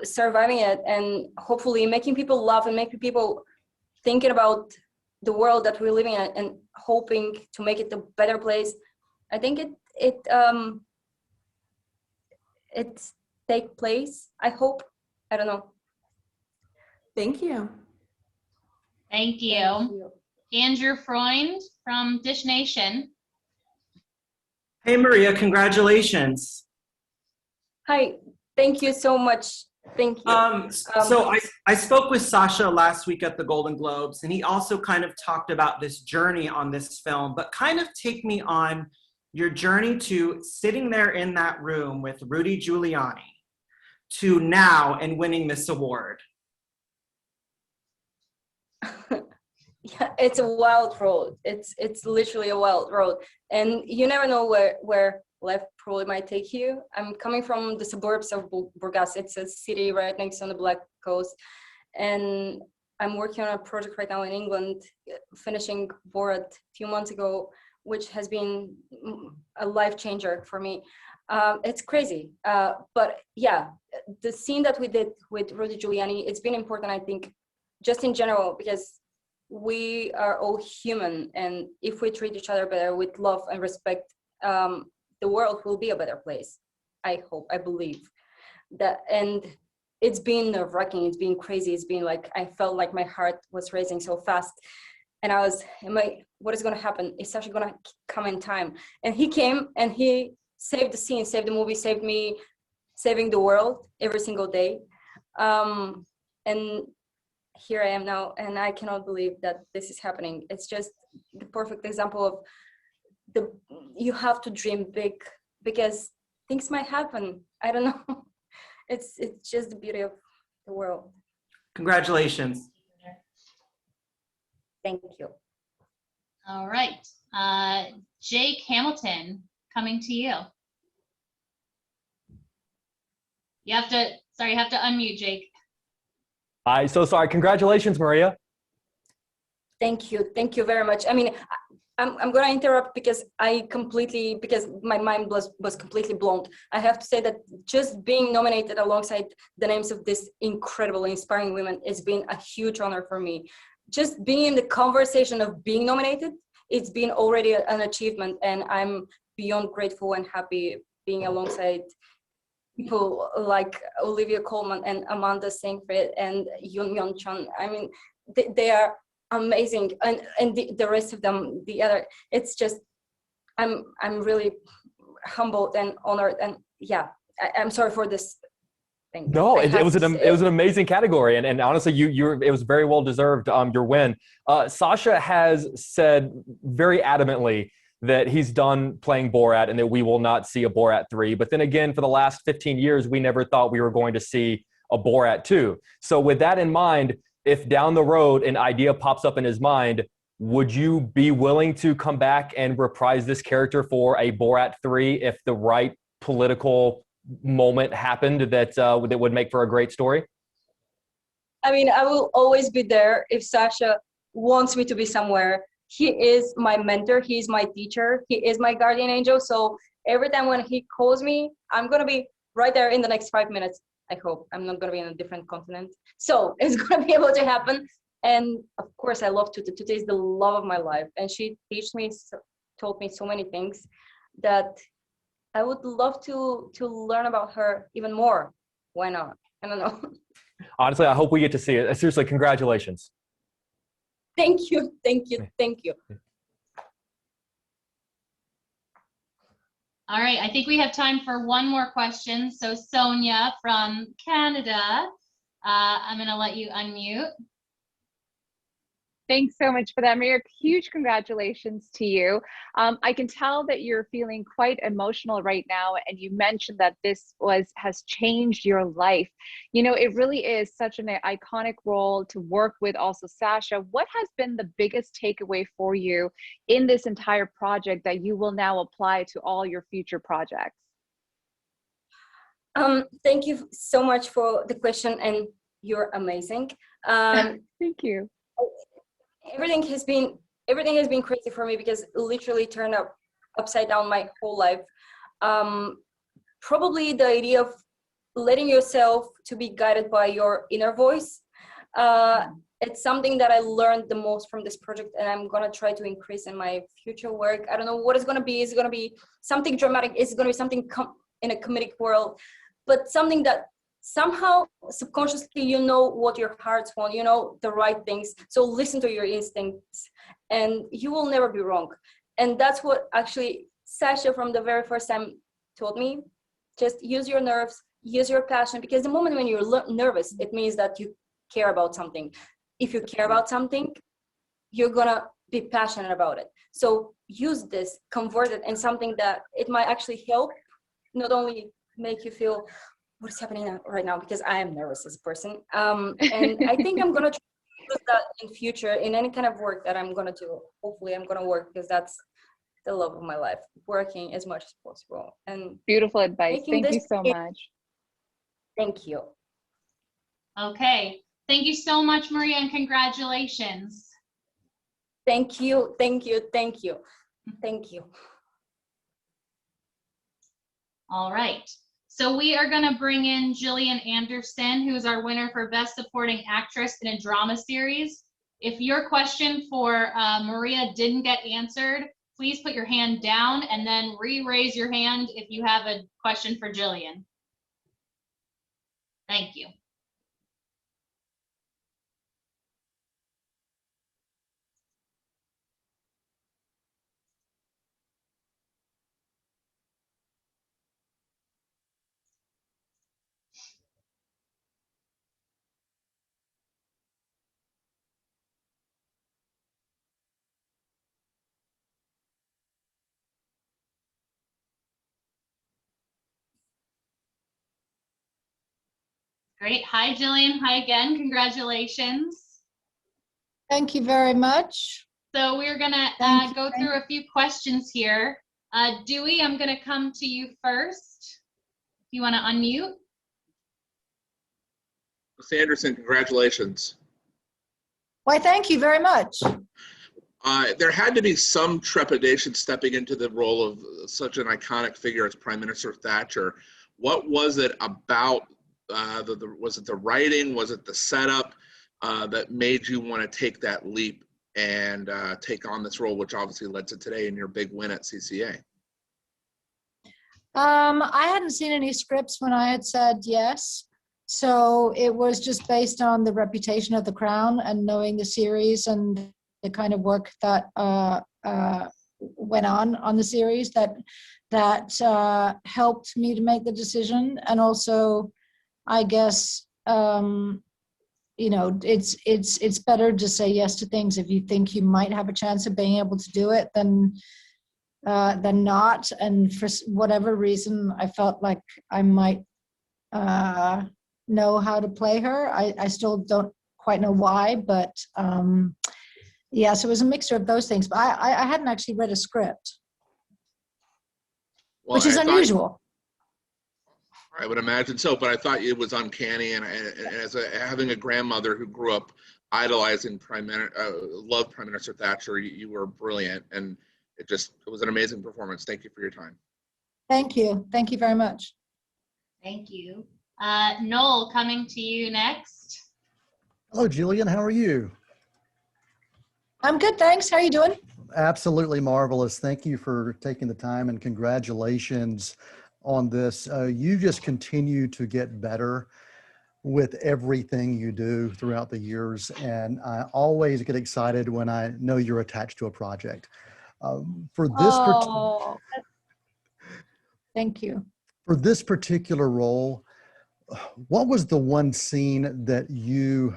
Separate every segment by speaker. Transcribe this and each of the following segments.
Speaker 1: surviving it and hopefully making people laugh and making people thinking about the world that we're living in and hoping to make it a better place. I think it take place. I hope. I don't know.
Speaker 2: Thank you.
Speaker 3: Thank you. Andrew Freund from Dish Nation.
Speaker 4: Hey, Maria, congratulations.
Speaker 1: Hi, thank you so much. Thank you.
Speaker 4: So I spoke with Sasha last week at the Golden Globes, and he also kind of talked about this journey on this film, but kind of take me on your journey to sitting there in that room with Rudy Giuliani to now and winning this award.
Speaker 1: Yeah, it's a wild road. It's literally a wild road, and you never know where life probably might take you. I'm coming from the suburbs of Burgas. It's a city right next on the Black Coast, and I'm working on a project right now in England, finishing Borat a few months ago, which has been a life changer for me. It's crazy, but yeah, the scene that we did with Rudy Giuliani, it's been important, I think, just in general, because we are all human, and if we treat each other better with love and respect, the world will be a better place. I hope, I believe that. And it's been nerve-wracking, it's been crazy, it's been like, I felt like my heart was racing so fast, and I was, what is going to happen? Is Sasha going to come in time? And he came and he saved the scene, saved the movie, saved me, saving the world every single day. And here I am now, and I cannot believe that this is happening. It's just the perfect example of you have to dream big, because things might happen. I don't know. It's just the beauty of the world.
Speaker 4: Congratulations.
Speaker 1: Thank you.
Speaker 3: All right. Jake Hamilton, coming to you. You have to unmute, Jake.
Speaker 5: So sorry. Congratulations, Maria.
Speaker 1: Thank you very much. I mean, I'm going to interrupt because my mind was completely blown. I have to say that just being nominated alongside the names of these incredible, inspiring women has been a huge honor for me. Just being in the conversation of being nominated, it's been already an achievement, and I'm beyond grateful and happy being alongside people like Olivia Colman and Amanda Seyfried and Yoon Yeon Chun. I mean, they are amazing, and the rest of them, it's just, I'm really humbled and honored, and yeah, I'm sorry for this thing.
Speaker 5: No, it was an amazing category, and honestly, it was very well deserved. Your win. Sasha has said very adamantly that he's done playing Borat and that we will not see a Borat 3. But then again, for the last 15 years, we never thought we were going to see a Borat 2. So with that in mind, if down the road an idea pops up in his mind, would you be willing to come back and reprise this character for a Borat 3 if the right political moment happened that would make for a great story?
Speaker 1: I mean, I will always be there if Sasha wants me to be somewhere. He is my mentor. He is my teacher. He is my guardian angel. So every time when he calls me, I'm going to be right there in the next 5 minutes. I hope I'm not going to be in a different continent. So it's going to be able to happen. And of course, I love Tutu. Tutu is the love of my life. And she told me so many things that I would love to learn about her even more. Why not? I don't know.
Speaker 5: Honestly, I hope we get to see it. Seriously, congratulations.
Speaker 1: Thank you.
Speaker 3: All right, I think we have time for one more question. So Sonia from Canada, I'm gonna let you unmute.
Speaker 6: Thanks so much for that, Maria. Huge congratulations to you. I can tell that you're feeling quite emotional right now, and you mentioned that this has changed your life. You know, it really is such an iconic role to work with also Sasha. What has been the biggest takeaway for you in this entire project that you will now apply to all your future projects?
Speaker 1: Thank you so much for the question, and you're amazing.
Speaker 6: Thank you.
Speaker 1: Everything has been crazy for me because it literally turned upside down my whole life. Probably the idea of letting yourself to be guided by your inner voice. It's something that I learned the most from this project, and I'm gonna try to increase in my future work. I don't know what it's gonna be. Is it gonna be something dramatic? Is it gonna be something in a comedic world? But something that somehow subconsciously you know what your hearts want, you know the right things. So listen to your instincts, and you will never be wrong. And that's what actually Sasha from the very first time told me. Just use your nerves, use your passion, because the moment when you're nervous, it means that you care about something. If you care about something, you're gonna be passionate about it. So use this, convert it in something that it might actually help, not only make you feel what is happening right now, because I am nervous as a person. And I think I'm gonna try to use that in future in any kind of work that I'm gonna do. Hopefully I'm gonna work, because that's the love of my life, working as much as possible. And
Speaker 6: Beautiful advice. Thank you so much.
Speaker 1: Thank you.
Speaker 3: Okay. Thank you so much, Maria, and congratulations.
Speaker 1: Thank you, thank you, thank you, thank you.
Speaker 3: All right. So we are going to bring in Jillian Anderson, who is our winner for Best Supporting Actress in a Drama Series. If your question for Maria didn't get answered, please put your hand down and then re-raise your hand if you have a question for Jillian. Thank you. Great. Hi, Jillian. Hi again. Congratulations.
Speaker 7: Thank you very much.
Speaker 3: So we're going to go through a few questions here. Dewey, I'm going to come to you first. If you want to unmute.
Speaker 8: Ms. Anderson, congratulations.
Speaker 7: Why, thank you very much.
Speaker 8: There had to be some trepidation stepping into the role of such an iconic figure as Prime Minister Thatcher. What was it about, was it the writing, was it the setup that made you want to take that leap and take on this role, which obviously led to today and your big win at CCA?
Speaker 7: I hadn't seen any scripts when I had said yes. So it was just based on the reputation of The Crown and knowing the series and the kind of work that went on the series that helped me to make the decision. And also, I guess, you know, it's better to say yes to things if you think you might have a chance of being able to do it than not. And for whatever reason, I felt like I might know how to play her. I still don't quite know why, but yeah, so it was a mixture of those things. But I hadn't actually read a script, which is unusual.
Speaker 8: I would imagine so, but I thought it was uncanny. And as having a grandmother who grew up idolizing loved Prime Minister Thatcher, you were brilliant, and it was an amazing performance. Thank you for your time.
Speaker 7: Thank you. Thank you very much.
Speaker 3: Thank you. Noel, coming to you next.
Speaker 9: Hello, Jillian. How are you?
Speaker 7: I'm good, thanks. How are you doing?
Speaker 9: Absolutely marvelous. Thank you for taking the time, and congratulations on this. You just continue to get better with everything you do throughout the years, and I always get excited when I know you're attached to a project.
Speaker 7: Thank you.
Speaker 9: For this particular role, what was the one scene that you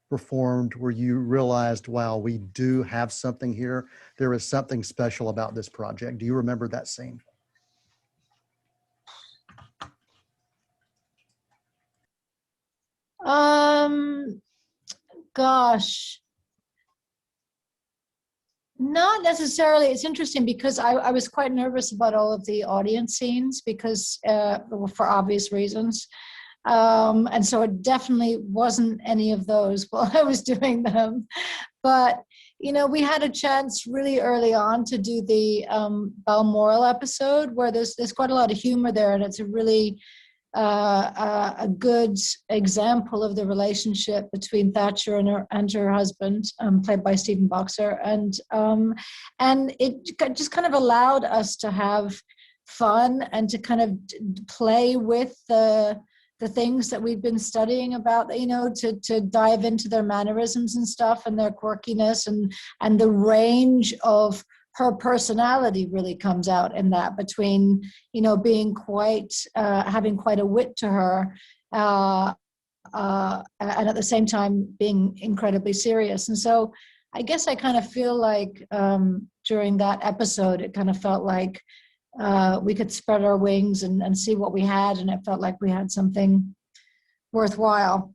Speaker 9: performed where you realized, wow, we do have something here? There is something special about this project. Do you remember that scene?
Speaker 7: Gosh. Not necessarily. It's interesting because I was quite nervous about all of the audience scenes because for obvious reasons. And so it definitely wasn't any of those while I was doing them. But, you know, we had a chance really early on to do the Balmoral episode where there's quite a lot of humor there, and it's a really a good example of the relationship between Thatcher and her husband, played by Stephen Boxer, and it just kind of allowed us to have fun and to kind of play with the things that we've been studying about, to dive into their mannerisms and stuff and their quirkiness, and the range of her personality really comes out in that, between, being quite, having quite a wit to her, and at the same time being incredibly serious. And so I guess I kind of feel like during that episode, it kind of felt like we could spread our wings and see what we had, and it felt like we had something worthwhile.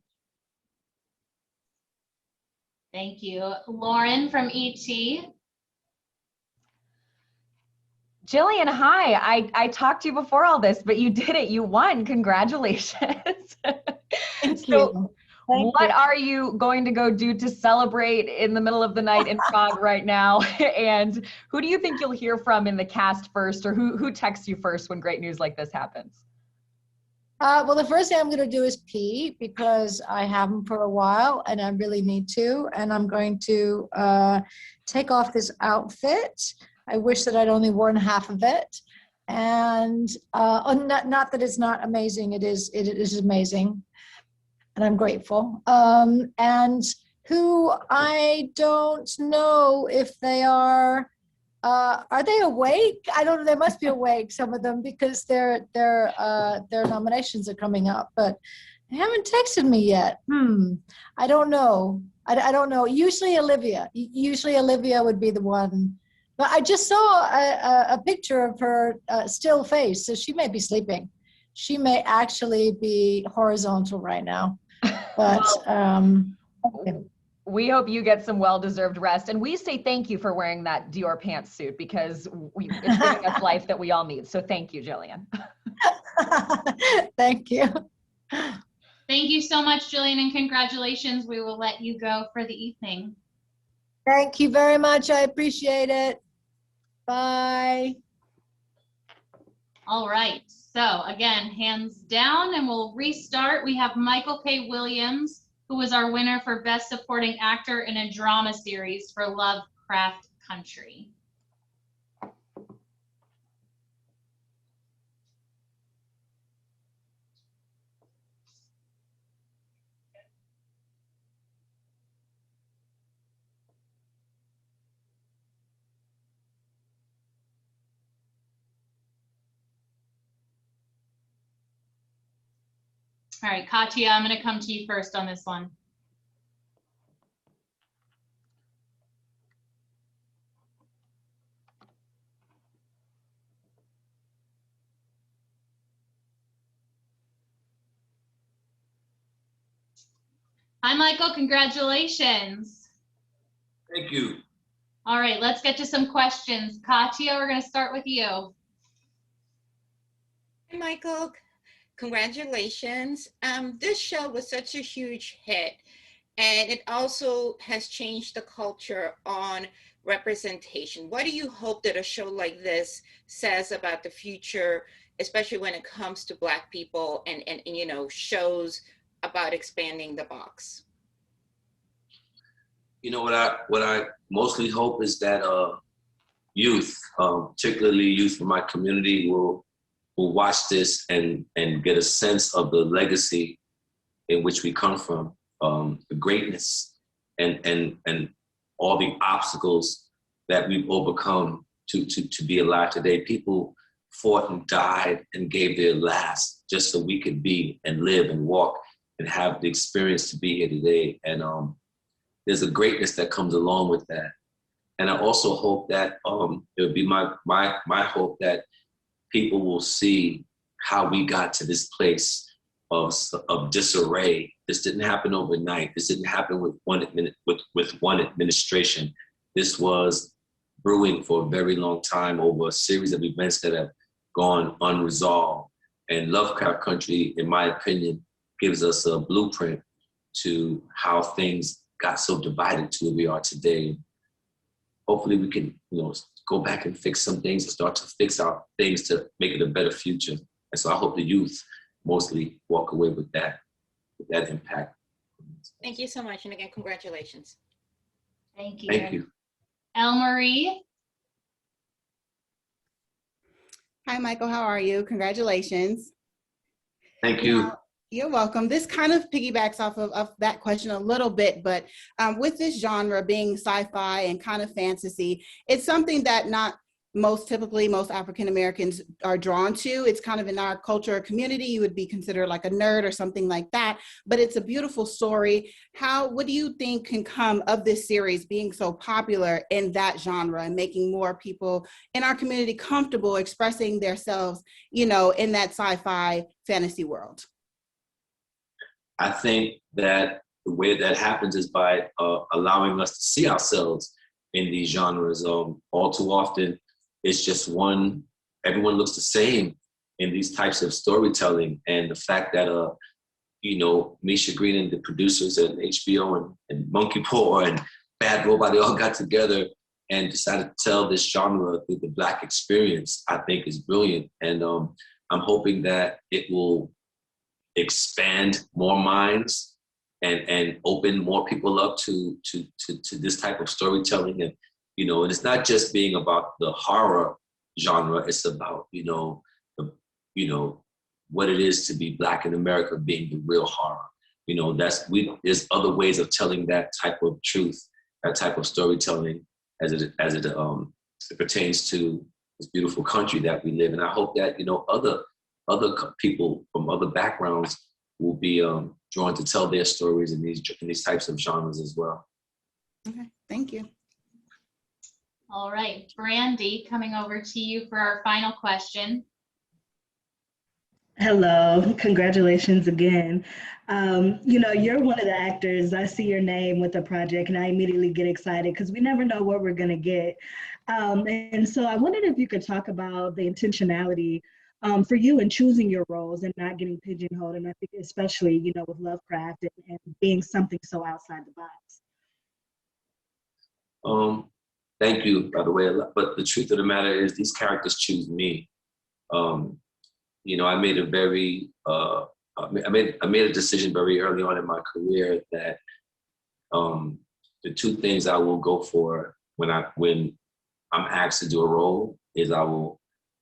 Speaker 3: Thank you. Lauren from ET.
Speaker 10: Jillian, hi. I talked to you before all this, but you did it. You won. Congratulations.
Speaker 7: Thank you.
Speaker 10: What are you going to go do to celebrate in the middle of the night in Prague right now? And who do you think you'll hear from in the cast first, or who texts you first when great news like this happens?
Speaker 7: Well, the first thing I'm going to do is pee, because I haven't for a while and I really need to. And I'm going to take off this outfit. I wish that I'd only worn half of it. And not that it's not amazing. It is amazing. And I'm grateful. And who I don't know if they are they awake? I don't know. They must be awake, some of them, because their nominations are coming up, but they haven't texted me yet. I don't know. I don't know. Usually Olivia would be the one. But I just saw a picture of her still face, so she may be sleeping. She may actually be horizontal right now. But
Speaker 10: we hope you get some well-deserved rest. And we say thank you for wearing that Dior pantsuit, because it's giving us life that we all need. So thank you, Jillian.
Speaker 7: Thank you.
Speaker 3: Thank you so much, Jillian, and congratulations. We will let you go for the evening.
Speaker 7: Thank you very much. I appreciate it. Bye.
Speaker 3: All right. So again, hands down, and we'll restart. We have Michael K. Williams, who was our winner for Best Supporting Actor in a Drama Series for Lovecraft Country. All right, Katya, I'm going to come to you first on this one. Hi, Michael. Congratulations.
Speaker 11: Thank you.
Speaker 3: All right, let's get to some questions. Katya, we're going to start with you.
Speaker 12: Hi, Michael. Congratulations. This show was such a huge hit, and it also has changed the culture on representation. What do you hope that a show like this says about the future, especially when it comes to Black people and shows about expanding the box?
Speaker 11: What I mostly hope is that youth, particularly youth from my community, will watch this and get a sense of the legacy in which we come from, the greatness and all the obstacles that we've overcome to be alive today. People fought and died and gave their last just so we could be and live and walk and have the experience to be here today. And there's a greatness that comes along with that. And I also hope that it would be my hope that people will see how we got to this place of disarray. This didn't happen overnight. This didn't happen with one administration. This was brewing for a very long time over a series of events that have gone unresolved. And Lovecraft Country, in my opinion, gives us a blueprint to how things got so divided to where we are today. Hopefully we can, go back and fix some things and start to fix our things to make it a better future. And so I hope the youth mostly walk away with that impact.
Speaker 12: Thank you so much. And again, congratulations.
Speaker 3: Thank you.
Speaker 11: Thank you.
Speaker 3: Elmarie.
Speaker 13: Hi, Michael. How are you? Congratulations.
Speaker 11: Thank you.
Speaker 13: Now, you're welcome. This kind of piggybacks off of that question a little bit, but with this genre being sci-fi and kind of fantasy, it's something that not most African Americans are drawn to. It's kind of in our culture or community, you would be considered like a nerd or something like that, but it's a beautiful story. What do you think can come of this series being so popular in that genre and making more people in our community comfortable expressing themselves, in that sci-fi fantasy world?
Speaker 11: I think that the way that happens is by allowing us to see ourselves in these genres. All too often, it's just everyone looks the same in these types of storytelling. And the fact that, Misha Green and the producers at HBO and Monkey Paw and Bad Robot, they all got together and decided to tell this genre through the Black experience, I think is brilliant. And I'm hoping that it will expand more minds and open more people up to this type of storytelling. And and it's not just being about the horror genre, it's about what it is to be Black in America, being the real horror. There's other ways of telling that type of truth, that type of storytelling as it pertains to this beautiful country that we live in. I hope that other people from other backgrounds will be drawn to tell their stories in these types of genres as well.
Speaker 13: Okay, thank you.
Speaker 3: All right, Brandy, coming over to you for our final question.
Speaker 14: Hello, congratulations again. You're one of the actors. I see your name with the project and I immediately get excited because we never know what we're gonna get. And so I wondered if you could talk about the intentionality for you in choosing your roles and not getting pigeonholed. And I think especially, with Lovecraft and being something so outside the box.
Speaker 11: Thank you, by the way. But the truth of the matter is these characters choose me. I made a decision very early on in my career that the two things I will go for when I'm asked to do a role is I will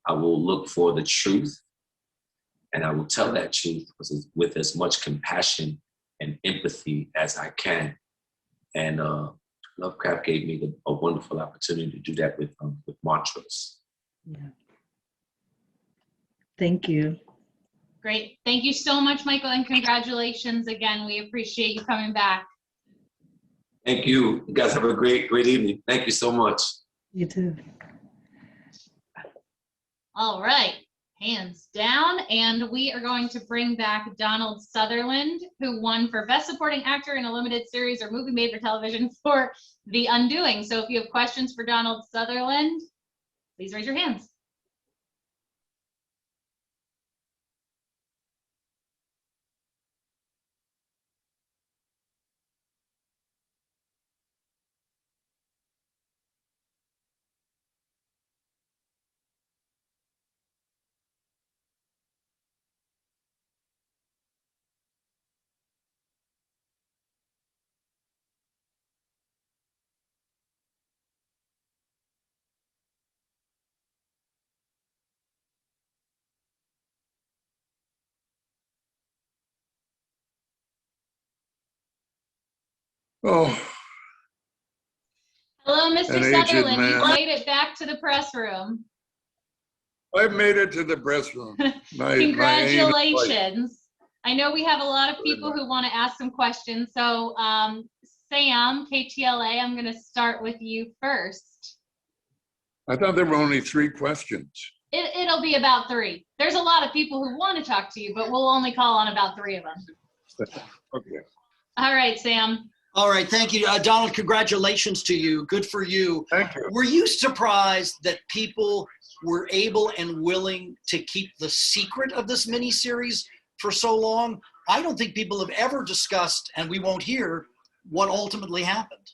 Speaker 11: look for the truth, and I will tell that truth with as much compassion and empathy as I can. And Lovecraft gave me a wonderful opportunity to do that with Montrose.
Speaker 14: Yeah. Thank you.
Speaker 3: Great. Thank you so much, Michael, and congratulations again. We appreciate you coming back.
Speaker 11: Thank you. You guys have a great evening. Thank you so much.
Speaker 14: You too.
Speaker 3: All right, hands down. And we are going to bring back Donald Sutherland, who won for Best Supporting Actor in a Limited Series or Movie Made for Television for The Undoing. So if you have questions for Donald Sutherland, please raise your hands.
Speaker 15: Oh.
Speaker 3: Hello, Mr.
Speaker 15: An aged
Speaker 3: Sutherland. You
Speaker 15: man.
Speaker 3: made it back to the press room.
Speaker 15: I've made it to the press room.
Speaker 3: Congratulations. I know we have a lot of people who want to ask some questions. So Sam, KTLA, I'm going to start with you first.
Speaker 15: I thought there were only 3 questions.
Speaker 3: It'll be about 3. There's a lot of people who want to talk to you, but we'll only call on about 3 of them.
Speaker 15: Okay.
Speaker 3: All right, Sam.
Speaker 16: All right, thank you. Donald, congratulations to you. Good for you.
Speaker 15: Thank you.
Speaker 16: Were you surprised that people were able and willing to keep the secret of this miniseries for so long? I don't think people have ever discussed, and we won't hear, what ultimately happened.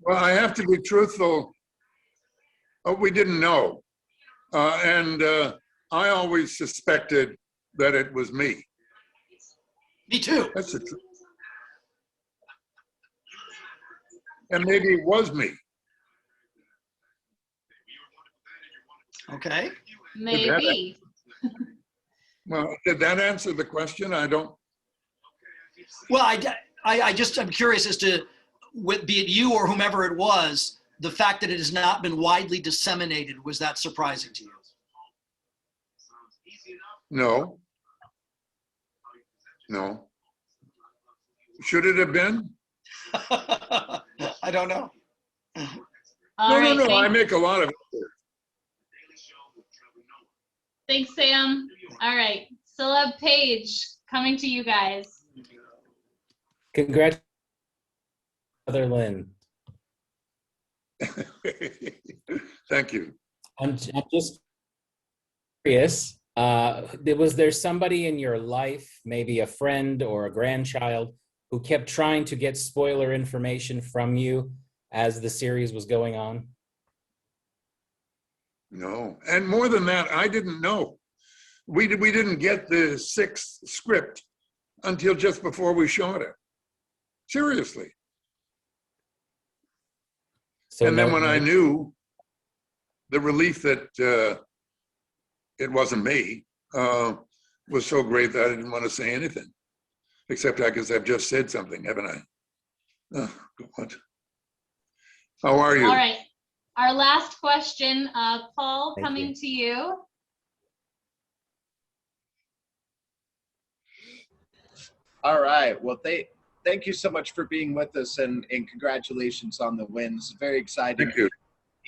Speaker 15: Well, I have to be truthful. We didn't know. And I always suspected that it was me.
Speaker 16: Me too.
Speaker 15: That's the truth. And maybe it was me.
Speaker 16: Okay.
Speaker 3: Maybe.
Speaker 15: Well, did that answer the question? I don't.
Speaker 16: Well, I'm curious as to, be it you or whomever it was, the fact that it has not been widely disseminated, was that surprising to you?
Speaker 15: No. No. Should it have been?
Speaker 16: I don't know.
Speaker 15: No. I make a lot of it.
Speaker 3: Thanks, Sam. All right. Celeb Paige, coming to you guys.
Speaker 17: Congratulations, Sutherland.
Speaker 15: Thank you.
Speaker 17: I'm just curious, was there somebody in your life, maybe a friend or a grandchild, who kept trying to get spoiler information from you as the series was going on?
Speaker 15: No, and more than that, I didn't know. We didn't get the 6th script until just before we shot it. Seriously.
Speaker 17: So
Speaker 15: and then when I knew, the relief that it wasn't me was so great that I didn't want to say anything, except I guess I've just said something, haven't I? Oh, God. How are you?
Speaker 3: All right. Our last question, Paul,
Speaker 17: Thank
Speaker 3: coming
Speaker 17: you.
Speaker 3: to you.
Speaker 18: All right. Well, thank you so much for being with us, and congratulations on the wins. Very exciting.
Speaker 15: Thank you.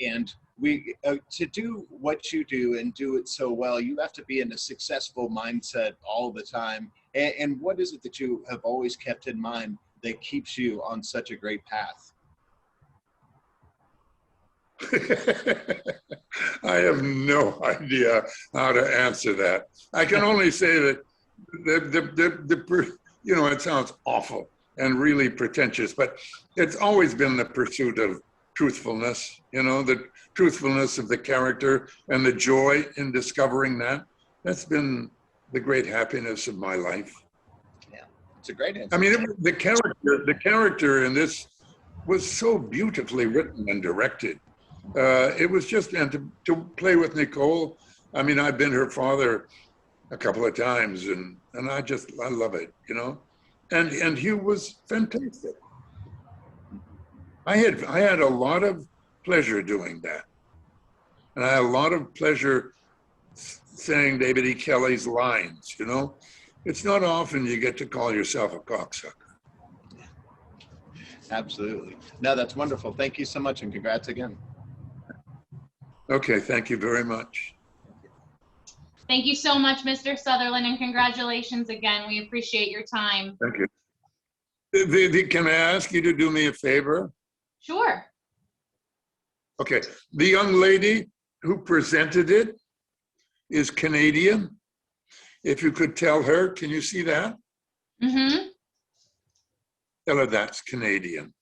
Speaker 18: And we to do what you do and do it so well, you have to be in a successful mindset all the time. And what is it that you have always kept in mind that keeps you on such a great path?
Speaker 15: I have no idea how to answer that. I can only say that it sounds awful and really pretentious, but it's always been the pursuit of truthfulness, the truthfulness of the character and the joy in discovering that. That's been the great happiness of my life.
Speaker 18: Yeah, it's a great answer.
Speaker 15: I mean, the character in this was so beautifully written and directed. It was just, and to play with Nicole, I mean, I've been her father a couple of times, and I love it, and Hugh was fantastic. I had a lot of pleasure doing that, and I had a lot of pleasure saying David E. Kelly's lines. It's not often you get to call yourself a cocksucker.
Speaker 18: Absolutely. No, that's wonderful. Thank you so much, and congrats again.
Speaker 15: Okay, thank you very much.
Speaker 3: Thank you so much, Mr. Sutherland, and congratulations again. We appreciate your time.
Speaker 15: Thank you. Can I ask you to do me a favor?
Speaker 3: Sure.
Speaker 15: Okay, the young lady who presented it is Canadian. If you could tell her, can you see that?
Speaker 3: Mm-hmm.
Speaker 15: Tell her that's Canadian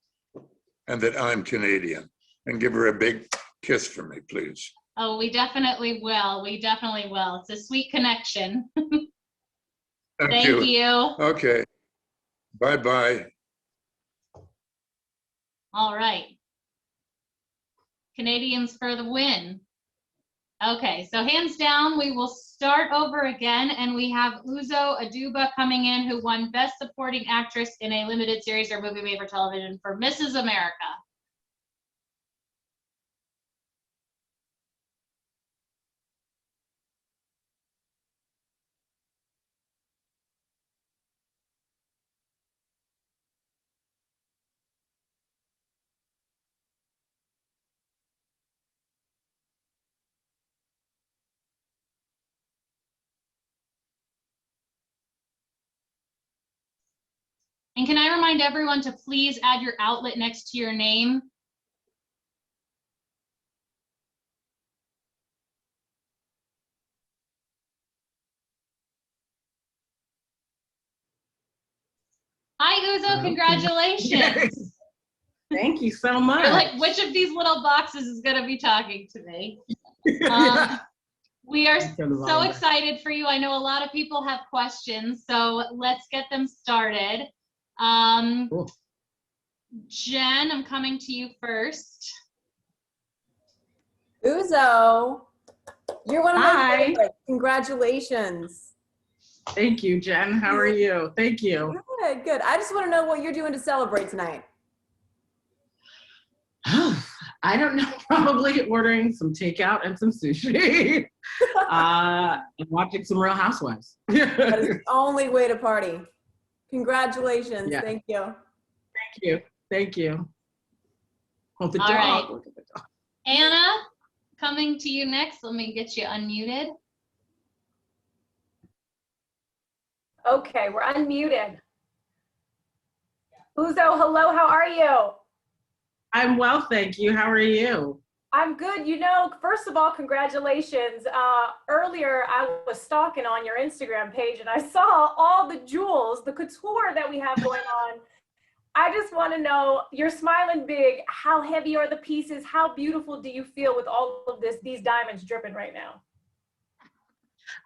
Speaker 15: and that I'm Canadian, and give her a big kiss for me, please.
Speaker 3: Oh, we definitely will. We definitely will. It's a sweet connection. Thank you.
Speaker 15: Okay. Bye-bye.
Speaker 3: All right. Canadians for the win. Okay, so hands down, we will start over again, and we have Uzo Aduba coming in, who won Best Supporting Actress in a Limited Series or Movie Made for Television for Mrs. America. And can I remind everyone to please add your outlet next to your name? Hi, Uzo, congratulations.
Speaker 2: Thank you so much.
Speaker 3: You're like, which of these little boxes is gonna be talking to me? We are
Speaker 2: Turn the
Speaker 3: so
Speaker 2: volume back.
Speaker 3: excited for you. I know a lot of people have questions, so let's get them started.
Speaker 2: Cool.
Speaker 3: Jen, I'm coming to you first.
Speaker 19: Uzo, you're one of my
Speaker 2: Hi.
Speaker 19: favorites. Congratulations.
Speaker 2: Thank you, Jen. How are you? Thank you.
Speaker 19: Good, good. I just want to know what you're doing to celebrate tonight.
Speaker 2: I don't know, probably ordering some takeout and some sushi. And watching some Real Housewives.
Speaker 19: That is the only way to party. Congratulations.
Speaker 2: Yeah.
Speaker 19: Thank you.
Speaker 2: Thank you. Thank you. Oh, the
Speaker 3: All
Speaker 2: dog.
Speaker 3: right.
Speaker 2: Look at the dog.
Speaker 3: Anna, coming to you next. Let me get you unmuted.
Speaker 20: Okay, we're unmuted. Uzo, hello, how are you?
Speaker 2: I'm well, thank you. How are you?
Speaker 20: I'm good. You know, first of all, congratulations. Earlier, I was stalking on your Instagram page and I saw all the jewels, the couture that we have going on. I just want to know, you're smiling big. How heavy are the pieces? How beautiful do you feel with all of these diamonds dripping right now?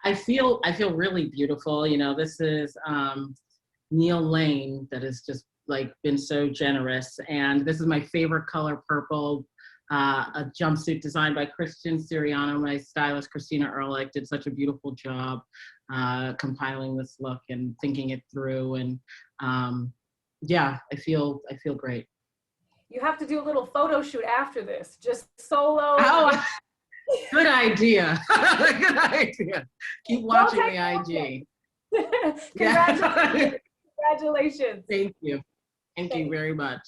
Speaker 2: I feel really beautiful. You know, this is Neil Lane that has just like been so generous, and this is my favorite color, purple. A jumpsuit designed by Christian Siriano. My stylist Christina Ehrlich did such a beautiful job compiling this look and thinking it through. And yeah, I feel great.
Speaker 20: You have to do a little photo shoot after this, just solo.
Speaker 2: Oh, good idea. Good idea. Keep watching the IG.
Speaker 20: Congratulations. Congratulations.
Speaker 2: Thank you. Thank you very much.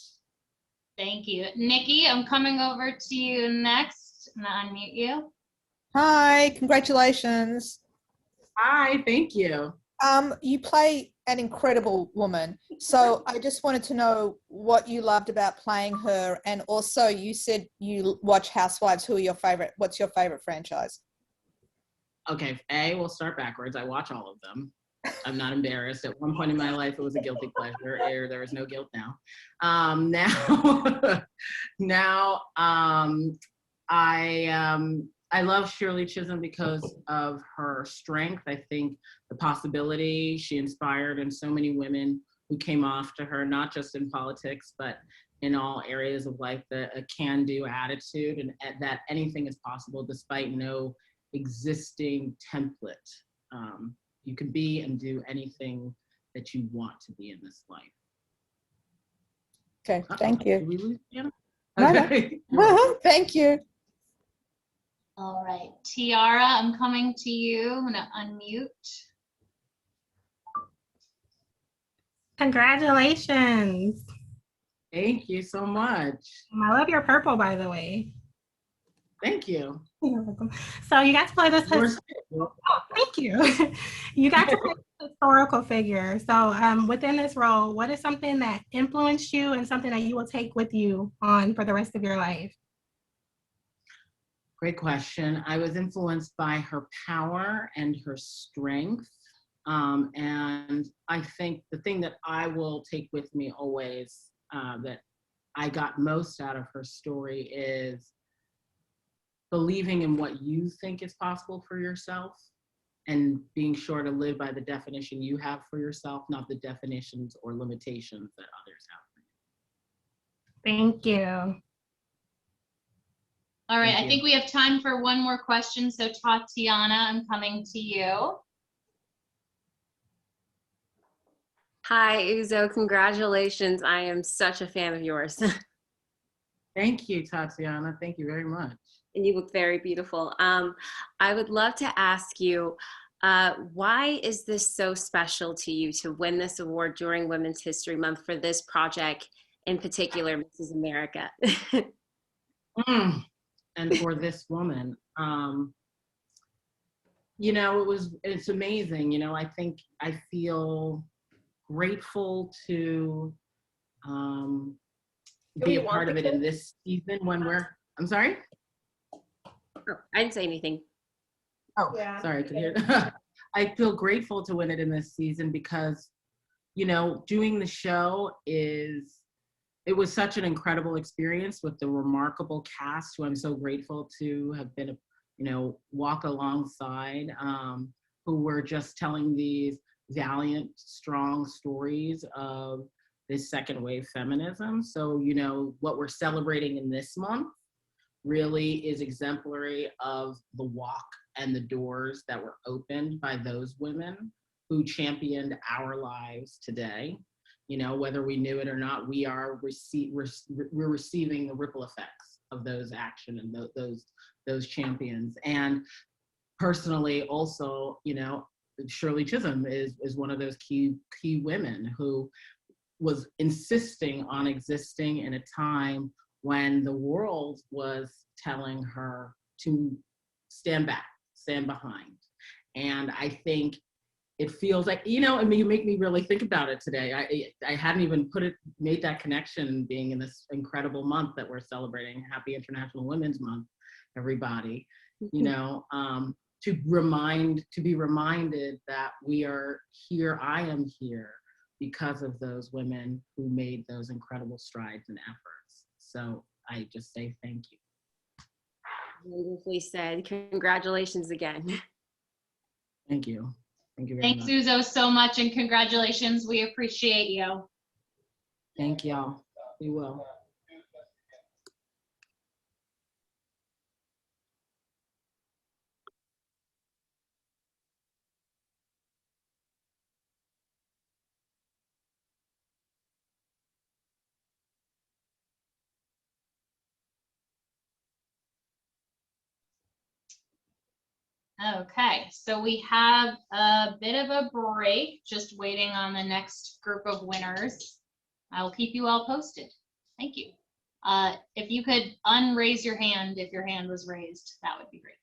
Speaker 3: Thank you. Nikki, I'm coming over to you next. I'm gonna unmute you.
Speaker 21: Hi, congratulations.
Speaker 2: Hi, thank you.
Speaker 21: You play an incredible woman. So I just wanted to know what you loved about playing her. And also you said you watch Housewives. What's your favorite franchise?
Speaker 2: Okay, we'll start backwards. I watch all of them. I'm not embarrassed. At one point in my life, it was a guilty pleasure. There is no guilt now. Now I love Shirley Chisholm because of her strength. I think the possibility she inspired in so many women who came off to her, not just in politics, but in all areas of life, a can-do attitude and that anything is possible despite no existing template. You can be and do anything that you want to be in this life.
Speaker 21: Okay, thank you.
Speaker 2: Did we lose Anna?
Speaker 21: Okay. Thank you.
Speaker 3: All right, Tiara, I'm coming to you. I'm gonna unmute.
Speaker 22: Congratulations.
Speaker 2: Thank you so much.
Speaker 22: I love your purple, by the way.
Speaker 2: Thank you.
Speaker 22: You're welcome. So you got to play this. Oh, thank you. You got to play this historical figure. So within this role, what is something that influenced you and something that you will take with you on for the rest of your life?
Speaker 2: Great question. I was influenced by her power and her strength. And I think the thing that I will take with me always that I got most out of her story is believing in what you think is possible for yourself and being sure to live by the definition you have for yourself, not the definitions or limitations that others have for you.
Speaker 22: Thank you.
Speaker 3: All right,
Speaker 2: Thank
Speaker 3: I
Speaker 2: you.
Speaker 3: think we have time for one more question. So Tatiana, I'm coming to you.
Speaker 23: Hi, Uzo. Congratulations. I am such a fan of yours.
Speaker 2: Thank you, Tatiana. Thank you very much.
Speaker 23: And you look very beautiful. I would love to ask you, why is this so special to you to win this award during Women's History Month for this project in particular, Mrs. America?
Speaker 2: And for this woman, you know, it's amazing. You know, I feel grateful to be a part of it in this season when I'm sorry?
Speaker 23: Oh, I didn't say anything.
Speaker 2: Oh, yeah. Sorry, I could hear. I feel grateful to win it in this season because, you know, doing the show it was such an incredible experience with the remarkable cast who I'm so grateful to have been walk alongside, who were just telling these valiant, strong stories of this second wave feminism. So, what we're celebrating in this month really is exemplary of the walk and the doors that were opened by those women who championed our lives today. Whether we knew it or not, we're receiving the ripple effects of those action and those champions. And personally, also, Shirley Chisholm is one of those key women who was insisting on existing in a time when the world was telling her to stand back, stand behind. And I think it feels like, you make me really think about it today. I hadn't even made that connection, being in this incredible month that we're celebrating. Happy International Women's Month, everybody. To be reminded that we are here, I am here because of those women who made those incredible strides and efforts. So I just say thank you.
Speaker 23: Beautifully said. Congratulations again.
Speaker 2: Thank you. Thank you very
Speaker 3: Thanks,
Speaker 2: much.
Speaker 3: Uzo, so much, and congratulations. We appreciate you.
Speaker 2: Thank y'all. We will.
Speaker 3: Okay, so we have a bit of a break, just waiting on the next group of winners. I'll keep you all posted. Thank you. If you could unraise your hand if your hand was raised, that would be great.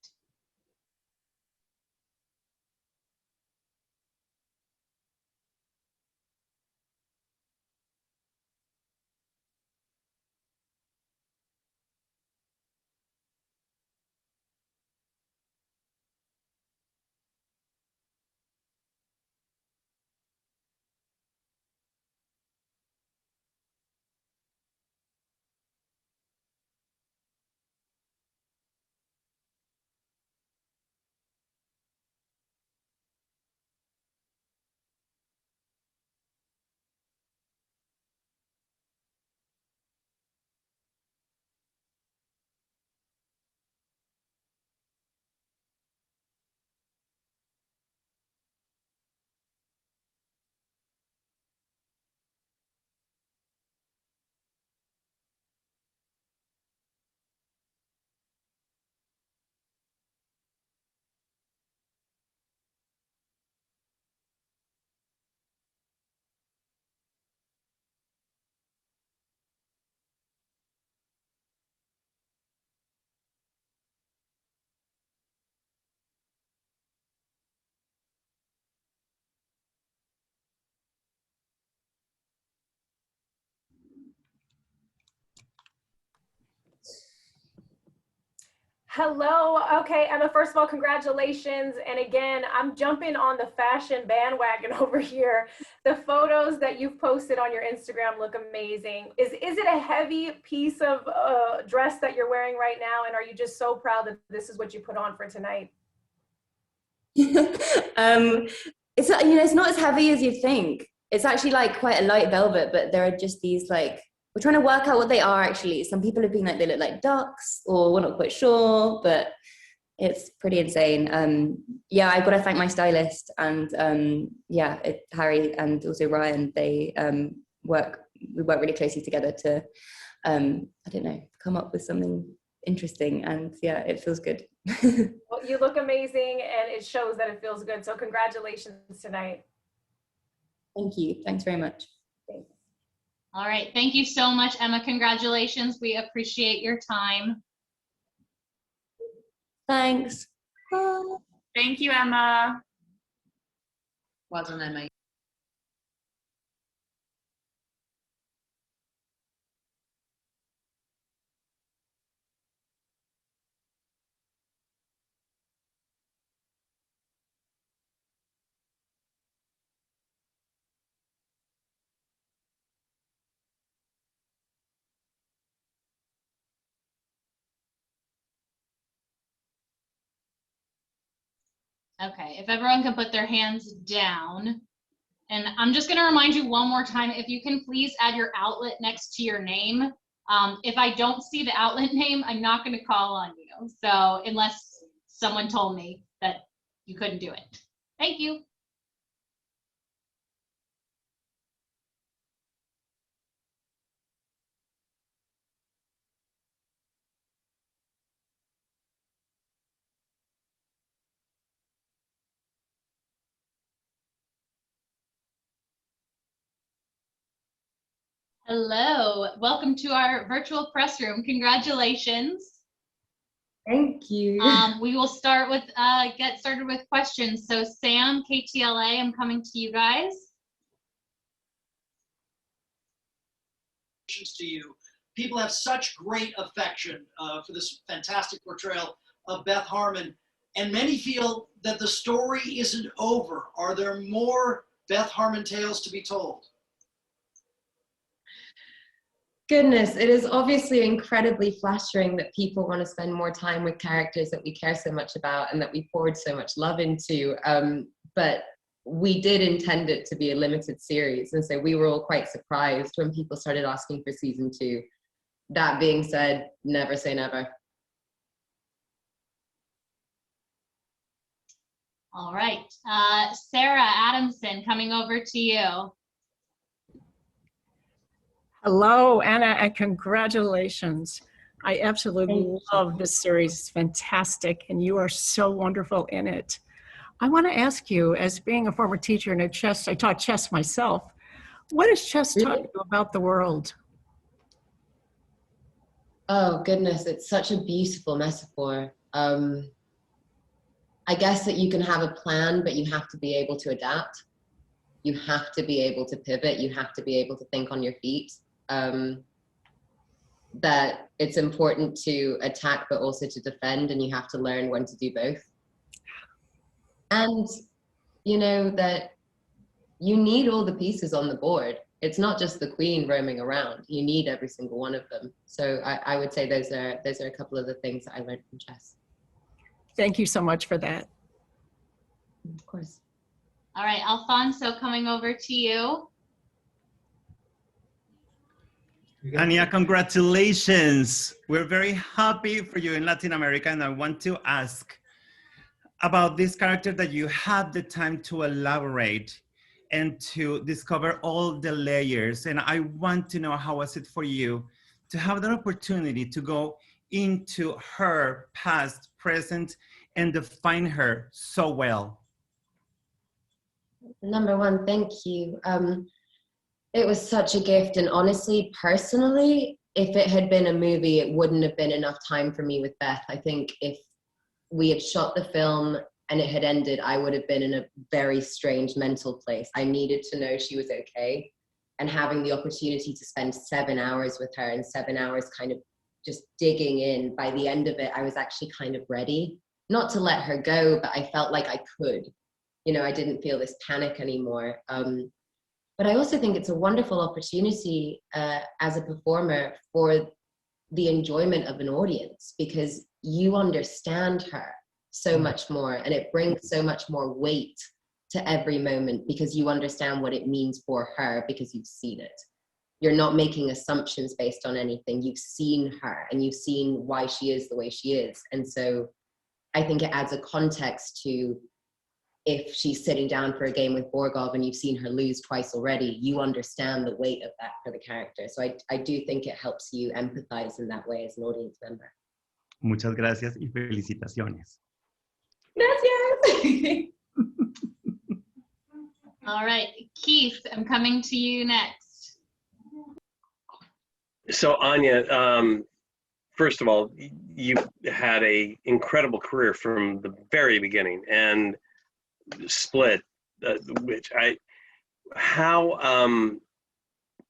Speaker 20: Hello. Okay, Emma, first of all, congratulations. And again, I'm jumping on the fashion bandwagon over here. The photos that you've posted on your Instagram look amazing. Is it a heavy piece of dress that you're wearing right now? And are you just so proud that this is what you put on for tonight?
Speaker 4: It's not as heavy as you think. It's actually like quite a light velvet, but there are just these we're trying to work out what they are actually. Some people have been like, they look like ducks, or we're not quite sure, but it's pretty insane. I've got to thank my stylist and Harry and also Ryan. They we work really closely together to, come up with something interesting, and it feels good.
Speaker 20: Well, you look amazing, and it shows that it feels good. So congratulations tonight.
Speaker 4: Thank you. Thanks very much. Thanks.
Speaker 3: All right, thank you so much, Emma. Congratulations. We appreciate your time.
Speaker 4: Thanks.
Speaker 5: Thank you, Emma.
Speaker 4: Well done, Emma.
Speaker 3: Okay, if everyone can put their hands down. And I'm just going to remind you one more time, if you can please add your outlet next to your name. If I don't see the outlet name, I'm not going to call on you. So unless someone told me that you couldn't do it. Thank you. Hello, welcome to our virtual press room. Congratulations.
Speaker 4: Thank you.
Speaker 3: We will start with, get started with questions. So Sam, KTLA, I'm coming to you guys.
Speaker 16: To you. People have such great affection for this fantastic portrayal of Beth Harmon, and many feel that the story isn't over. Are there more Beth Harmon tales to be told?
Speaker 4: Goodness, it is obviously incredibly flattering that people want to spend more time with characters that we care so much about and that we poured so much love into. But we did intend it to be a limited series, and so we were all quite surprised when people started asking for season 2. That being said, never say never.
Speaker 3: All right, Sarah Adamson, coming over to you.
Speaker 1: Hello, Anna, and congratulations. I absolutely love this series. It's fantastic, and you are so wonderful in it. I want to ask you, as being a former teacher in chess, I taught chess myself. What has chess taught you about the world?
Speaker 4: Oh, goodness, it's such a beautiful metaphor. I guess that you can have a plan, but you have to be able to adapt. You have to be able to pivot. You have to be able to think on your feet. That it's important to attack, but also to defend, and you have to learn when to do both. And you know that you need all the pieces on the board. It's not just the queen roaming around. You need every single one of them. So I would say those are a couple of the things that I learned from chess.
Speaker 1: Thank you so much for that.
Speaker 4: Of course.
Speaker 3: All right, Alfonso, coming over to you.
Speaker 6: Anya, congratulations. We're very happy for you in Latin America, and I want to ask about this character that you had the time to elaborate and to discover all the layers. And I want to know, how was it for you to have the opportunity to go into her past, present, and define her so well?
Speaker 4: Number one, thank you. It was such a gift, and honestly, personally, if it had been a movie, it wouldn't have been enough time for me with Beth. I think if we had shot the film and it had ended, I would have been in a very strange mental place. I needed to know she was okay, and having the opportunity to spend 7 hours with her and 7 hours kind of just digging in, by the end of it, I was actually kind of ready, not to let her go, but I felt like I could. You know, I didn't feel this panic anymore. But I also think it's a wonderful opportunity as a performer for the enjoyment of an audience, because you understand her so much more, and it brings so much more weight to every moment because you understand what it means for her because you've seen it. You're not making assumptions based on anything. You've seen her and you've seen why she is the way she is. And so I think it adds a context to, if she's sitting down for a game with Borgov and you've seen her lose twice already, you understand the weight of that for the character. So I do think it helps you empathize in that way as an audience member.
Speaker 6: Muchas gracias y felicitaciones.
Speaker 4: Gracias.
Speaker 3: All right, Keith, I'm coming to you next.
Speaker 8: So Anya, first of all, you had an incredible career from the very beginning, and Split, which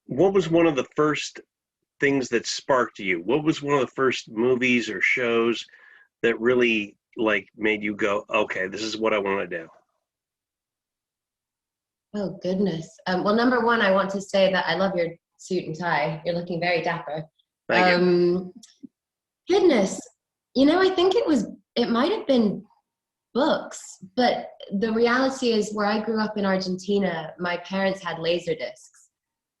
Speaker 8: what was one of the first things that sparked you? What was one of the first movies or shows that really like made you go, okay, this is what I want to do?
Speaker 4: Oh, goodness. Well, number one, I want to say that I love your suit and tie. You're looking very dapper.
Speaker 8: Thank you.
Speaker 4: Goodness. You know, I think it might have been
Speaker 7: books, but the reality is where I grew up in Argentina, my parents had laser discs.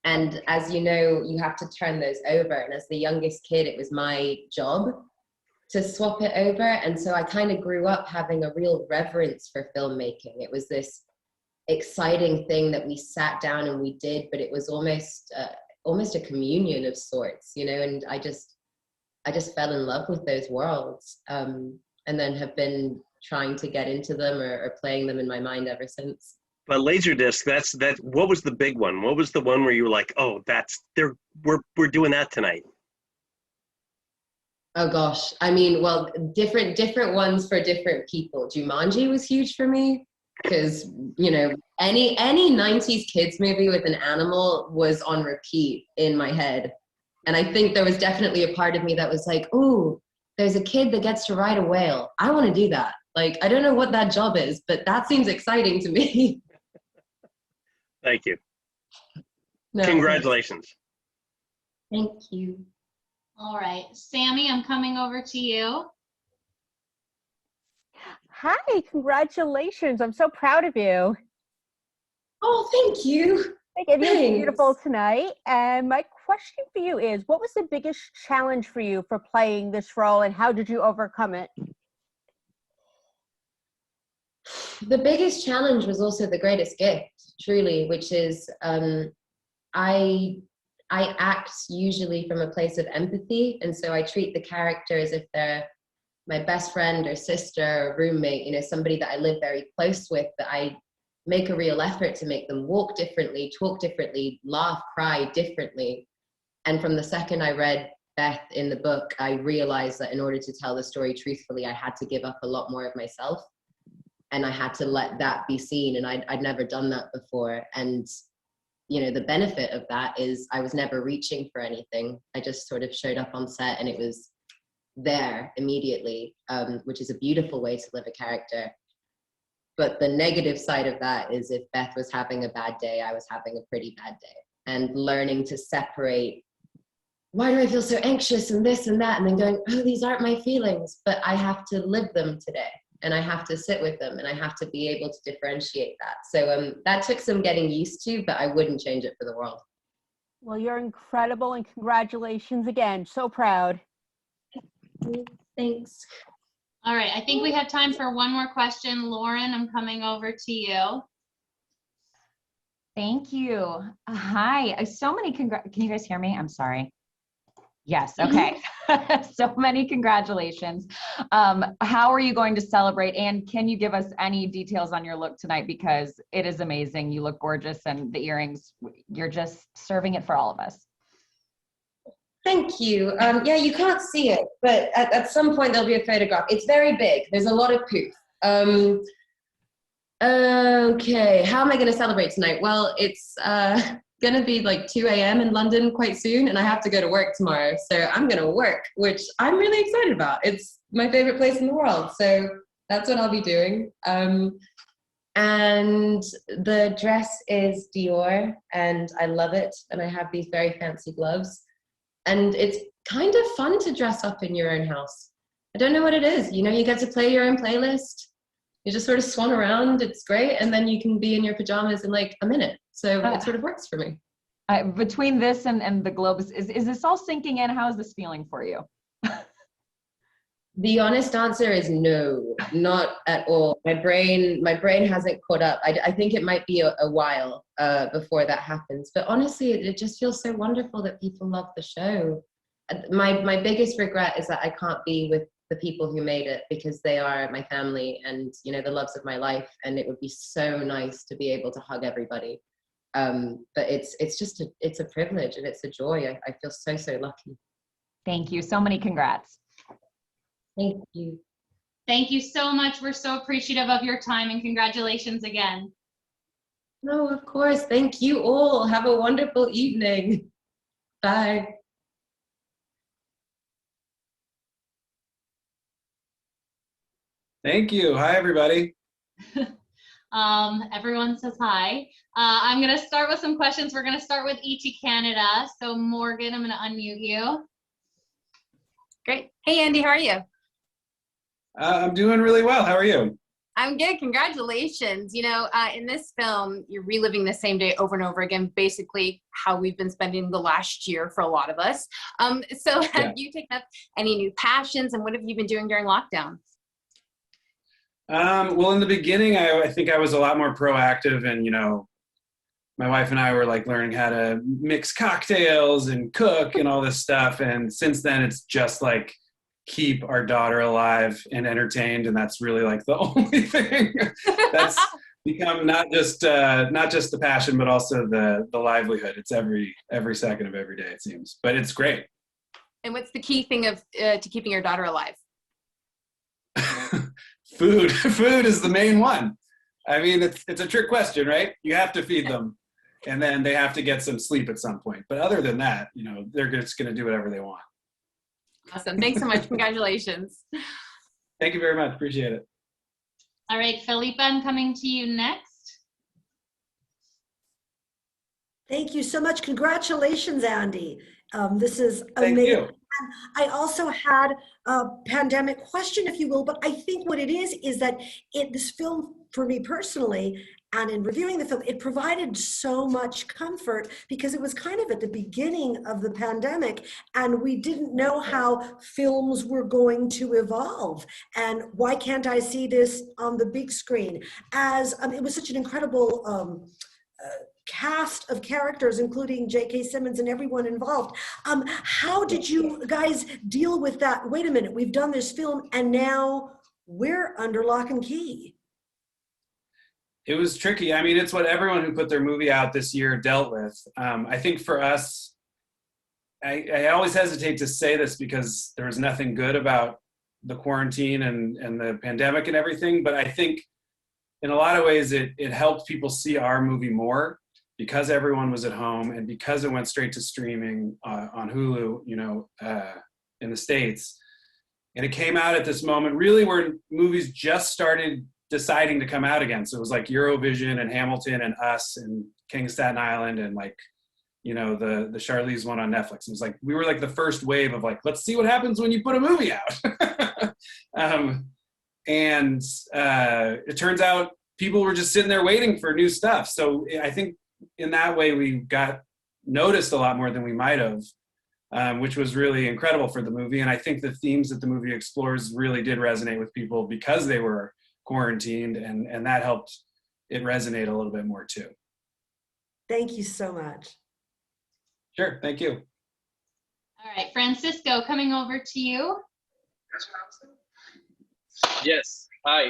Speaker 7: And as you know, you have to turn those over. And as the youngest kid, it was my job to swap it over. And so I kind of grew up having a real reverence for filmmaking. It was this exciting thing that we sat down and we did, but it was almost a communion of sorts, you know, and I just fell in love with those worlds, and then have been trying to get into them or playing them in my mind ever since.
Speaker 8: But Laserdisc, what was the big one? What was the one where you were like, oh, we're doing that tonight?
Speaker 7: Oh gosh, I mean, well, different ones for different people. Jumanji was huge for me because, you know, any 90s kids movie with an animal was on repeat in my head. And I think there was definitely a part of me that was like, ooh, there's a kid that gets to ride a whale. I want to do that. Like, I don't know what that job is, but that seems exciting to me.
Speaker 8: Thank you.
Speaker 7: No,
Speaker 8: congratulations.
Speaker 7: Thank you.
Speaker 3: All right, Sammy, I'm coming over to you.
Speaker 9: Hi, congratulations. I'm so proud of you.
Speaker 7: Oh, thank you.
Speaker 9: Thank you. You look beautiful tonight. And my question for you is, what was the biggest challenge for you for playing this role and how did you overcome it?
Speaker 7: The biggest challenge was also the greatest gift, truly, which is I act usually from a place of empathy. And so I treat the character as if they're my best friend or sister or roommate, you know, somebody that I live very close with, that I make a real effort to make them walk differently, talk differently, laugh, cry differently. And from the second I read Beth in the book, I realized that in order to tell the story truthfully, I had to give up a lot more of myself. And I had to let that be seen. And I'd never done that before. And, you know, the benefit of that is I was never reaching for anything. I just sort of showed up on set and it was there immediately, which is a beautiful way to live a character. But the negative side of that is if Beth was having a bad day, I was having a pretty bad day. And learning to separate, why do I feel so anxious and this and that? And then going, oh, these aren't my feelings, but I have to live them today. And I have to sit with them and I have to be able to differentiate that. So that took some getting used to, but I wouldn't change it for the world.
Speaker 9: Well, you're incredible and congratulations again. So proud.
Speaker 7: Thanks.
Speaker 3: All right, I think we have time for one more question. Lauren, I'm coming over to you.
Speaker 10: Thank you. Hi, so many can you guys hear me? I'm sorry. Yes, okay. So many congratulations. How are you going to celebrate? And can you give us any details on your look tonight? Because it is amazing. You look gorgeous and the earrings, you're just serving it for all of us.
Speaker 7: Thank you. Yeah, you can't see it, but at some point there'll be a photograph. It's very big. There's a lot of poof. Okay, how am I going to celebrate tonight? Well, it's going to be like 2 a.m. in London quite soon, and I have to go to work tomorrow. So I'm going to work, which I'm really excited about. It's my favorite place in the world. So that's what I'll be doing. And the dress is Dior, and I love it. And I have these very fancy gloves. And it's kind of fun to dress up in your own house. I don't know what it is. You know, you get to play your own playlist. You just sort of swan around. It's great. And then you can be in your pajamas in like a minute. So it sort of works for me.
Speaker 10: Between this and the globes, is this all sinking in? How is this feeling for you?
Speaker 7: The honest answer is no, not at all. My brain hasn't caught up. I think it might be a while before that happens. But honestly, it just feels so wonderful that people love the show. My biggest regret is that I can't be with the people who made it, because they are my family and, you know, the loves of my life. And it would be so nice to be able to hug everybody. But it's a privilege and it's a joy. I feel so lucky.
Speaker 10: Thank you. So many congrats.
Speaker 7: Thank you.
Speaker 3: Thank you so much. We're so appreciative of your time and congratulations again.
Speaker 7: No, of course. Thank you all. Have a wonderful evening. Bye.
Speaker 24: Thank you. Hi, everybody.
Speaker 3: Everyone says hi. I'm going to start with some questions. We're going to start with ET Canada. So Morgan, I'm going to unmute you.
Speaker 25: Great. Hey, Andy, how are you?
Speaker 24: I'm doing really well. How are you?
Speaker 11: I'm good. Congratulations. You know, in this film, you're reliving the same day over and over again, basically how we've been spending the last year for a lot of us. So have you taken up any new passions, and what have you been doing during lockdown?
Speaker 12: Well, in the beginning, I think I was a lot more proactive, and, you know, my wife and I were like learning how to mix cocktails and cook and all this stuff. And since then, it's just like keep our daughter alive and entertained, and that's really like the only thing that's become not just the passion, but also the livelihood. It's every second of every day, it seems, but it's great.
Speaker 11: And what's the key thing of to keeping your daughter alive?
Speaker 12: Food is the main one. I mean, it's a trick question, right? You have to feed them, and then they have to get some sleep at some point. But other than that, you know, they're just going to do whatever they want.
Speaker 11: Awesome. Thanks so much. Congratulations.
Speaker 12: Thank you very much. Appreciate it.
Speaker 3: All right, Philippa, I'm coming to you next.
Speaker 13: Thank you so much. Congratulations, Andy. This is
Speaker 12: Thank
Speaker 13: amazing.
Speaker 12: you.
Speaker 13: And I also had a pandemic question, if you will, but I think what it is that this film, for me personally, and in reviewing the film, it provided so much comfort because it was kind of at the beginning of the pandemic, and we didn't know how films were going to evolve. And why can't I see this on the big screen? As it was such an incredible cast of characters, including J.K. Simmons and everyone involved. How did you guys deal with that? Wait a minute, we've done this film and now we're under lock and key.
Speaker 12: It was tricky. I mean, it's what everyone who put their movie out this year dealt with. I think for us, I always hesitate to say this because there was nothing good about the quarantine and the pandemic and everything, but I think in a lot of ways it helped people see our movie more because everyone was at home and because it went straight to streaming on Hulu, you know, in the States. And it came out at this moment really where movies just started deciding to come out again. So it was like Eurovision and Hamilton and Us and King of Staten Island and like, you know, the Charlize one on Netflix. It was like, we were like the first wave of like, let's see what happens when you put a movie out. And it turns out people were just sitting there waiting for new stuff. So I think in that way we got noticed a lot more than we might have, which was really incredible for the movie. And I think the themes that the movie explores really did resonate with people because they were quarantined, and that helped it resonate a little bit more too.
Speaker 13: Thank you so much.
Speaker 12: Sure, thank you.
Speaker 3: All right, Francisco, coming over to you.
Speaker 24: Yes. Hi.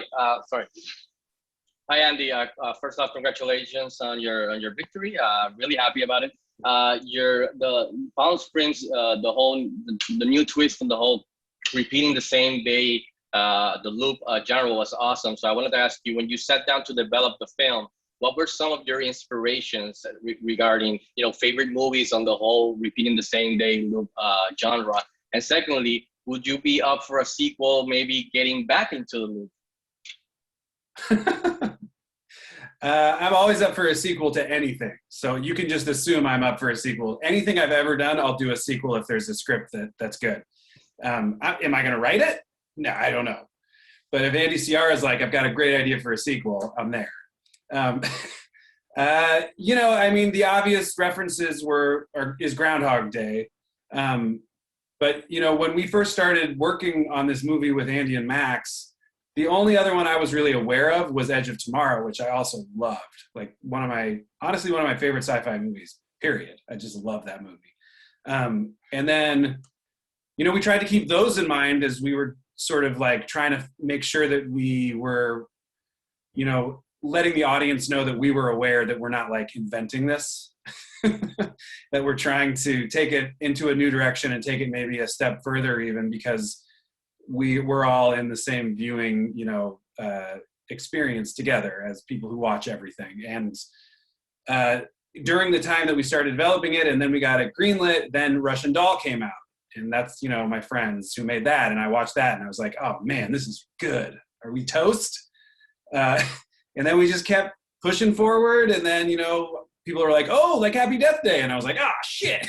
Speaker 24: Sorry. Hi, Andy. First off, congratulations on your victory. Really happy about it. The Palm Springs, the new twist and the whole repeating the same day, the loop genre was awesome. So I wanted to ask you, when you sat down to develop the film, what were some of your inspirations regarding, you know, favorite movies on the whole repeating the same day loop genre? And secondly, would you be up for a sequel, maybe getting back into the loop?
Speaker 12: I'm always up for a sequel to anything. So you can just assume I'm up for a sequel. Anything I've ever done, I'll do a sequel if there's a script that's good. Am I going to write it? No, I don't know. But if Andy Ciara is like, I've got a great idea for a sequel, I'm there. You know, I mean, the obvious references is Groundhog Day. But, you know, when we first started working on this movie with Andy and Max, the only other one I was really aware of was Edge of Tomorrow, which I also loved. Like honestly, one of my favorite sci-fi movies, period. I just love that movie. And then, you know, we tried to keep those in mind as we were sort of like trying to make sure that we were, you know, letting the audience know that we were aware that we're not like inventing this, that we're trying to take it into a new direction and take it maybe a step further even, because we're all in the same viewing, you know, experience together as people who watch everything. And during the time that we started developing it and then we got it greenlit, then Russian Doll came out. And that's, you know, my friends who made that. And I watched that and I was like, oh man, this is good. Are we toast? And then we just kept pushing forward. And then, you know, people were like, oh, like Happy Death Day. And I was like, ah, shit.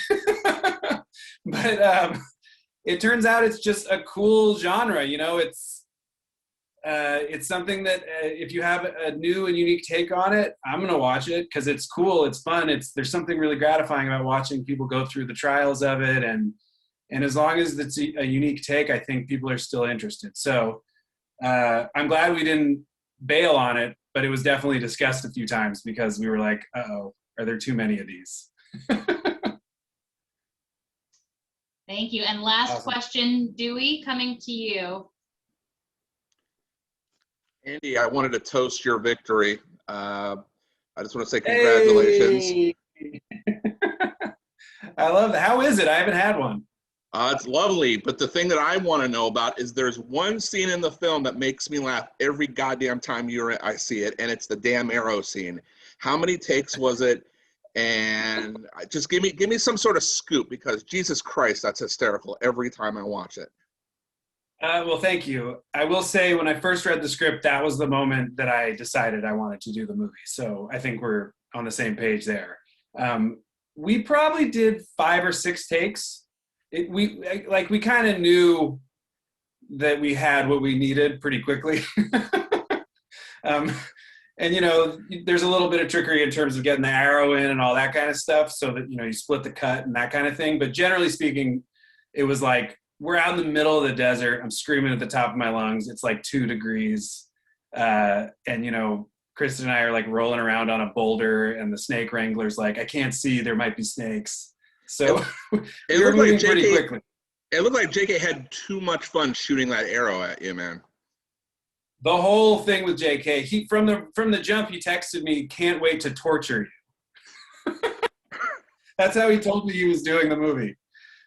Speaker 12: But it turns out it's just a cool genre. You know, it's It's something that if you have a new and unique take on it, I'm gonna watch it because it's cool, it's fun. There's something really gratifying about watching people go through the trials of it, and as long as it's a unique take, I think people are still interested. So I'm glad we didn't bail on it, but it was definitely discussed a few times because we were like, uh-oh, are there too many of these?
Speaker 3: Thank you. And last
Speaker 12: Awesome.
Speaker 3: question, Dewey, coming to you.
Speaker 14: Andy, I wanted to toast your victory. I just want to say congratulations.
Speaker 12: Hey. I love that. How is it? I haven't had one.
Speaker 14: It's lovely, but the thing that I want to know about is there's one scene in the film that makes me laugh every goddamn time I see it, and it's the damn arrow scene. How many takes was it? And just give me some sort of scoop, because Jesus Christ, that's hysterical every time I watch it.
Speaker 12: Well, thank you. I will say when I first read the script, that was the moment that I decided I wanted to do the movie. So I think we're on the same page there. We probably did 5 or 6 takes. We kind of knew that we had what we needed pretty quickly. And, you know, there's a little bit of trickery in terms of getting the arrow in and all that kind of stuff so that, you know, you split the cut and that kind of thing. But generally speaking, it was like, we're out in the middle of the desert. I'm screaming at the top of my lungs. It's like 2 degrees. And, you know, Kristen and I are like rolling around on a boulder, and the snake wrangler's like, I can't see, there might be snakes. So we were moving pretty quickly.
Speaker 14: It looked like JK had too much fun shooting that arrow at you, man.
Speaker 12: The whole thing with JK, he from the jump, he texted me, can't wait to torture you. That's how he told me he was doing the movie.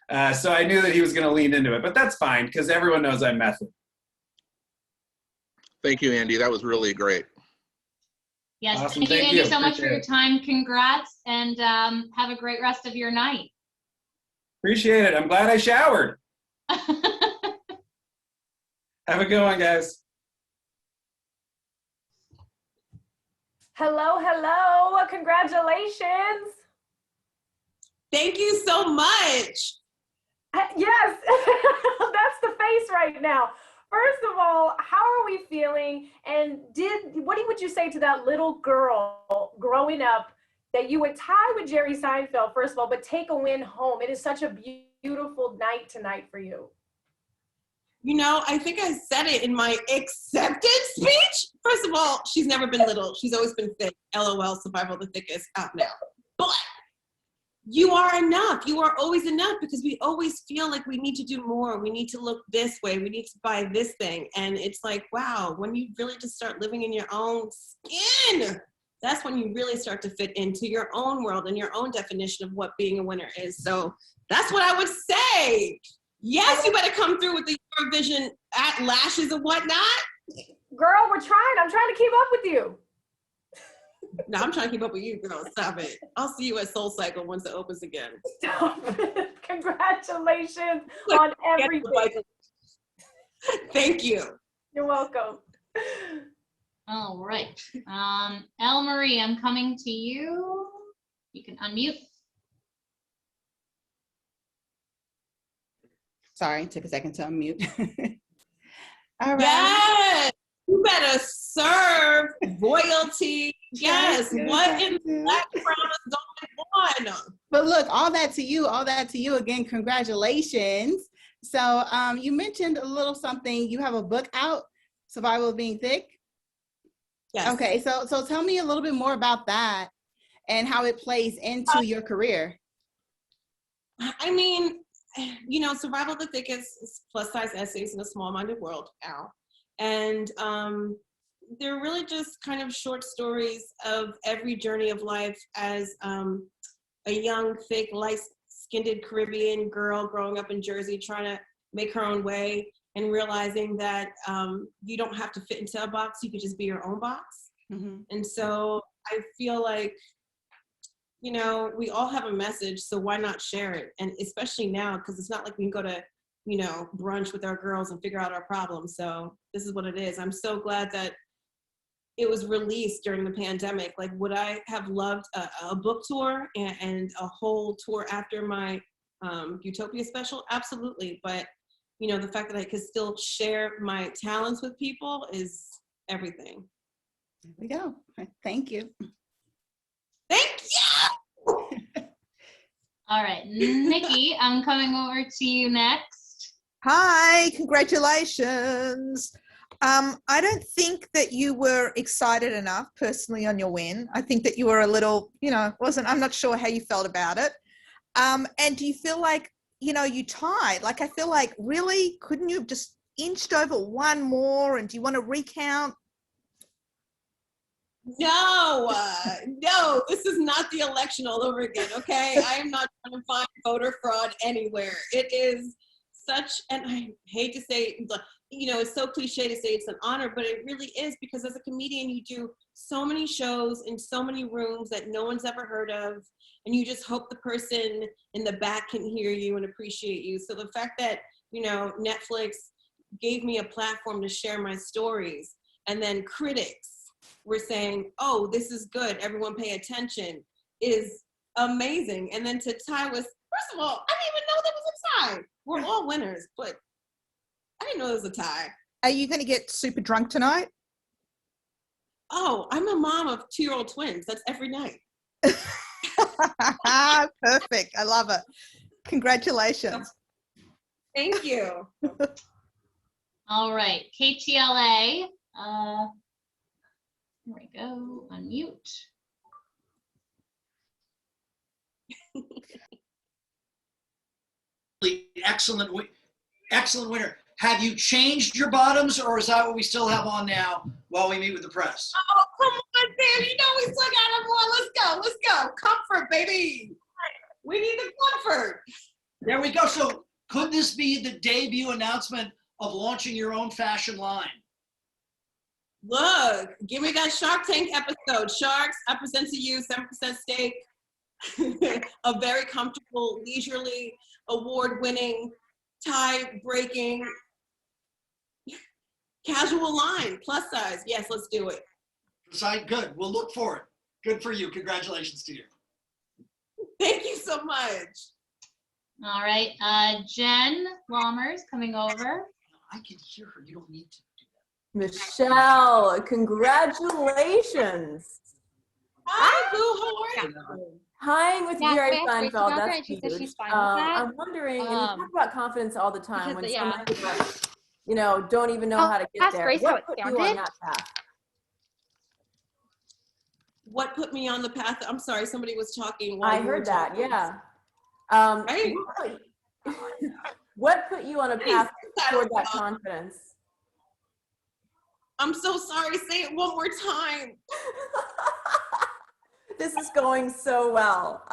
Speaker 12: So I knew that he was going to lean into it, but that's fine because everyone knows I'm method.
Speaker 14: Thank you, Andy. That was really great.
Speaker 3: Yes,
Speaker 12: Awesome.
Speaker 3: thank you, Andy, so much for
Speaker 12: Appreciate
Speaker 3: your
Speaker 12: it.
Speaker 3: time. Congrats, and have a great rest of your night.
Speaker 12: Appreciate it. I'm glad I showered. Have a good one, guys.
Speaker 20: Hello, hello. Congratulations.
Speaker 19: Thank you so much.
Speaker 20: Yes, that's the face right now. First of all, how are we feeling? And what would you say to that little girl growing up that you would tie with Jerry Seinfeld, first of all, but take a win home? It is such a beautiful night tonight for you.
Speaker 19: You know, I think I said it in my acceptance speech. First of all, she's never been little. She's always been thick. LOL, survival of the thickest, out now. But you are enough. You are always enough, because we always feel like we need to do more. We need to look this way. We need to buy this thing. And it's like, wow, when you really just start living in your own skin, that's when you really start to fit into your own world and your own definition of what being a winner is. So that's what I would say. Yes, you better come through with the Eurovision at lashes and whatnot.
Speaker 20: Girl, we're trying. I'm trying to keep up with you.
Speaker 19: No, I'm trying to keep up with you, girl. Stop it. I'll see you at Soul Cycle once it opens again.
Speaker 20: Stop it. Congratulations on everything.
Speaker 19: Thank you.
Speaker 20: You're welcome.
Speaker 3: All right. Elle Marie, I'm coming to you. You can unmute.
Speaker 15: Sorry, took a second to unmute. All right.
Speaker 19: Yes, you better serve royalty. Yes, what in the background is going on?
Speaker 15: But look, all that to you again, congratulations. So you mentioned a little something, you have a book out, Survival of Being Thick?
Speaker 19: Yes.
Speaker 15: Okay, so tell me a little bit more about that and how it plays into your career.
Speaker 19: I mean, you know, Survival of the Thickest is plus-size essays in a small-minded world, Al. And they're really just kind of short stories of every journey of life as a young, thick, light-skinned Caribbean girl growing up in Jersey, trying to make her own way and realizing that you don't have to fit into a box, you could just be your own box.
Speaker 15: Mm-hmm.
Speaker 19: And so I feel like, you know, we all have a message, so why not share it? And especially now, because it's not like we can go to, you know, brunch with our girls and figure out our problems. So this is what it is. I'm so glad that it was released during the pandemic. Like, would I have loved a book tour and a whole tour after my Utopia special? Absolutely. But you know, the fact that I could still share my talents with people is everything.
Speaker 15: There we go. Thank you.
Speaker 19: Thank you.
Speaker 3: All right, Nikki, I'm coming over to you next.
Speaker 17: Hi, congratulations. I don't think that you were excited enough personally on your win. I think that you were a little, you know, I'm not sure how you felt about it. And do you feel like, you know, you tied? Like, I feel like, really, couldn't you have just inched over one more? And do you want to recount?
Speaker 19: No, no, this is not the election all over again, okay? I am not trying to find voter fraud anywhere. It is such, and I hate to say, you know, it's so cliche to say it's an honor, but it really is, because as a comedian, you do so many shows in so many rooms that no one's ever heard of, and you just hope the person in the back can hear you and appreciate you. So the fact that, you know, Netflix gave me a platform to share my stories, and then critics were saying, oh, this is good, everyone pay attention, is amazing. And then to tie with, first of all, I didn't even know there was a tie. We're all winners, but I didn't know there was a tie.
Speaker 17: Are you going to get super drunk tonight?
Speaker 19: Oh, I'm a mom of 2-year-old twins. That's every night.
Speaker 17: Perfect. I love it. Congratulations.
Speaker 19: Thank you.
Speaker 3: All right, KTLA. Here we go, unmute.
Speaker 16: Excellent winner. Have you changed your bottoms, or is that what we still have on now while we meet with the press?
Speaker 19: Oh, come on, Dan. You know we still got them on. Let's go. Let's go. Comfort, baby. We need the comfort.
Speaker 16: There we go. So could this be the debut announcement of launching your own fashion line?
Speaker 19: Look, give me that Shark Tank episode. Sharks, I present to you 7% stake. A very comfortable, leisurely, award-winning, tie-breaking, casual line, plus size. Yes, let's do it.
Speaker 16: Good. We'll look for it. Good for you. Congratulations to you.
Speaker 19: Thank you so much.
Speaker 3: All right, Jen Lammers coming over.
Speaker 16: I can hear her. You don't need to.
Speaker 18: Michelle, congratulations.
Speaker 19: Hi, Boo. How are you?
Speaker 18: Tying with
Speaker 21: Yeah,
Speaker 18: Jerry
Speaker 21: can I ask Grace
Speaker 18: Seinfeld,
Speaker 21: about that?
Speaker 18: that's
Speaker 21: She
Speaker 18: huge.
Speaker 21: said she's fine with that.
Speaker 18: I'm wondering, and you talk about confidence all the time, when
Speaker 21: Because,
Speaker 18: some
Speaker 21: yeah.
Speaker 18: people, you know, don't even know how to get
Speaker 21: ask
Speaker 18: there.
Speaker 21: Grace how
Speaker 18: What
Speaker 21: it
Speaker 18: put you on
Speaker 21: sounded.
Speaker 18: that path?
Speaker 19: What put me on the path? I'm sorry, somebody was talking while
Speaker 18: I
Speaker 19: you were
Speaker 18: heard that,
Speaker 19: talking.
Speaker 18: yeah. What put you on a path toward that confidence?
Speaker 19: I'm so sorry. Say it one more time.
Speaker 18: This is going so well.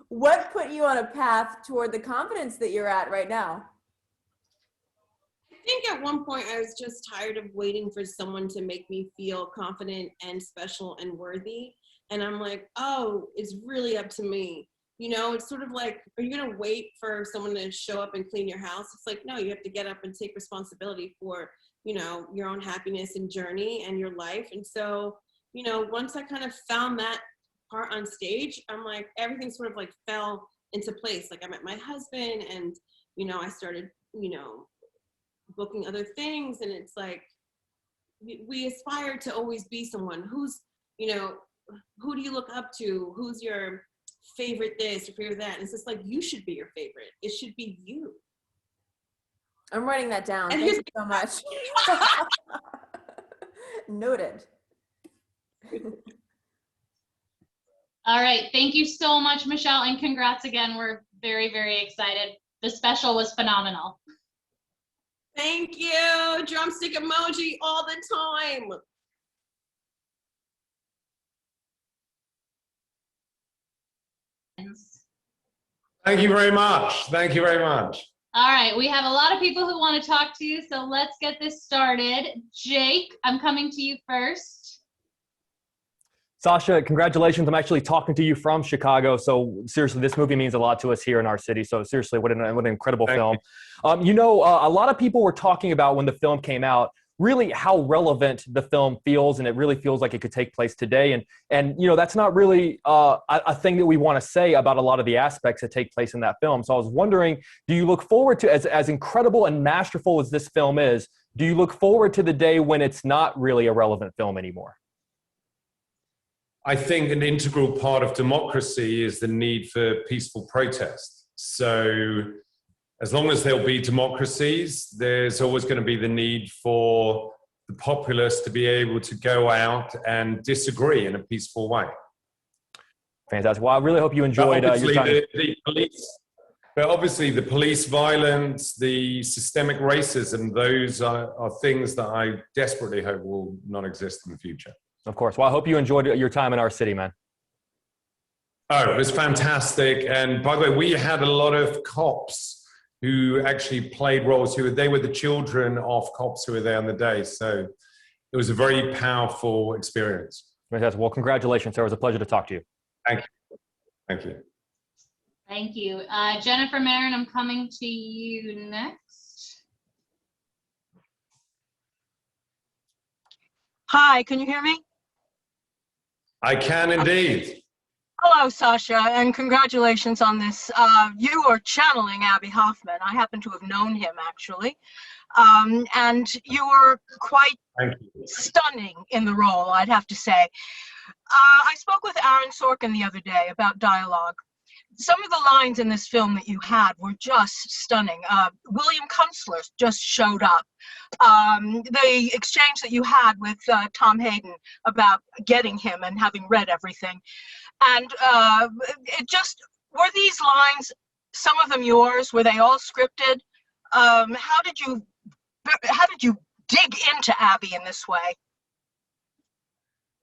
Speaker 18: What put you on a path toward the confidence that you're at right now?
Speaker 19: I think at one point I was just tired of waiting for someone to make me feel confident and special and worthy. And I'm like, oh, it's really up to me. You know, it's sort of like, are you going to wait for someone to show up and clean your house? It's like, no, you have to get up and take responsibility for, you know, your own happiness and journey and your life. And so, you know, once I kind of found that part on stage, I'm like, everything sort of like fell into place. Like I met my husband and, you know, I started, you know, booking other things. And it's like, we aspire to always be someone who's, you know, who do you look up to? Who's your favorite this or favorite that? And it's just like, you should be your favorite. It should be you.
Speaker 18: I'm writing that down. Thank you so much. Noted.
Speaker 3: All right, thank you so much, Michelle, and congrats again. We're very, very excited. The special was phenomenal.
Speaker 19: Thank you. Drumstick emoji all the time.
Speaker 22: Thank you very much. Thank you very much.
Speaker 3: All right, we have a lot of people who want to talk to you, so let's get this started. Jake, I'm coming to you first.
Speaker 25: Sasha, congratulations. I'm actually talking to you from Chicago. So seriously, this movie means a lot to us here in our city. So seriously, what an incredible film. You know, a lot of people were talking about when the film came out, really how relevant the film feels, and it really feels like it could take place today. And you know, that's not really a thing that we want to say about a lot of the aspects that take place in that film. So I was wondering, do you look forward to, as incredible and masterful as this film is, do you look forward to the day when it's not really a relevant film anymore?
Speaker 22: I think an integral part of democracy is the need for peaceful protest. So as long as there'll be democracies, there's always going to be the need for the populace to be able to go out and disagree in a peaceful way.
Speaker 25: Fantastic. Well, I really hope you enjoyed your time.
Speaker 22: But obviously the police violence, the systemic racism, those are things that I desperately hope will not exist in the future.
Speaker 25: Of course. Well, I hope you enjoyed your time in our city, man.
Speaker 22: Oh, it was fantastic. And by the way, we had a lot of cops who actually played roles they were the children of cops who were there on the day. So it was a very powerful experience.
Speaker 25: Fantastic. Well, congratulations, sir. It was a pleasure to talk to you.
Speaker 22: Thank you. Thank you.
Speaker 3: Thank you. Jennifer Marin, I'm coming to you next.
Speaker 1: Hi, can you hear me?
Speaker 22: I can indeed.
Speaker 1: Hello, Sasha, and congratulations on this. You are channeling Abby Hoffman. I happen to have known him, actually. And you were quite stunning in the role, I'd have to say. I spoke with Aaron Sorkin the other day about dialogue. Some of the lines in this film that you had were just stunning. William Kunstler just showed up. The exchange that you had with Tom Hayden about getting him and having read everything. And were these lines, some of them yours? Were they all scripted? How did you dig into Abby in this way?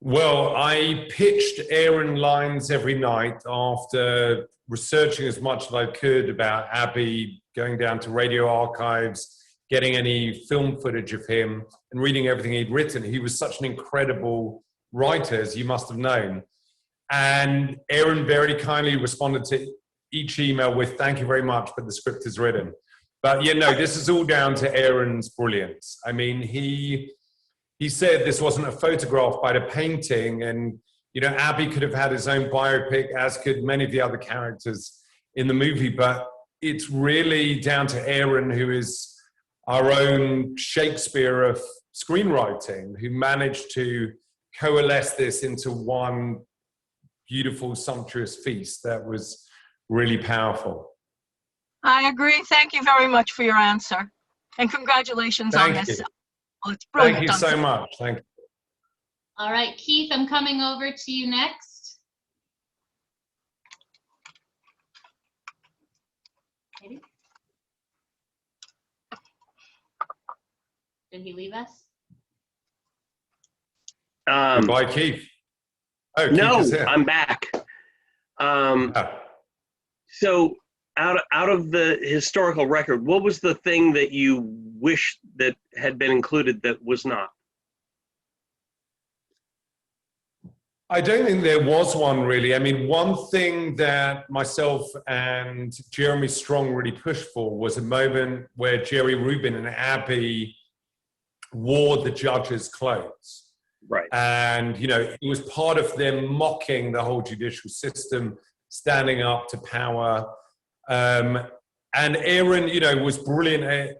Speaker 22: Well, I pitched Aaron lines every night after researching as much as I could about Abby, going down to radio archives, getting any film footage of him, and reading everything he'd written. He was such an incredible writer, as you must have known. And Aaron very kindly responded to each email with, "Thank you very much, but the script is written." But this is all down to Aaron's brilliance. I mean, he said this wasn't a photograph but a painting, and Abby could have had his own biopic, as could many of the other characters in the movie, but it's really down to Aaron, who is our own Shakespeare of screenwriting, who managed to coalesce this into one beautiful, sumptuous feast that was really powerful.
Speaker 1: I agree. Thank you very much for your answer. And congratulations on this. Well, it's brilliant.
Speaker 22: Thank you so much. Thank you.
Speaker 3: All right, Keith, I'm coming over to you next. Maybe. Did he leave us?
Speaker 22: Bye, Keith. Oh,
Speaker 8: no,
Speaker 22: Keith is here.
Speaker 8: I'm back. So out of the historical record, what was the thing that you wish that had been included that was not?
Speaker 22: I don't think there was one, really. I mean, one thing that myself and Jeremy Strong really pushed for was a moment where Jerry Rubin and Abby wore the judge's clothes.
Speaker 8: Right.
Speaker 22: And, it was part of them mocking the whole judicial system, standing up to power. And Aaron, was brilliant at,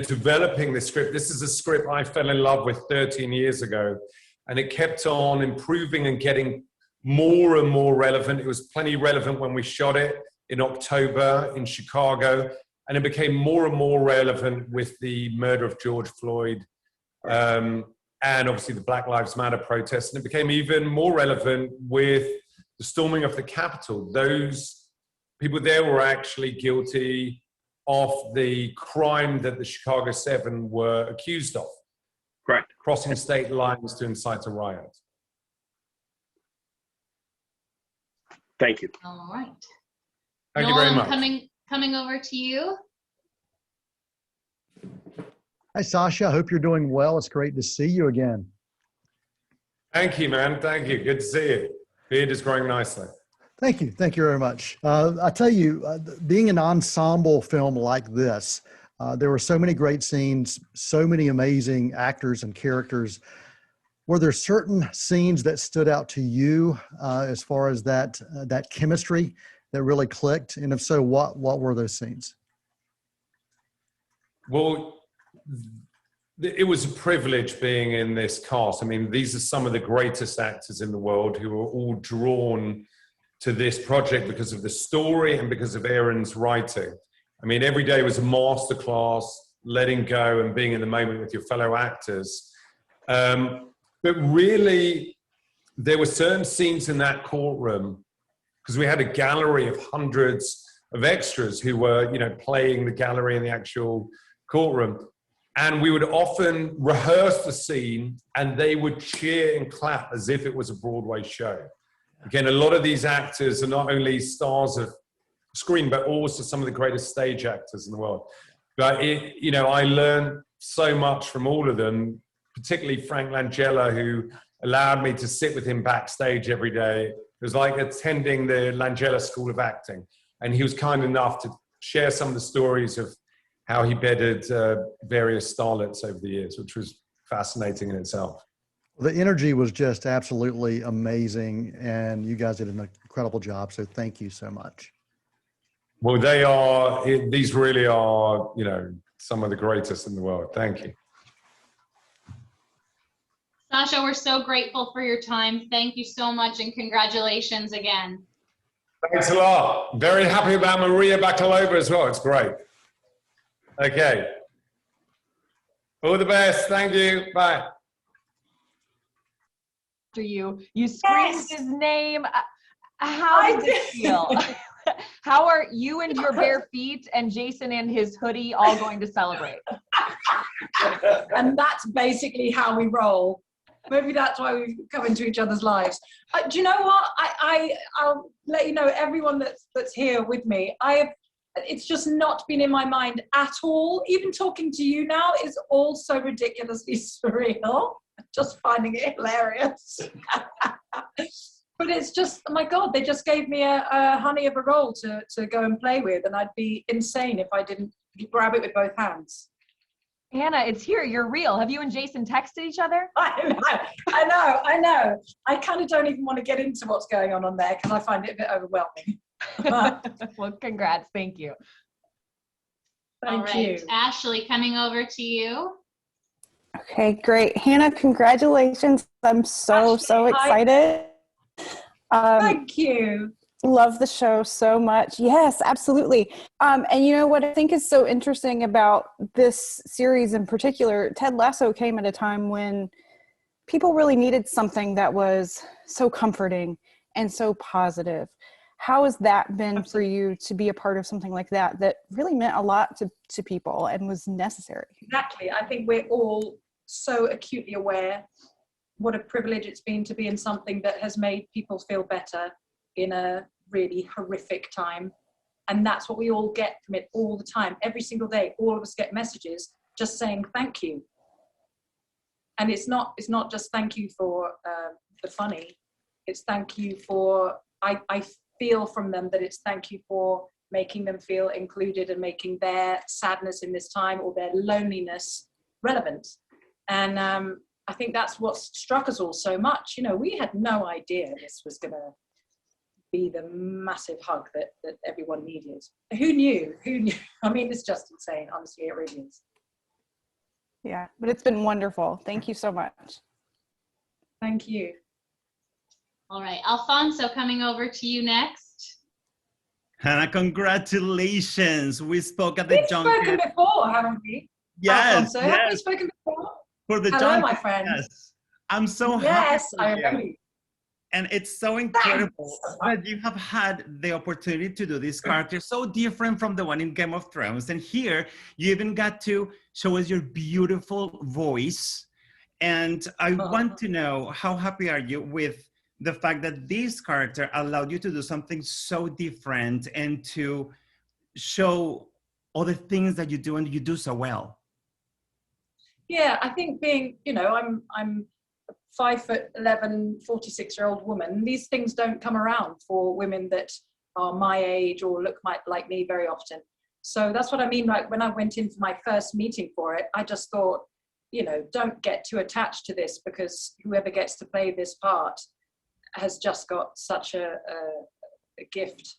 Speaker 22: developing the script. This is a script I fell in love with 13 years ago. And it kept on improving and getting more and more relevant. It was plenty relevant when we shot it in October in Chicago. And it became more and more relevant with the murder of George Floyd and obviously the Black Lives Matter protests. And it became even more relevant with the storming of the Capitol. Those people there were actually guilty of the crime that the Chicago 7 were accused of.
Speaker 8: Right.
Speaker 22: Crossing state lines to incite a riot.
Speaker 8: Thank you.
Speaker 3: All right.
Speaker 22: Thank
Speaker 3: Noel,
Speaker 22: you very much.
Speaker 3: Coming over to you.
Speaker 2: Hi, Sasha. I hope you're doing well. It's great to see you again.
Speaker 22: Thank you, man. Thank you. Good to see you. Beard is growing nicely.
Speaker 2: Thank you. Thank you very much. I tell you, being an ensemble film like this, There were so many great scenes, so many amazing actors and characters. Were there certain scenes that stood out to you as far as that chemistry that really clicked? And if so, what were those scenes?
Speaker 22: Well, it was a privilege being in this cast. I mean, these are some of the greatest actors in the world who are all drawn to this project because of the story and because of Aaron's writing. I mean, every day was a masterclass, letting go and being in the moment with your fellow actors. But really, there were certain scenes in that courtroom, because we had a gallery of hundreds of extras who were, playing the gallery in the actual courtroom. And we would often rehearse the scene and they would cheer and clap as if it was a Broadway show. Again, a lot of these actors are not only stars of screen, but also some of the greatest stage actors in the world. But, I learned so much from all of them, particularly Frank Langella, who allowed me to sit with him backstage every day. It was like attending the Langella School of Acting. And he was kind enough to share some of the stories of how he bedded various starlets over the years, which was fascinating in itself.
Speaker 2: The energy was just absolutely amazing, and you guys did an incredible job, so thank you so much.
Speaker 22: Well, these really are, some of the greatest in the world. Thank you.
Speaker 3: Sasha, we're so grateful for your time. Thank you so much, and congratulations again.
Speaker 22: Thanks a lot. Very happy about Maria Bakalova as well. It's great. Okay. All the best. Thank you. Bye.
Speaker 10: After you screamed his name. How did it feel? How are you and your bare feet and Jason in his hoodie all going to celebrate?
Speaker 4: And that's basically how we roll. Maybe that's why we come into each other's lives. Do you know what? I'll let you know, everyone that's here with me, it's just not been in my mind at all. Even talking to you now is all so ridiculously surreal. Just finding it hilarious. But it's just, oh my God, they just gave me a honey of a roll to go and play with, and I'd be insane if I didn't grab it with both hands.
Speaker 10: Hannah, it's here. You're real. Have you and Jason texted each other?
Speaker 4: I know. I kind of don't even want to get into what's going on there because I find it a bit overwhelming.
Speaker 10: Well, congrats. Thank you.
Speaker 4: Thank you.
Speaker 3: Ashley, coming over to you.
Speaker 5: Okay, great. Hannah, congratulations. I'm so excited.
Speaker 4: Thank you.
Speaker 5: Love the show so much. Yes, absolutely. And what I think is so interesting about this series in particular, Ted Lasso came at a time when people really needed something that was so comforting and so positive. How has that been for you to be a part of something like that really meant a lot to people and was necessary?
Speaker 4: Exactly. I think we're all so acutely aware what a privilege it's been to be in something that has made people feel better in a really horrific time. And that's what we all get from it all the time. Every single day, all of us get messages just saying thank you. And it's not just thank you for the funny. It's thank you for, I feel from them that it's thank you for making them feel included and making their sadness in this time or their loneliness relevant. And I think that's what struck us all so much. We had no idea this was going to be the massive hug that everyone needed. Who knew? I mean, it's just insane. Honestly, it really is.
Speaker 5: Yeah, but it's been wonderful. Thank you so much.
Speaker 4: Thank you.
Speaker 3: All right, Alfonso, coming over to you next.
Speaker 6: Hannah, congratulations. We spoke at the junket.
Speaker 4: We've spoken before, haven't we?
Speaker 6: Yes.
Speaker 4: Alfonso, have we spoken before?
Speaker 6: For the
Speaker 4: Hello,
Speaker 6: junket,
Speaker 4: my friend.
Speaker 6: yes. I'm so happy.
Speaker 4: Yes,
Speaker 6: for
Speaker 4: I
Speaker 6: you.
Speaker 4: remember.
Speaker 6: And it's so incredible that you have had the opportunity to do this character so different from the one in Game of Thrones. And here you even got to show us your beautiful voice. And I want to know, how happy are you with the fact that this character allowed you to do something so different and to show all the things that you do and you do so well?
Speaker 4: Yeah, I think being, I'm 5'11", 46-year-old woman. These things don't come around for women that are my age or look like me very often. So that's what I mean. Like when I went in for my first meeting for it, I just thought, you know, don't get too attached to this, because whoever gets to play this part has just got such a gift.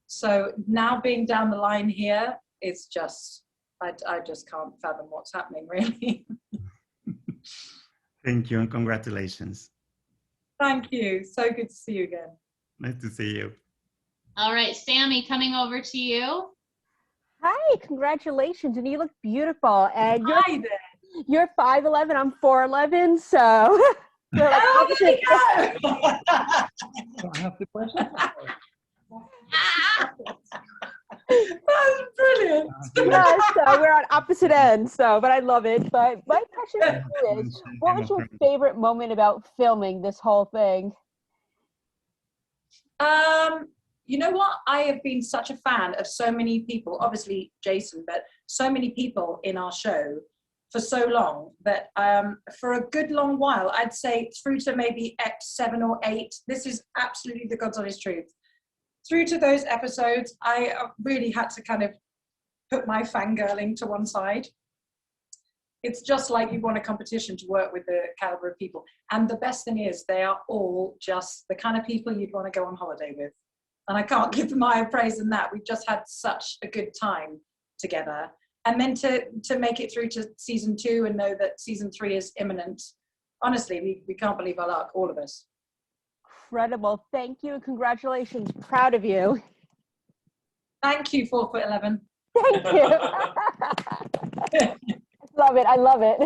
Speaker 4: So now being down the line here, it's just, I just can't fathom what's happening, really.
Speaker 6: Thank you and congratulations.
Speaker 4: Thank you. So good to see you again.
Speaker 6: Nice to see you.
Speaker 3: All right, Sammy, coming over to you.
Speaker 7: Hi, congratulations, and you look beautiful. And
Speaker 4: Hi there.
Speaker 7: You're 5'11", I'm 4'11", so we're like opposite.
Speaker 4: I
Speaker 9: have the question.
Speaker 4: That's brilliant.
Speaker 7: Yeah, so we're on opposite ends. So, but I love it. But my question to you is, what was your favorite moment about filming this whole thing?
Speaker 4: You know what? I have been such a fan of so many people, obviously Jason, but so many people in our show for so long that for a good long while, I'd say through to maybe X7 or 8, this is absolutely the God's honest truth. Through to those episodes, I really had to kind of put my fangirling to one side. It's just like you won a competition to work with the caliber of people. And the best thing is they are all just the kind of people you'd want to go on holiday with. And I can't give them higher praise than that. We've just had such a good time together. And then to make it through to season 2 and know that season 3 is imminent. Honestly, we can't believe our luck, all of us.
Speaker 7: Incredible. Thank you and congratulations. Proud of you.
Speaker 4: Thank you, 4'11".
Speaker 7: Thank you. Love it. I love it.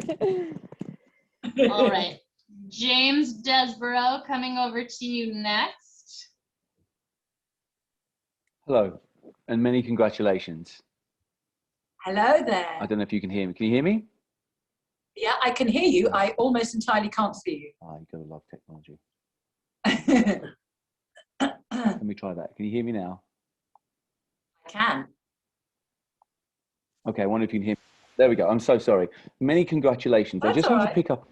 Speaker 3: All right. James Desborough, coming over to you next.
Speaker 9: Hello, and many congratulations.
Speaker 4: Hello there.
Speaker 9: I don't know if you can hear me. Can you hear me?
Speaker 4: Yeah, I can hear you. I almost entirely can't see you.
Speaker 9: Oh, you gotta love technology. Let me try that. Can you hear me now?
Speaker 4: I can.
Speaker 9: Okay, I wonder if you can hear me. There we go. I'm so sorry. Many congratulations.
Speaker 4: That's
Speaker 9: I just wanted to pick up.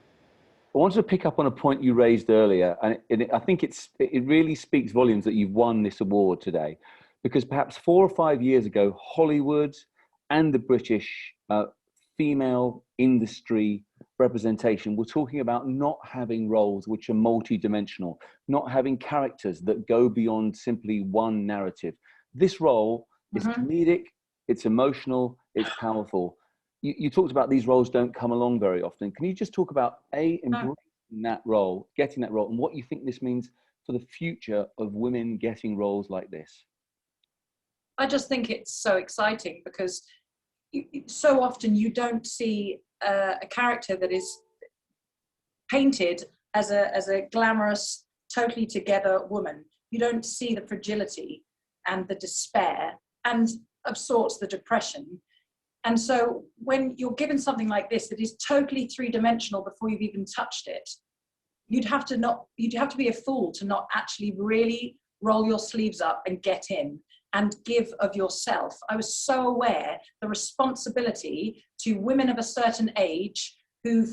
Speaker 9: I wanted to pick up on a point you raised earlier, and I think it really speaks volumes that you've won this award today, because perhaps 4 or 5 years ago, Hollywood and the British female industry representation were talking about not having roles which are multi-dimensional, not having characters that go beyond simply one narrative. This role is comedic, it's emotional, it's powerful. You talked about these roles don't come along very often. Can you just talk about embracing that role, getting that role, and what you think this means for the future of women getting roles like this?
Speaker 4: I just think it's so exciting because so often you don't see a character that is painted as a glamorous, totally together woman. You don't see the fragility and the despair and of sorts the depression. And so when you're given something like this that is totally three-dimensional before you've even touched it, you'd have to be a fool to not actually really roll your sleeves up and get in and give of yourself. I was so aware the responsibility to women of a certain age who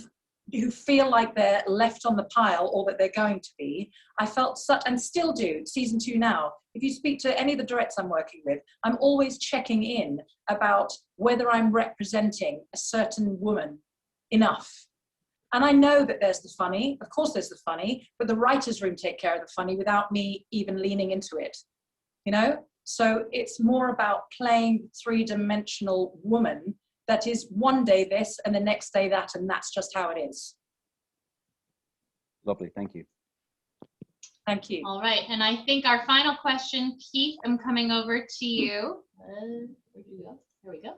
Speaker 4: feel like they're left on the pile or that they're going to be. I felt such, and still do, season 2 now. If you speak to any of the directors I'm working with, I'm always checking in about whether I'm representing a certain woman enough. And I know that there's the funny, of course there's the funny, but the writer's room take care of the funny without me even leaning into it, you know? So it's more about playing three-dimensional woman that is one day this and the next day that, and that's just how it is.
Speaker 9: Lovely, thank you.
Speaker 4: Thank you.
Speaker 3: All right, and I think our final question, Keith, I'm coming over to you. Where'd you go? There we go.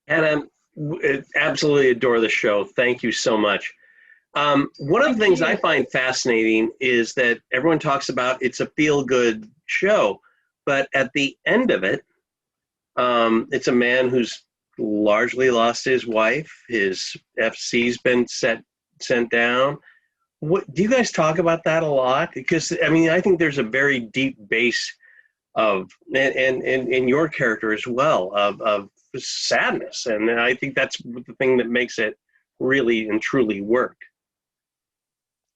Speaker 8: Adam, absolutely adore the show. Thank you so much. One of the things I find fascinating is that everyone talks about it's a feel-good show, but at the end of it, it's a man who's largely lost his wife. His FC's been sent down. What do you guys talk about that a lot? Because I mean, I think there's a very deep base of and your character as well of sadness, and I think that's the thing that makes it really and truly work.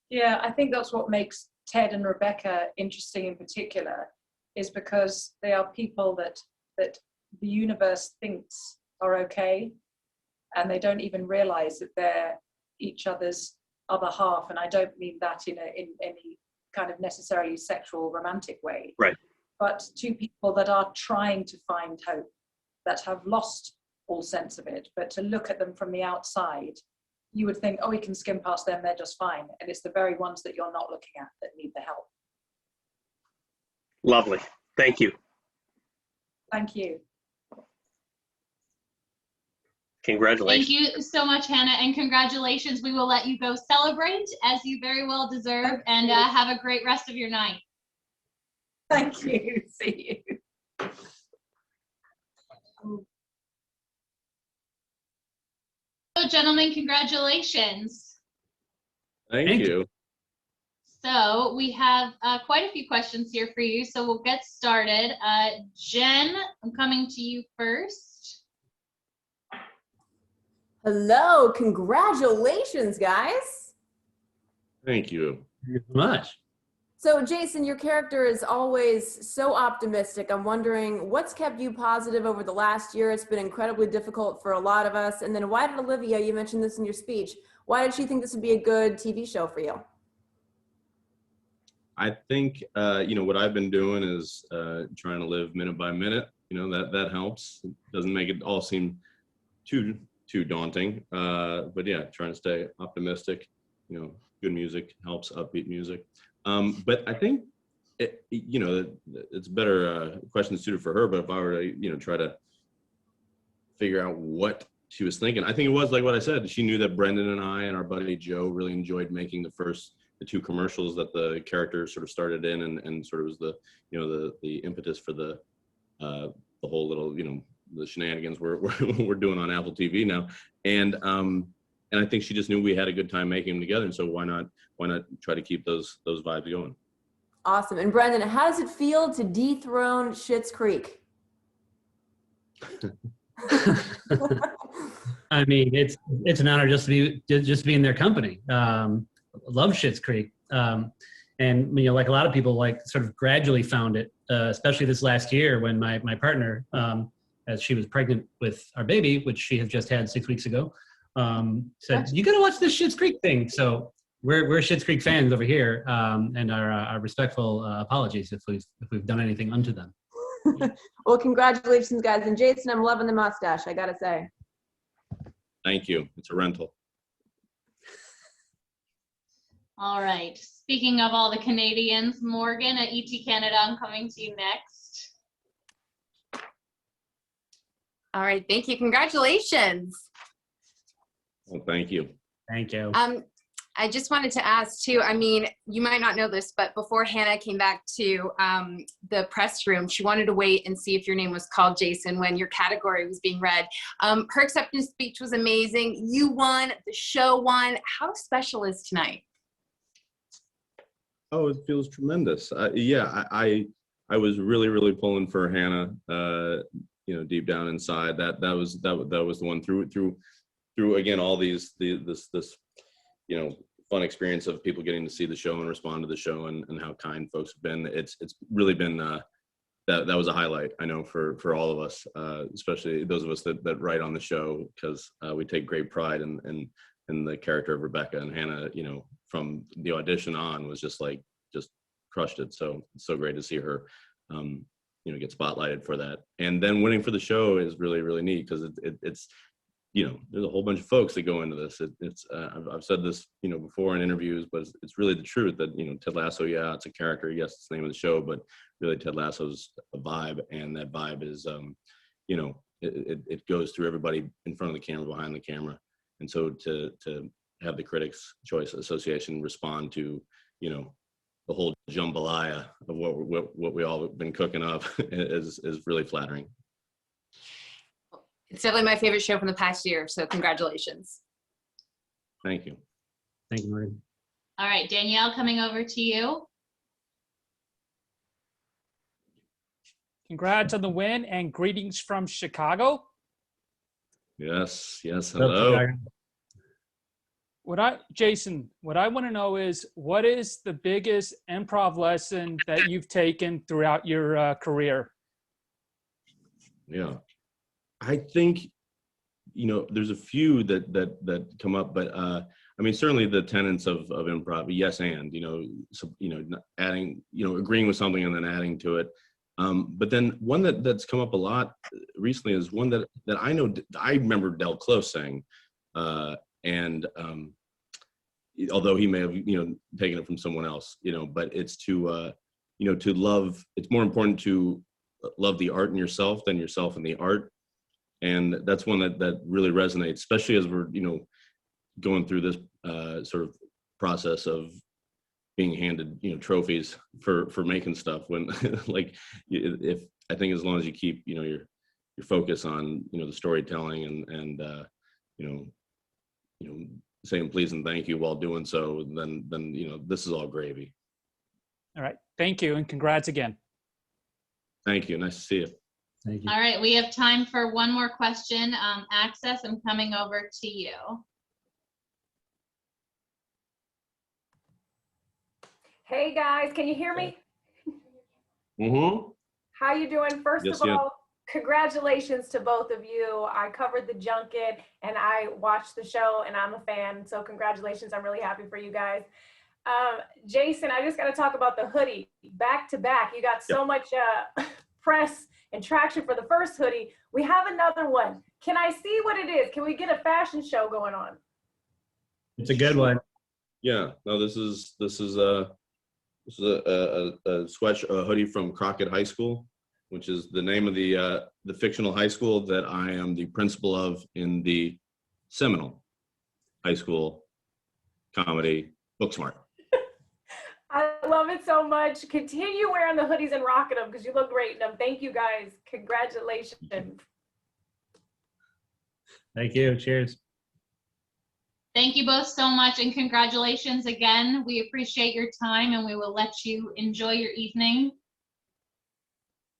Speaker 4: Yeah, I think that's what makes Ted and Rebecca interesting in particular, is because they are people that the universe thinks are okay, and they don't even realize that they're each other's other half. And I don't mean that in any kind of necessarily sexual romantic way,
Speaker 8: right?
Speaker 4: But two people that are trying to find hope, that have lost all sense of it, but to look at them from the outside, you would think, oh, we can skim past them, they're just fine. And it's the very ones that you're not looking at that need the help.
Speaker 8: Lovely. Thank you.
Speaker 4: Thank you.
Speaker 8: Congratulations.
Speaker 3: Thank you so much, Hannah, and congratulations. We will let you go celebrate, as you very well deserve, and have a great rest of your night.
Speaker 4: Thank you. See you.
Speaker 3: So, gentlemen, congratulations.
Speaker 11: Thank you.
Speaker 3: So we have quite a few questions here for you, so we'll get started. Jen, I'm coming to you first.
Speaker 18: Hello, congratulations, guys.
Speaker 11: Thank you.
Speaker 13: Thank you so much.
Speaker 18: So Jason, your character is always so optimistic. I'm wondering what's kept you positive over the last year? It's been incredibly difficult for a lot of us. And then why did Olivia, you mentioned this in your speech, why did she think this would be a good TV show for you?
Speaker 11: I think, what I've been doing is trying to live minute by minute. That helps. It doesn't make it all seem too daunting. But yeah, trying to stay optimistic. Good music helps, upbeat music. But I think, it's better question suited for her. But if I were to, try to figure out what she was thinking, I think it was like what I said. She knew that Brendan and I and our buddy Joe really enjoyed making the two commercials that the character sort of started in, and sort of was the impetus for the whole little, the shenanigans we're doing on Apple TV now. And I think she just knew we had a good time making them together. And so why not try to keep those vibes going?
Speaker 18: Awesome. And Brendan, how does it feel to dethrone Schitt's Creek?
Speaker 13: I mean, it's an honor just to be in their company. Love Schitt's Creek. And like a lot of people, like sort of gradually found it, especially this last year when my partner, as she was pregnant with our baby, which she had just had 6 weeks ago, said, you gotta watch this Schitt's Creek thing. So we're Schitt's Creek fans over here, and our respectful apologies if we've done anything unto them.
Speaker 18: Well, congratulations, guys. And Jason, I'm loving the mustache, I gotta say.
Speaker 11: Thank you. It's a rental.
Speaker 3: All right. Speaking of all the Canadians, Morgan at ET Canada, I'm coming to you next.
Speaker 21: All right. Thank you. Congratulations.
Speaker 11: Well, thank you.
Speaker 13: Thank you.
Speaker 21: I just wanted to ask too, I mean, you might not know this, but before Hannah came back to the press room, she wanted to wait and see if your name was called Jason when your category was being read. Her acceptance speech was amazing. You won, the show won. How special is tonight?
Speaker 11: Oh, it feels tremendous. Yeah, I was really pulling for Hannah, deep down inside. That was the one through again, all this fun experience of people getting to see the show and respond to the show and how kind folks have been. It's really been that was a highlight, I know, for all of us, especially those of us that write on the show, because we take great pride in the character of Rebecca, and Hannah, from the audition on was just crushed it. So it's so great to see her get spotlighted for that, and then winning for the show is really neat, because it's there's a whole bunch of folks that go into this. I've said this, before in interviews, but it's really the truth that, Ted Lasso, yeah, it's a character. Yes, it's the name of the show, but really Ted Lasso's a vibe. And that vibe is, it goes through everybody in front of the camera, behind the camera. And so to have the Critics' Choice Association respond to, the whole jambalaya of what we all have been cooking up is really flattering.
Speaker 21: It's definitely my favorite show from the past year, so congratulations.
Speaker 11: Thank you.
Speaker 13: Thank you, Marin.
Speaker 3: All right, Danielle, coming over to you.
Speaker 23: Congrats on the win and greetings from Chicago.
Speaker 11: Yes, hello.
Speaker 23: Jason, what I want to know is, what is the biggest improv lesson that you've taken throughout your career?
Speaker 11: Yeah. I think, there's a few that come up, but I mean, certainly the tenets of improv, yes, and, adding, agreeing with something and then adding to it. But then one that's come up a lot recently is one that I know, I remember Del Close saying, and although he may have, taken it from someone else, but it's to love, it's more important to love the art in yourself than yourself in the art. And that's one that really resonates, especially as we're, going through this sort of process of being handed, trophies for making stuff when like, if I think as long as you keep, your focus on, the storytelling and saying please and thank you while doing so, then, this is all gravy.
Speaker 23: All right. Thank you. And congrats again.
Speaker 11: Thank you. Nice to see you.
Speaker 2: Thank you.
Speaker 3: All right, we have time for one more question. Access, I'm coming over to you.
Speaker 12: Hey guys, can you hear me?
Speaker 11: Mm-hmm.
Speaker 12: How you doing? First
Speaker 11: Yes,
Speaker 12: of
Speaker 11: yeah.
Speaker 12: all, congratulations to both of you. I covered the junket and I watched the show and I'm a fan, so congratulations. I'm really happy for you guys. Jason, I just got to talk about the hoodie. Back to back, you got so much press and traction for the first hoodie. We have another one. Can I see what it is? Can we get a fashion show going on?
Speaker 25: It's a good one.
Speaker 11: Yeah. No, this is a hoodie from Crockett High School, which is the name of the fictional high school that I am the principal of in the seminal high school comedy Booksmart.
Speaker 12: I love it so much. Continue wearing the hoodies and rocking them because you look great in them. Thank you guys. Congratulations.
Speaker 25: Thank you. Cheers.
Speaker 3: Thank you both so much and congratulations again. We appreciate your time and we will let you enjoy your evening.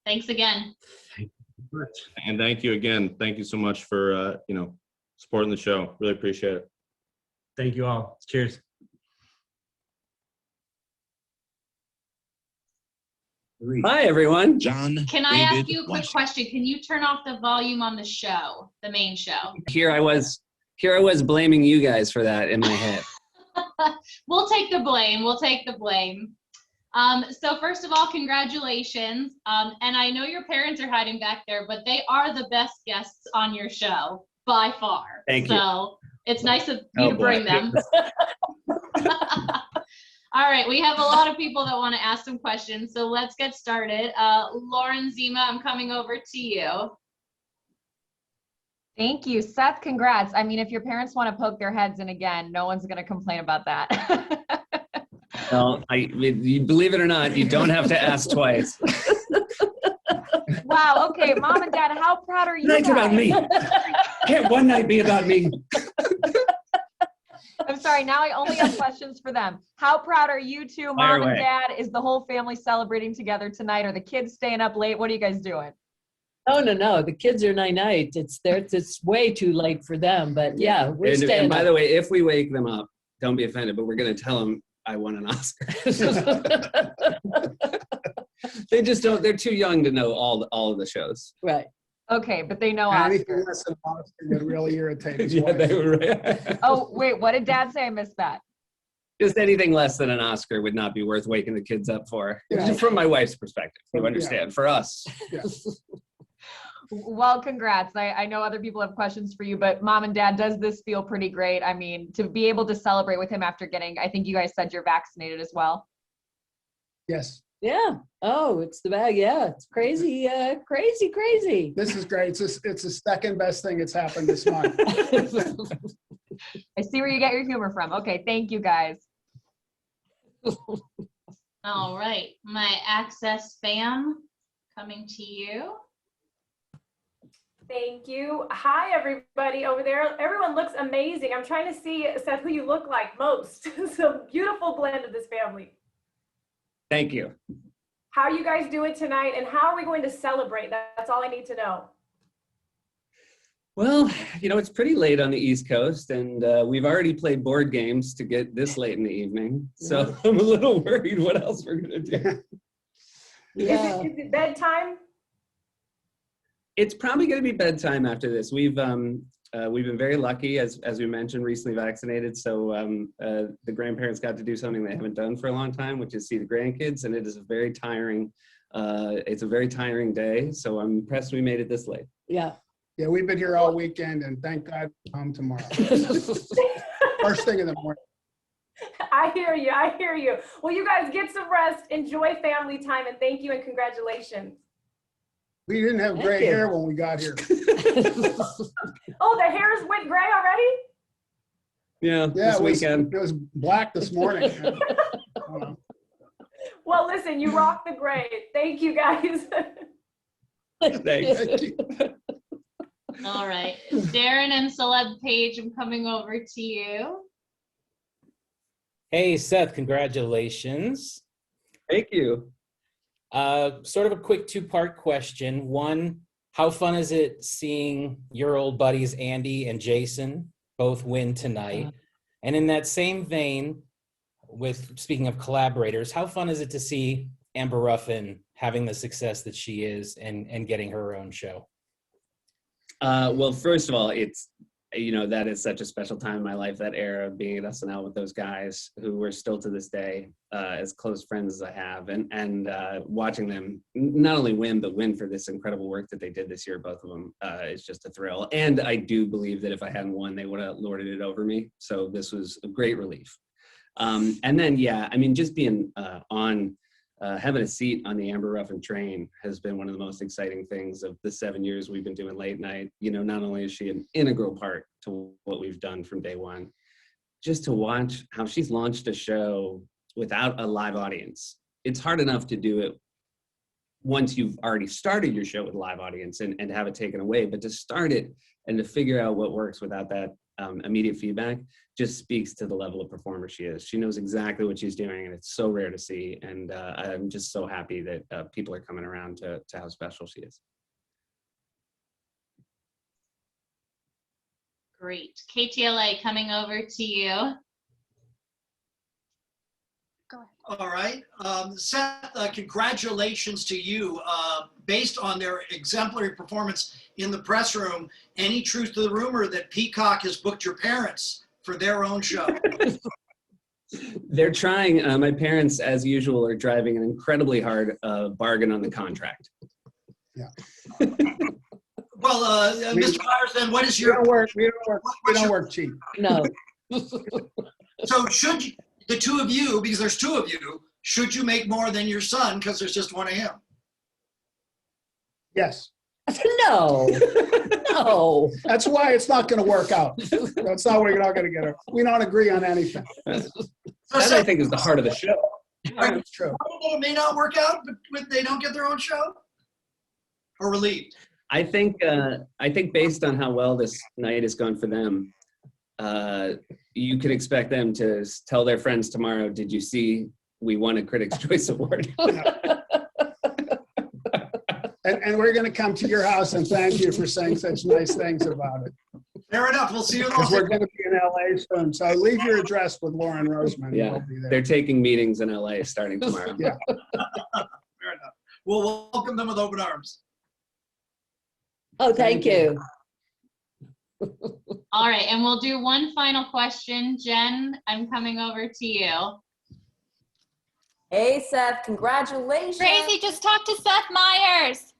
Speaker 3: Thanks again.
Speaker 11: And thank you again. Thank you so much for, supporting the show. Really appreciate it.
Speaker 25: Thank you all. Cheers.
Speaker 14: Hi, everyone.
Speaker 3: Can I ask you a quick question? Can you turn off the volume on the show, the main show?
Speaker 14: Here I was blaming you guys for that in my head.
Speaker 3: We'll take the blame. We'll take the blame. So first of all, congratulations. And I know your parents are hiding back there, but they are the best guests on your show by far.
Speaker 14: Thank you.
Speaker 3: So it's nice of you to bring them. All right, we have a lot of people that want to ask some questions, so let's get started. Lauren Zima, I'm coming over to you.
Speaker 10: Thank you, Seth. Congrats. I mean, if your parents want to poke their heads in again, no one's going to complain about that.
Speaker 14: Well, you believe it or not, you don't have to ask twice.
Speaker 10: Wow. Okay, Mom and Dad, how proud are you
Speaker 14: Night's
Speaker 10: guys?
Speaker 14: about me. Can't one night be about me?
Speaker 10: I'm sorry, now I only have questions for them. How proud are you two, Mom and Dad? Is the whole family celebrating together tonight? Are the kids staying up late? What are you guys doing?
Speaker 15: Oh, no. The kids are night. It's way too late for them, but yeah, we're staying
Speaker 14: And by
Speaker 15: up.
Speaker 14: the way, if we wake them up, don't be offended, but we're going to tell them I won an Oscar. They just don't, they're too young to know all of the shows.
Speaker 15: Right.
Speaker 10: Okay, but they know
Speaker 20: Anything
Speaker 10: Oscar.
Speaker 20: less than Oscar would really irritate his
Speaker 14: Yeah,
Speaker 20: wife.
Speaker 14: they were right.
Speaker 10: Oh, wait, what did Dad say? I missed that.
Speaker 14: Just anything less than an Oscar would not be worth waking the kids up for.
Speaker 20: Yeah.
Speaker 14: From my wife's perspective, you understand. For us.
Speaker 20: Yeah.
Speaker 10: Well, congrats. I know other people have questions for you, but Mom and Dad, does this feel pretty great? I mean, to be able to celebrate with him after getting, I think you guys said you're vaccinated as well.
Speaker 20: Yes.
Speaker 15: Yeah. Oh, it's the bag. Yeah. It's crazy. Crazy.
Speaker 20: This is great. It's the second best thing that's happened this month.
Speaker 10: I see where you get your humor from. Okay, thank you guys.
Speaker 3: All right, my Access fam, coming to you.
Speaker 12: Thank you. Hi, everybody over there. Everyone looks amazing. I'm trying to see, Seth, who you look like most. It's a beautiful blend of this family.
Speaker 14: Thank you.
Speaker 12: How are you guys doing tonight, and how are we going to celebrate? That's all I need to know.
Speaker 14: Well, it's pretty late on the East Coast, and we've already played board games to get this late in the evening. So I'm a little worried what else we're going to do.
Speaker 12: Yeah. Is it bedtime?
Speaker 14: It's probably going to be bedtime after this. We've been very lucky, as we mentioned, recently vaccinated. So the grandparents got to do something they haven't done for a long time, which is see the grandkids, and it is a very tiring. It's a very tiring day. So I'm impressed we made it this late.
Speaker 15: Yeah.
Speaker 20: Yeah, we've been here all weekend, and thank God I'm tomorrow. First thing in the morning.
Speaker 12: I hear you. I hear you. Well, you guys get some rest, enjoy family time, and thank you and congratulations.
Speaker 20: We didn't have gray hair when we got here.
Speaker 12: Oh, the hairs went gray already?
Speaker 14: Yeah,
Speaker 20: Yeah,
Speaker 14: this weekend.
Speaker 20: it was black this morning.
Speaker 12: Well, listen, you rock the gray. Thank you, guys.
Speaker 14: Thanks.
Speaker 20: Thank you.
Speaker 3: All right. Darren and Celeb Page, I'm coming over to you.
Speaker 1: Hey, Seth, congratulations.
Speaker 14: Thank you.
Speaker 1: Sort of a quick two-part question. One, how fun is it seeing your old buddies Andy and Jason both win tonight? And in that same vein, with speaking of collaborators, how fun is it to see Amber Ruffin having the success that she is and getting her own show?
Speaker 14: Well, first of all, it's, that is such a special time in my life, that era of being at SNL with those guys who are still to this day as close friends as I have, and watching them not only win, but win for this incredible work that they did this year, both of them, is just a thrill. And I do believe that if I hadn't won, they would have lorded it over me. So this was a great relief. And then, just being having a seat on the Amber Ruffin train has been one of the most exciting things of the 7 years we've been doing late night. Not only is she an integral part to what we've done from day one, just to watch how she's launched a show without a live audience. It's hard enough to do it once you've already started your show with a live audience and have it taken away, but to start it and to figure out what works without that immediate feedback just speaks to the level of performer she is. She knows exactly what she's doing, and it's so rare to see. And I'm just so happy that people are coming around to how special she is.
Speaker 3: Great. KTLA, coming over to you.
Speaker 16: Go ahead. All right. Seth, congratulations to you. Based on their exemplary performance in the press room, any truth to the rumor that Peacock has booked your parents for their own show?
Speaker 14: They're trying. My parents, as usual, are driving an incredibly hard bargain on the contract.
Speaker 20: Yeah.
Speaker 16: Well, Mr. Myers, then what is your...
Speaker 20: We don't work cheap.
Speaker 15: No.
Speaker 16: So should you, the two of you, because there's two of you, should you make more than your son because there's just one of him?
Speaker 20: Yes.
Speaker 15: No. No.
Speaker 20: That's why it's not going to work out. That's not we're not going to get her. We don't agree on anything.
Speaker 14: That I think is the heart of the show.
Speaker 20: That's true.
Speaker 16: It may not work out, but they don't get their own show? Or relieved?
Speaker 14: I think based on how well this night has gone for them, you could expect them to tell their friends tomorrow, did you see we won a Critics' Choice Award?
Speaker 20: And we're going to come to your house and thank you for saying such nice things about it.
Speaker 16: Fair enough. We'll see you.
Speaker 20: Because we're going to be in LA soon. So leave your address with Lauren Roseman.
Speaker 14: Yeah,
Speaker 20: we'll be there.
Speaker 14: they're taking meetings in LA starting tomorrow.
Speaker 20: Yeah.
Speaker 16: Fair enough. We'll welcome them with open arms.
Speaker 15: Oh, thank you.
Speaker 3: All right, and we'll do one final question. Jen, I'm coming over to you.
Speaker 18: Hey, Seth, congratulations.
Speaker 17: Crazy, just talk to Seth Meyers.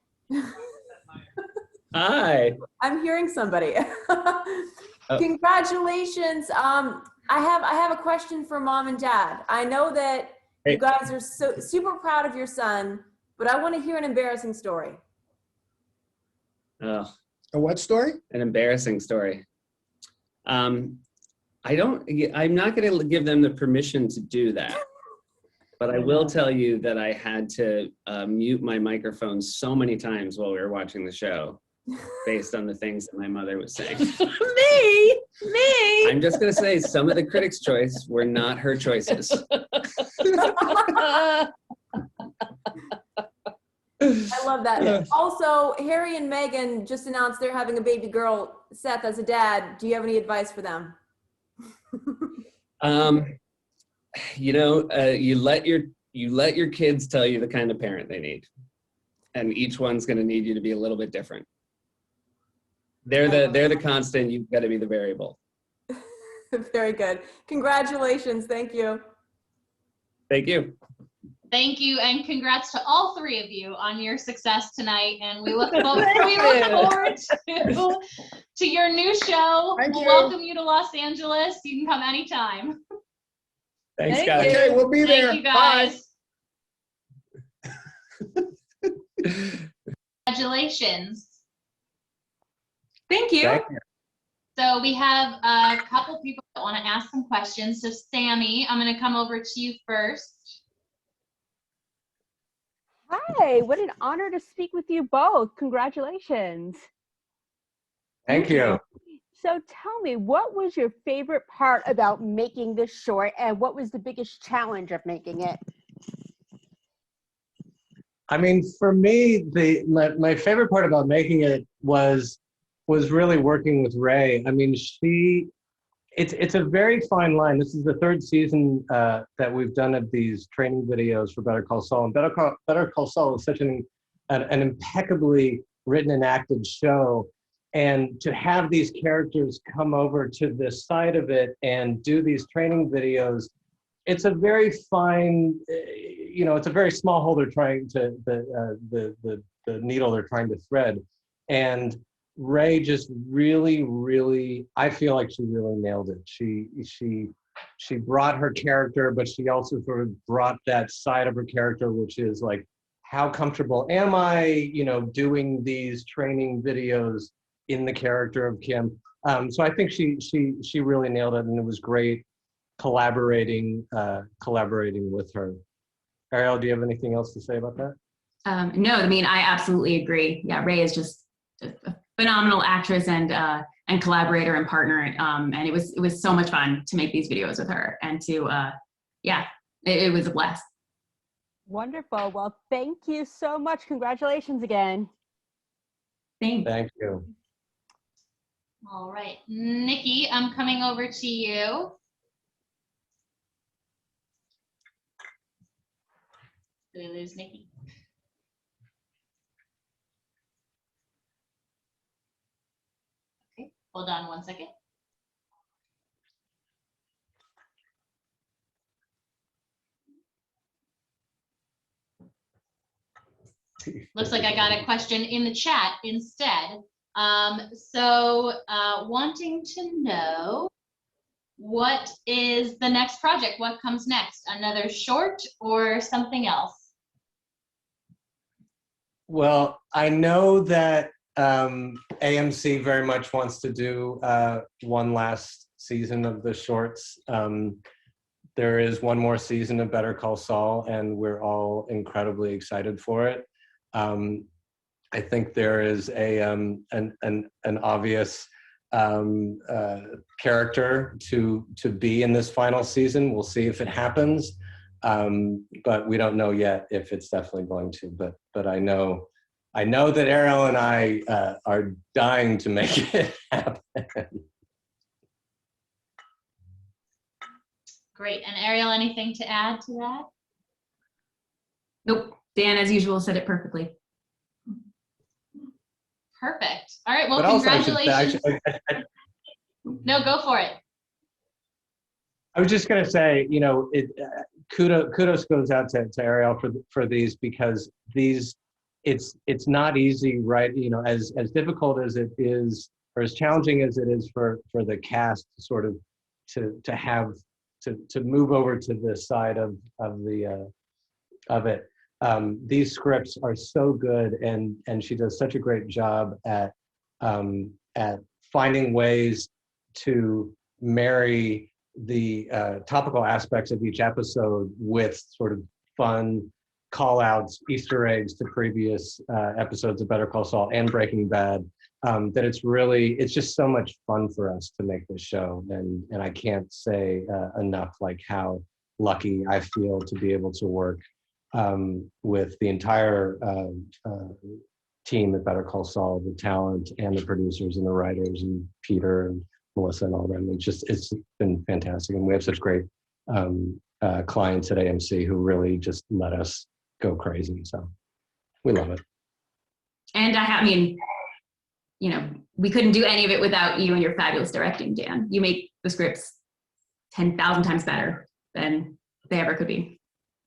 Speaker 14: Hi.
Speaker 18: I'm hearing somebody. Congratulations. I have a question for Mom and Dad. I know that you guys are so super proud of your son, but I want to hear an embarrassing story.
Speaker 14: Oh.
Speaker 20: A what story?
Speaker 14: An embarrassing story. I'm not going to give them the permission to do that. But I will tell you that I had to mute my microphone so many times while we were watching the show based on the things that my mother was saying.
Speaker 15: Me?
Speaker 14: I'm just going to say some of the Critics' Choice were not her choices.
Speaker 18: I love that. Also, Harry and Meghan just announced they're having a baby girl. Seth, as a dad, do you have any advice for them?
Speaker 14: You let your kids tell you the kind of parent they need, and each one's going to need you to be a little bit different. They're the constant. You've got to be the variable.
Speaker 18: Very good. Congratulations. Thank you.
Speaker 14: Thank you.
Speaker 3: Thank you, and congrats to all three of you on your success tonight. And we look forward to your new show. We'll welcome you to Los Angeles. You can come anytime.
Speaker 14: Thanks, guys.
Speaker 20: Okay, we'll be there.
Speaker 3: Thank you, guys. Congratulations.
Speaker 10: Thank you.
Speaker 8: Thank you.
Speaker 3: So we have a couple people that want to ask some questions. So Sammy, I'm going to come over to you first.
Speaker 7: Hi, what an honor to speak with you both. Congratulations.
Speaker 8: Thank you.
Speaker 7: So tell me, what was your favorite part about making this short, and what was the biggest challenge of making it?
Speaker 5: I mean, for me, my favorite part about making it was really working with Ray. I mean, it's a very fine line. This is the third season that we've done of these training videos for Better Call Saul. And Better Call Saul is such an impeccably written and acted show. And to have these characters come over to this side of it and do these training videos, it's a very fine, it's a very small hole they're trying to, the needle they're trying to thread. And Ray just really, I feel like she really nailed it. She brought her character, but she also sort of brought that side of her character, which is like, how comfortable am I, doing these training videos in the character of Kim? So I think she really nailed it, and it was great collaborating with her. Ariel, do you have anything else to say about that?
Speaker 10: No, I mean, I absolutely agree. Yeah, Ray is just a phenomenal actress and collaborator and partner. And it was so much fun to make these videos with her, and to, it was a blast.
Speaker 7: Wonderful. Well, thank you so much. Congratulations again.
Speaker 10: Thanks.
Speaker 5: Thank you.
Speaker 3: All right, Nikki, I'm coming over to you. Did we lose Nikki? Okay, hold on one second. Looks like I got a question in the chat instead. Wanting to know, what is the next project? What comes next? Another short or something else?
Speaker 5: Well, I know that AMC very much wants to do one last season of the shorts. There is one more season of Better Call Saul, and we're all incredibly excited for it. I think there is an obvious character to be in this final season. We'll see if it happens, but we don't know yet if it's definitely going to. But I know that Ariel and I are dying to make it happen.
Speaker 3: Great. And Ariel, anything to add to that?
Speaker 10: Nope. Dan, as usual, said it perfectly.
Speaker 3: Perfect. All right. Well,
Speaker 5: But also,
Speaker 3: congratulations. No, go for it.
Speaker 5: I was just going to say, kudos goes out to Ariel for these, because it's not easy, right? As difficult as it is, or as challenging as it is for the cast to sort of to move over to this side of it. These scripts are so good, and she does such a great job at finding ways to marry the topical aspects of each episode with sort of fun call outs, Easter eggs to previous episodes of Better Call Saul and Breaking Bad. That it's just so much fun for us to make this show, and I can't say enough like how lucky I feel to be able to work with the entire team at Better Call Saul, the talent and the producers and the writers and Peter and Melissa and all of them. It's been fantastic, and we have such great clients at AMC who really just let us go crazy. So we love it.
Speaker 10: And
Speaker 6: you know, we couldn't do any of it without you and your fabulous directing, Dan. You make the scripts 10,000 times better than they ever could be.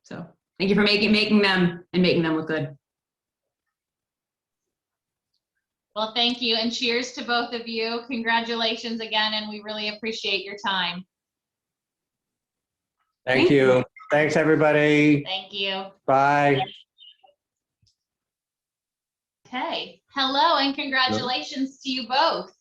Speaker 6: So thank you for making them and making them look good.
Speaker 3: Well, thank you, and cheers to both of you. Congratulations again, and we really appreciate your time.
Speaker 5: Thank you. Thanks, everybody.
Speaker 3: Thank you.
Speaker 5: Bye.
Speaker 3: Okay. Hello, and congratulations to you both.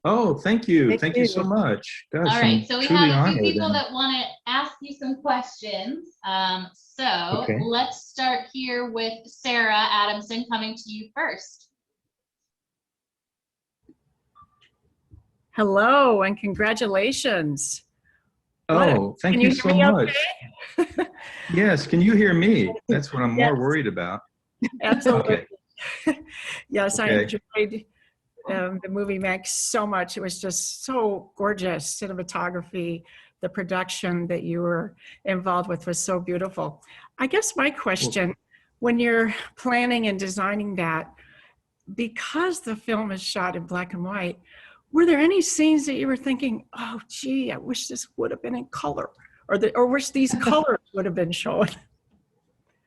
Speaker 9: Oh, thank you. Thank you so much. Gosh,
Speaker 3: All right,
Speaker 9: I'm
Speaker 3: so we
Speaker 9: truly
Speaker 3: have a few
Speaker 9: honored
Speaker 3: people
Speaker 9: and-
Speaker 3: that want to ask you some questions.
Speaker 9: Okay.
Speaker 3: Let's start here with Sarah Adamson, coming to you first.
Speaker 19: Hello and congratulations.
Speaker 9: Oh, thank
Speaker 19: Can
Speaker 9: you
Speaker 19: you
Speaker 9: so
Speaker 19: hear me
Speaker 9: much. Yes, can you hear me? That's what I'm more
Speaker 19: Yes.
Speaker 9: worried about.
Speaker 19: Absolutely.
Speaker 9: Okay.
Speaker 19: Yes, I
Speaker 9: Okay.
Speaker 19: enjoyed the movie Max so much. It was just so gorgeous. Cinematography, the production that you were involved with was so beautiful. I guess my question, when you're planning and designing that, because the film is shot in black and white, were there any scenes that you were thinking, oh, gee, I wish this would have been in color, or wish these colors would have been shown?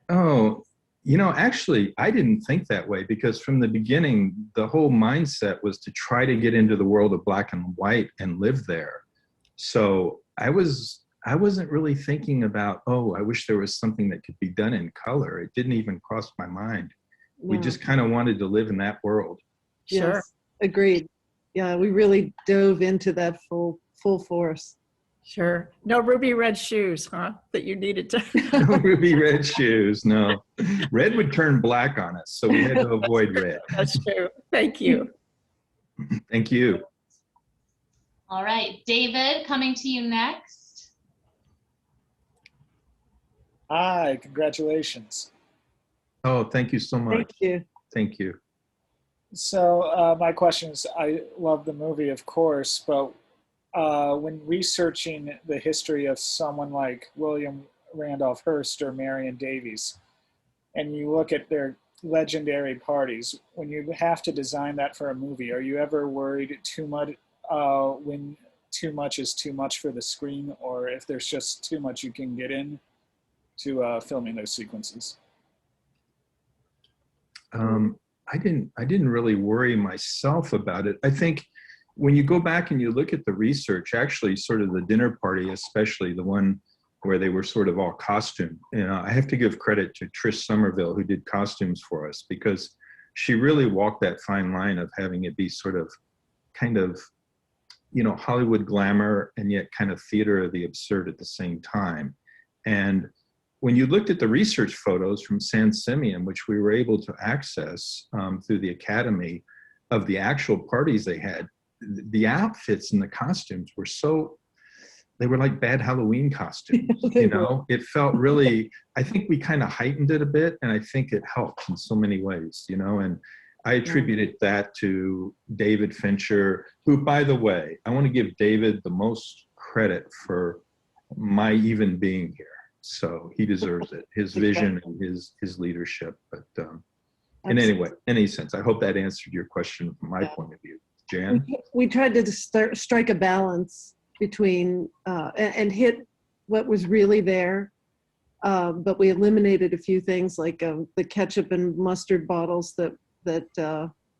Speaker 9: Oh, actually, I didn't think that way because from the beginning, the whole mindset was to try to get into the world of black and white and live there. So I wasn't really thinking about, oh, I wish there was something that could be done in color. It didn't even cross my mind. We
Speaker 22: No.
Speaker 9: just kind of wanted to live in that world.
Speaker 22: Yes, agreed. Yeah, we really dove into that full force.
Speaker 19: Sure. No ruby red shoes, huh? That you needed to.
Speaker 9: No ruby red shoes, no. Red would turn black on us, so we had to avoid red.
Speaker 19: That's true. Thank you.
Speaker 9: Thank you.
Speaker 3: All right, David, coming to you next.
Speaker 24: Hi, congratulations.
Speaker 9: Oh, thank you so much.
Speaker 22: Thank you.
Speaker 9: Thank you.
Speaker 24: So my question is, I love the movie, of course, but when researching the history of someone like William Randolph Hearst or Marion Davies, and you look at their legendary parties, when you have to design that for a movie, are you ever worried too much when too much is too much for the screen, or if there's just too much you can get in to filming those sequences?
Speaker 9: I didn't really worry myself about it. I think when you go back and you look at the research, actually sort of the dinner party, especially the one where they were sort of all costumed, I have to give credit to Trish Somerville, who did costumes for us, because she really walked that fine line of having it be sort of kind of, Hollywood glamour and yet kind of theater of the absurd at the same time. And when you looked at the research photos from San Simeon, which we were able to access through the Academy of the actual parties they had, the outfits and the costumes were they were like bad Halloween costumes, It felt really, I think we kind of heightened it a bit, and I think it helped in so many ways, and I attributed that to David Fincher, who, by the way, I want to give David the most credit for my even being here. So he deserves it, his vision and his leadership. But in any sense, I hope that answered your question from my point of view. Jan?
Speaker 22: We tried to strike a balance between and hit what was really there, but we eliminated a few things like the ketchup and mustard bottles that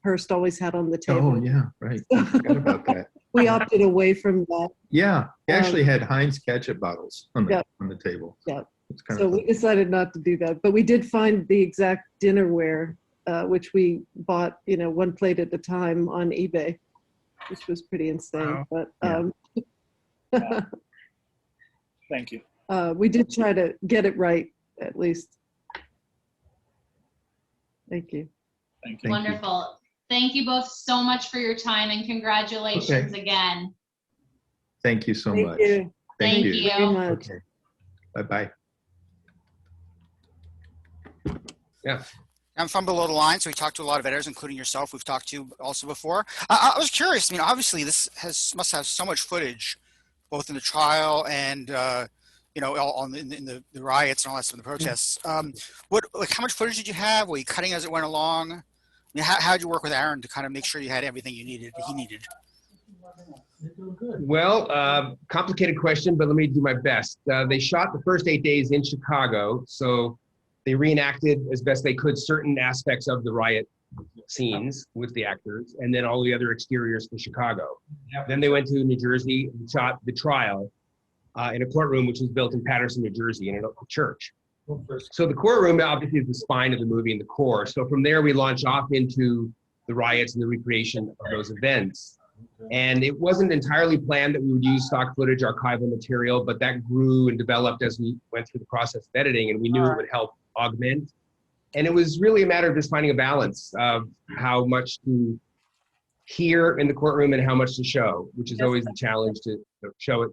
Speaker 22: Hearst always had on the table.
Speaker 9: Oh yeah, right. I forgot about that.
Speaker 22: We opted away from that.
Speaker 9: Yeah, he actually had Heinz ketchup bottles on the table.
Speaker 22: Yeah.
Speaker 9: It's kind
Speaker 22: So
Speaker 9: of
Speaker 22: we decided not to do that, but we did find the exact dinnerware, which we bought, one plate at a time on eBay, which was pretty insane.
Speaker 24: Wow.
Speaker 22: But
Speaker 24: Thank you.
Speaker 22: we did try to get it right, at least. Thank you.
Speaker 24: Thank you.
Speaker 3: Wonderful. Thank you both so much for your time, and congratulations again.
Speaker 9: Thank you so
Speaker 22: Thank
Speaker 9: much.
Speaker 22: you.
Speaker 3: Thank you.
Speaker 22: Very much.
Speaker 9: Okay. Bye-bye. Yeah.
Speaker 26: I'm from Below the Line, so we talked to a lot of editors, including yourself. We've talked to also before. I was curious. Obviously, this must have so much footage, both in the trial and all in the riots and all that stuff, in the protests. How much footage did you have? Were you cutting as it went along? How did you work with Aaron to kind of make sure you had everything he needed?
Speaker 2: Well, complicated question, but let me do my best. They shot the first 8 days in Chicago, so they reenacted as best they could certain aspects of the riot scenes with the actors, and then all the other exteriors for Chicago. Then they went to New Jersey and shot the trial in a courtroom which was built in Paterson, New Jersey, in a church. So the courtroom obviously is the spine of the movie and the core. So from there we launch off into the riots and the recreation of those events. And it wasn't entirely planned that we would use stock footage, archival material, but that grew and developed as we went through the process of editing, and we knew it would help augment. And it was really a matter of just finding a balance of how much to hear in the courtroom and how much to show, which is always the challenge to show it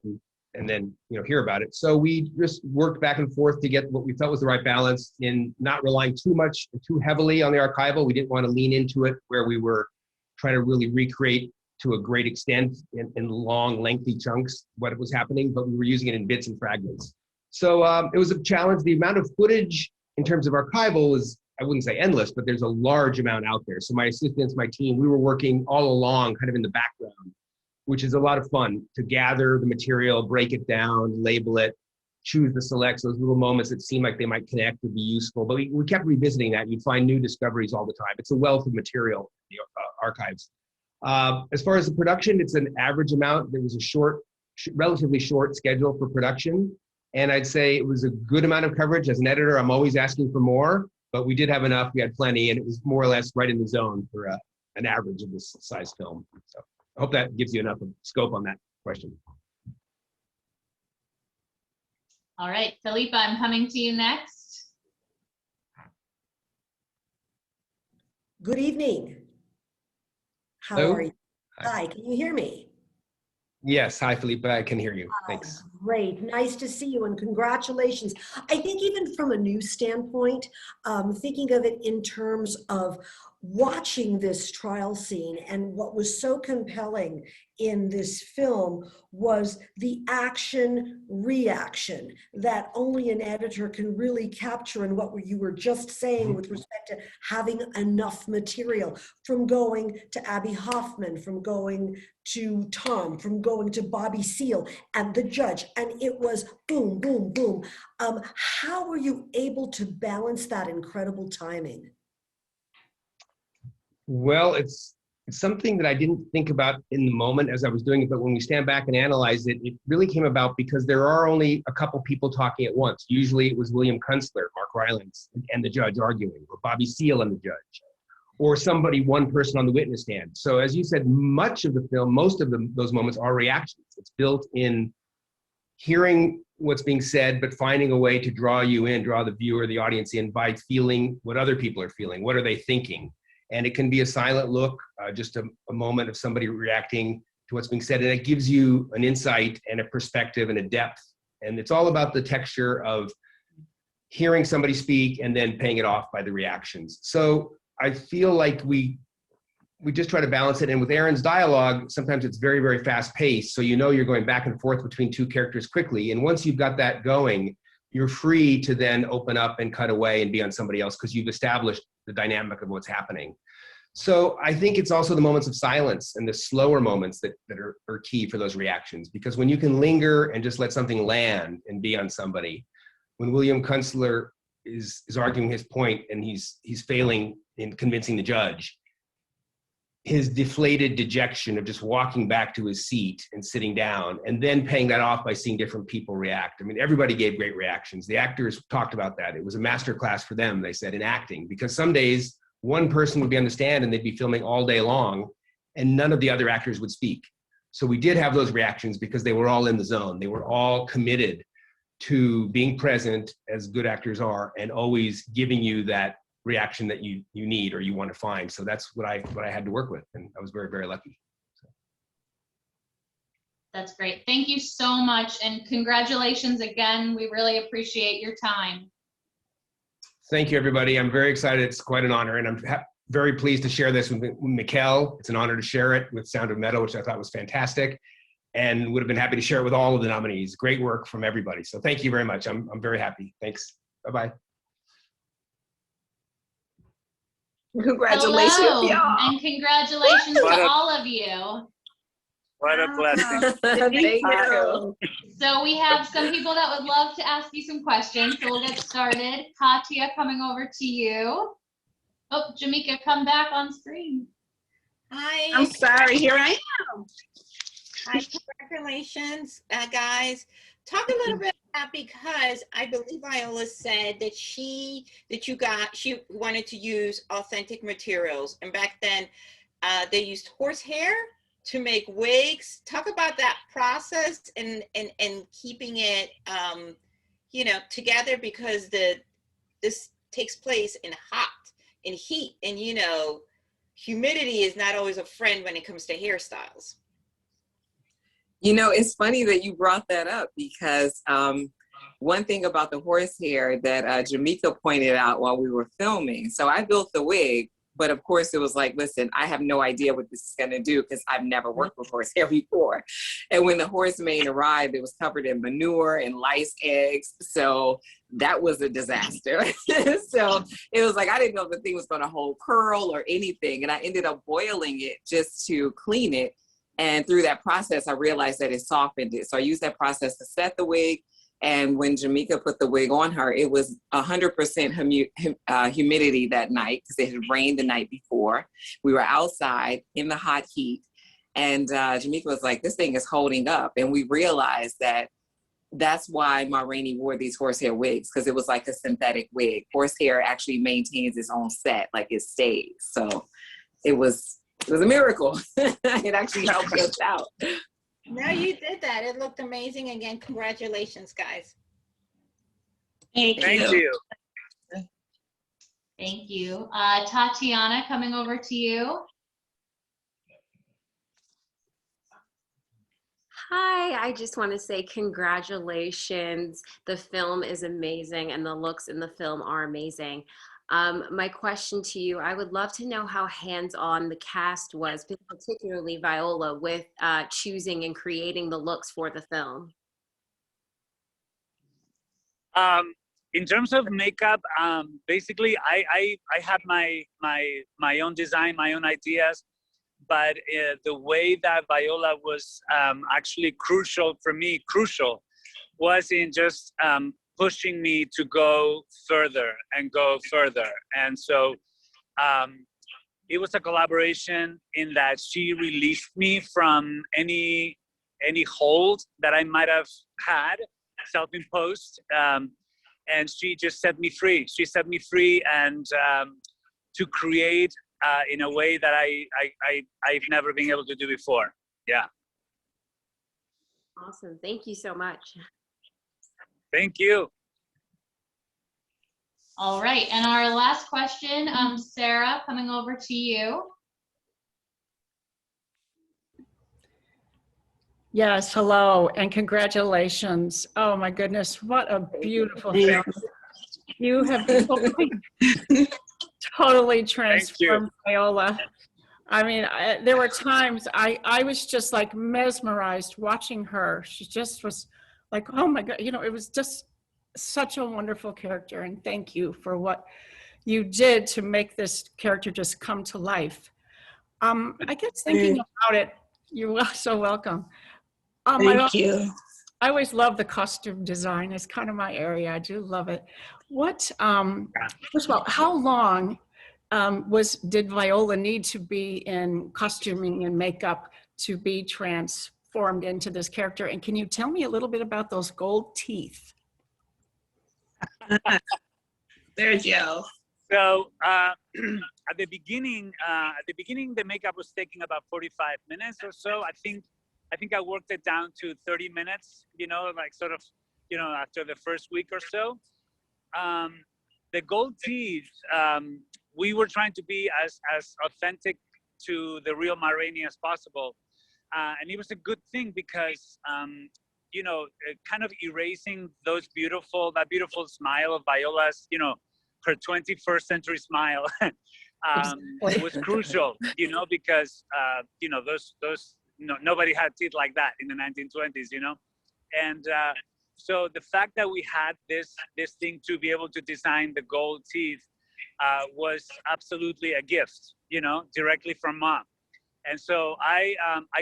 Speaker 2: and then hear about it. So we just worked back and forth to get what we felt was the right balance in not relying too much, too heavily on the archival. We didn't want to lean into it where we were trying to really recreate to a great extent in long, lengthy chunks what was happening, but we were using it in bits and fragments. So it was a challenge. The amount of footage in terms of archival is, I wouldn't say endless, but there's a large amount out there. So my assistants, my team, we were working all along kind of in the background, which is a lot of fun to gather the material, break it down, label it, choose the selects, those little moments that seem like they might connect or be useful. But we kept revisiting that. You'd find new discoveries all the time. It's a wealth of material, the archives. As far as the production, it's an average amount. There was a relatively short schedule for production. And I'd say it was a good amount of coverage. As an editor, I'm always asking for more, but we did have enough. We had plenty, and it was more or less right in the zone for an average of this size film. So I hope that gives you enough of scope on that question.
Speaker 3: All right, Philippa, I'm coming to you next.
Speaker 4: Good evening. How
Speaker 2: Hello?
Speaker 4: are you? Hi, can you hear me?
Speaker 2: Yes, hi, Felipe. I can hear you. Thanks.
Speaker 4: Great, nice to see you and congratulations. I think even from a news standpoint, thinking of it in terms of watching this trial scene, and what was so compelling in this film was the action reaction that only an editor can really capture, and what you were just saying with respect to having enough material, from going to Abby Hoffman, from going to Tom, from going to Bobby Seale and the judge, and it was boom, boom, boom. How were you able to balance that incredible timing?
Speaker 2: Well, it's something that I didn't think about in the moment as I was doing it, but when we stand back and analyze it, it really came about because there are only a couple people talking at once. Usually it was William Kunstler, Mark Rylance, and the judge arguing, or Bobby Seale and the judge, or somebody, one person on the witness stand. So as you said, much of the film, most of those moments are reactions. It's built in hearing what's being said, but finding a way to draw you in, draw the viewer, the audience in by feeling what other people are feeling. What are they thinking? And it can be a silent look, just a moment of somebody reacting to what's being said. And it gives you an insight and a perspective and a depth. And it's all about the texture of hearing somebody speak and then paying it off by the reactions. So I feel like we just try to balance it. And with Aaron's dialogue, sometimes it's very, very fast paced. So you're going back and forth between two characters quickly. And once you've got that going, you're free to then open up and cut away and be on somebody else because you've established the dynamic of what's happening. So I think it's also the moments of silence and the slower moments that are key for those reactions, because when you can linger and just let something land and be on somebody, when William Kunstler is arguing his point and he's failing in convincing the judge, his deflated dejection of just walking back to his seat and sitting down and then paying that off by seeing different people react. I mean, everybody gave great reactions. The actors talked about that. It was a masterclass for them, they said, in acting, because some days one person would be on the stand and they'd be filming all day long and none of the other actors would speak. So we did have those reactions because they were all in the zone. They were all committed to being present, as good actors are, and always giving you that reaction that you need or you want to find. So that's what I had to work with, and I was very, very lucky.
Speaker 3: That's great. Thank you so much, and congratulations again. We really appreciate your time.
Speaker 2: Thank you, everybody. I'm very excited. It's quite an honor, and I'm very pleased to share this with Mikkel. It's an honor to share it with Sound of Metal, which I thought was fantastic, and would have been happy to share it with all of the nominees. Great work from everybody. So thank you very much. I'm very happy. Thanks. Bye-bye.
Speaker 11: Congratulations,
Speaker 3: Hello,
Speaker 11: y'all.
Speaker 3: and congratulations
Speaker 11: What
Speaker 3: to
Speaker 11: a-
Speaker 3: all of you.
Speaker 14: What a blessing.
Speaker 11: Thank you.
Speaker 3: So we have some people that would love to ask you some questions, so we'll get started. Katya, coming over to you. Oh, Jamika, come back on screen.
Speaker 11: Hi.
Speaker 12: I'm sorry, here I am. Hi, congratulations, guys. Talk a little bit about, because I believe Viola said that she wanted to use authentic materials, and back then they used horsehair to make wigs. Talk about that process and keeping it together, because this takes place in heat, and humidity is not always a friend when it comes to hairstyles.
Speaker 11: It's funny that you brought that up, because one thing about the horsehair that Jamika pointed out while we were filming. So I built the wig, but of course it was like, listen, I have no idea what this is going to do, because I've never worked with horsehair before. And when the horse mane arrived, it was covered in manure and lice eggs. So that was a disaster. So it was like, I didn't know if the thing was going to hold curl or anything. And I ended up boiling it just to clean it. And through that process, I realized that it softened it. So I used that process to set the wig. And when Jamika put the wig on her, it was 100% humidity that night, because it had rained the night before. We were outside in the hot heat. And Jamika was like, this thing is holding up. And we realized that that's why Marin wore these horsehair wigs, because it was like a synthetic wig. Horsehair actually maintains its own set, like it stays. So it was a miracle. It actually helped us out.
Speaker 12: No, you did that. It looked amazing. Again, congratulations, guys.
Speaker 11: Thank
Speaker 14: you.
Speaker 3: Thank you. Tatiana, coming over to you.
Speaker 13: Hi, I just want to say congratulations. The film is amazing and the looks in the film are amazing. My question to you, I would love to know how hands-on the cast was, particularly Viola, with choosing and creating the looks for the film.
Speaker 21: In terms of makeup, basically I have my own design, my own ideas, but the way that Viola was actually crucial for me, was in just pushing me to go further and go further. And so it was a collaboration in that she released me from any hold that I might have had, self-imposed, and she just set me free. She set me free, and to create in a way that I've never been able to do before. Yeah.
Speaker 13: Awesome. Thank you so much.
Speaker 21: Thank you.
Speaker 3: All right, and our last question, Sarah, coming over to you.
Speaker 19: Yes, hello, and congratulations. Oh my goodness, what a beautiful film. You have totally transformed Viola. I mean, there were times I was just like mesmerized watching her. She just was like, oh my God, it was just such a wonderful character, and thank you for what you did to make this character just come to life. I guess thinking about it, you're so welcome.
Speaker 11: Thank you.
Speaker 19: I always love the costume design. It's kind of my area. I do love it. What, first of all, how long did Viola need to be in costuming and makeup to be transformed into this character? And can you tell me a little bit about those gold teeth?
Speaker 11: There's Joe.
Speaker 21: So at the beginning, the makeup was taking about 45 minutes or so. I think I worked it down to 30 minutes, like sort of, after the first week or so. The gold teeth, we were trying to be as authentic to the real Marin as possible. And it was a good thing because, kind of erasing that beautiful smile of Viola's, her 21st century smile was crucial, because, nobody had teeth like that in the 1920s, and so the fact that we had this thing to be able to design the gold teeth was absolutely a gift, you know, directly from mom. And so I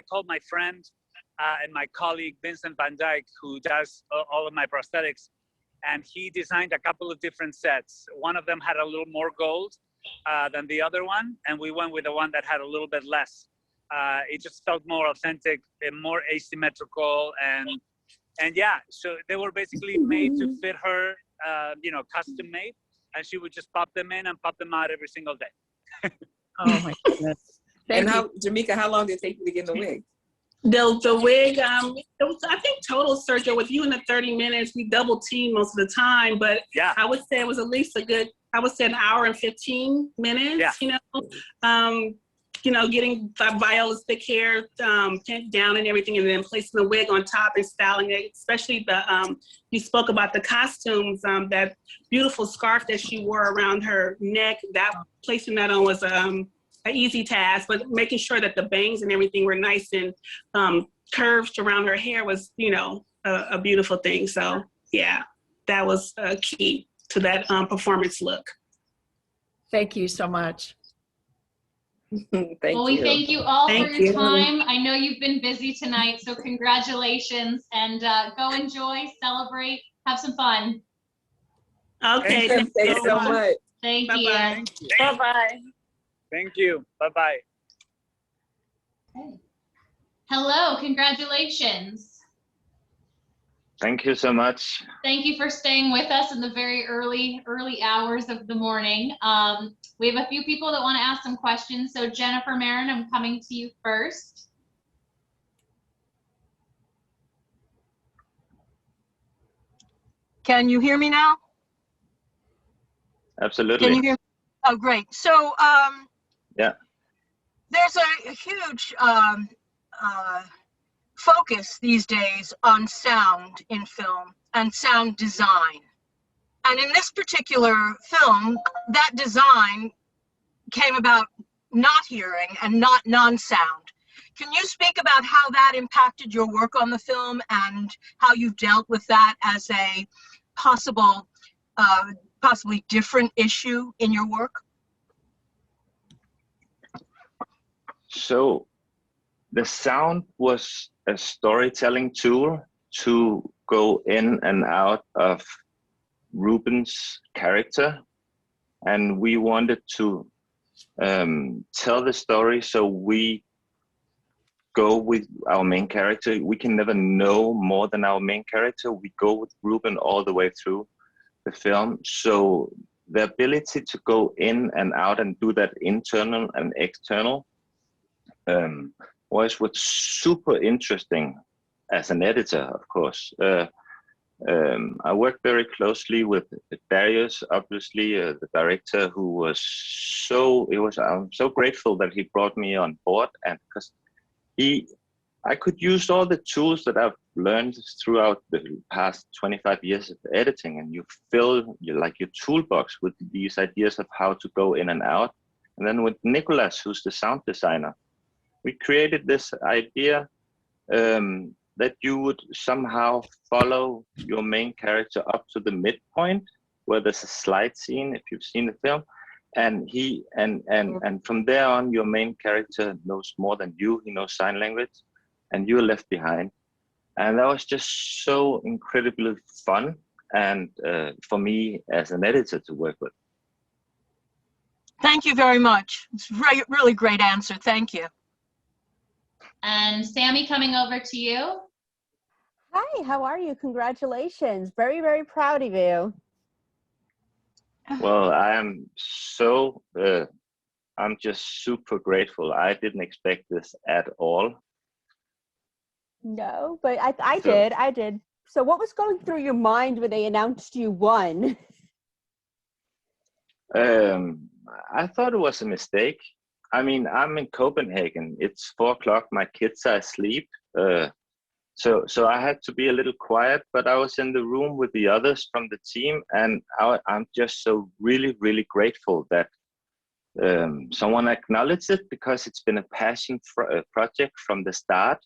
Speaker 21: called my friend and my colleague, Vincent Van Dyke, who does all of my prosthetics, and he designed a couple of different sets. One of them had a little more gold than the other one, and we went with the one that had a little bit less. It just felt more authentic and more asymmetrical, and yeah, so they were basically made to fit her, you know, custom made, and she would just pop them in and pop them out every single day.
Speaker 19: Oh my goodness.
Speaker 11: And how, Jamaica, how long did it take you to get in the wig?
Speaker 1: The wig, it was, I think total, Sergio, with you in the 30 minutes, we double team most of the time, but
Speaker 21: yeah,
Speaker 1: I would say it was at least a good, I would say an hour and 15 minutes,
Speaker 21: yeah.
Speaker 1: You know, getting Viola's thick hair pinned down and everything, and then placing the wig on top and styling it, especially the, you spoke about the costumes, that beautiful scarf that she wore around her neck, that placing that on was an easy task, but making sure that the bangs and everything were nice and curved around her hair was, you know, a beautiful thing. So yeah, that was key to that performance look.
Speaker 19: Thank you so much.
Speaker 3: Well, we thank you all for your time. I know you've been busy tonight, so congratulations, and go enjoy, celebrate, have some fun.
Speaker 1: Okay,
Speaker 11: thank you so much.
Speaker 3: Thank you.
Speaker 1: Bye-bye. Bye-bye.
Speaker 21: Thank you. Bye-bye.
Speaker 3: Okay. Hello, congratulations.
Speaker 15: Thank you so much.
Speaker 3: Thank you for staying with us in the very early hours of the morning. We have a few people that want to ask some questions. So Jennifer, Marin, I'm coming to you first.
Speaker 16: Can you hear me now?
Speaker 15: Absolutely.
Speaker 16: Can you hear me? Oh, great. So
Speaker 15: yeah,
Speaker 16: there's a huge focus these days on sound in film and sound design. And in this particular film, that design came about not hearing and not non-sound. Can you speak about how that impacted your work on the film and how you've dealt with that as a possible, possibly different issue in your work?
Speaker 15: So the sound was a storytelling tool to go in and out of Ruben's character, and we wanted to tell the story, so we go with our main character. We can never know more than our main character. We go with Ruben all the way through the film. So the ability to go in and out and do that internal and external was what's super interesting as an editor, of course. I worked very closely with Darius, obviously, the director, who was I'm so grateful that he brought me on board, and because I could use all the tools that I've learned throughout the past 25 years of editing, and you fill your toolbox with these ideas of how to go in and out. And then with Nicholas, who's the sound designer, we created this idea that you would somehow follow your main character up to the midpoint where there's a slide scene, if you've seen the film, and from there on, your main character knows more than you. He knows sign language, and you're left behind. And that was just so incredibly fun, and for me as an editor to work with.
Speaker 16: Thank you very much. It's a really great answer. Thank you.
Speaker 3: And Sammy, coming over to you.
Speaker 7: Hi, how are you? Congratulations. Very, very proud of you.
Speaker 15: Well, I am so, I'm just super grateful. I didn't expect this at all.
Speaker 7: No, but I did. So what was going through your mind when they announced you won?
Speaker 15: I thought it was a mistake. I mean, I'm in Copenhagen. It's 4 o'clock. My kids are asleep. So I had to be a little quiet, but I was in the room with the others from the team, and I'm just so really, really grateful that someone acknowledged it, because it's been a passion project from the start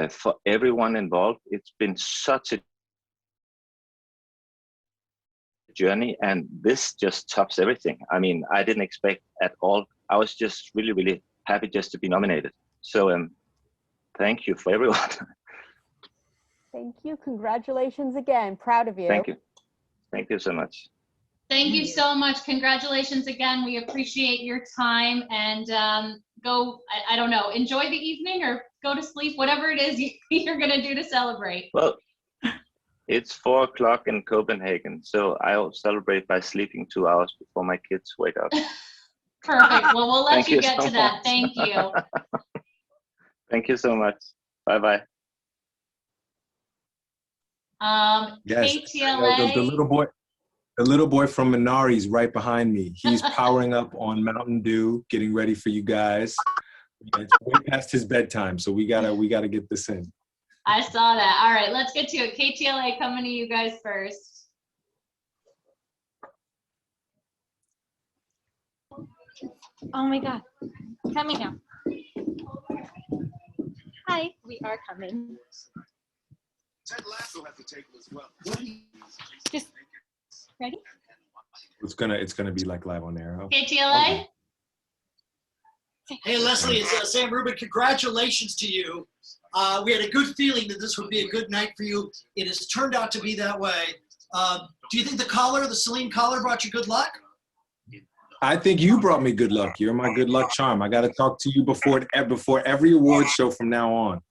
Speaker 15: for everyone involved. It's been such a journey, and this just tops everything. I mean, I didn't expect at all. I was just really, really happy just to be nominated. So thank you for everyone.
Speaker 7: Thank you. Congratulations again. Proud of you.
Speaker 15: Thank you. Thank you so much.
Speaker 3: Thank you so much. Congratulations again. We appreciate your time, and go, I don't know, enjoy the evening or go to sleep, whatever it is you're going to do to celebrate.
Speaker 15: Well, it's 4 o'clock in Copenhagen, so I'll celebrate by sleeping 2 hours before my kids wake up.
Speaker 3: Perfect. Well, we'll let
Speaker 15: Thank
Speaker 3: you
Speaker 15: you
Speaker 3: get
Speaker 15: so
Speaker 3: to that.
Speaker 15: much.
Speaker 3: Thank you.
Speaker 15: Thank you so much. Bye-bye.
Speaker 8: Yes,
Speaker 3: KTLA.
Speaker 8: the little boy from Minari's right behind me. He's powering up on Mountain Dew, getting ready for you guys. It's way past his bedtime, so we gotta get this in.
Speaker 3: I saw that. All right, let's get to it. KTLA, coming to you guys first.
Speaker 17: Oh my God. Coming now. Hi, we are coming. Just ready?
Speaker 8: It's gonna be like live on air.
Speaker 3: KTLA?
Speaker 18: Hey, Leslie, it's Sam Rubin. Congratulations to you. We had a good feeling that this would be a good night for you. It has turned out to be that way. Do you think the Celine collar brought you good luck?
Speaker 8: I think you brought me good luck. You're my good luck charm. I got to talk to you before every award show from now on.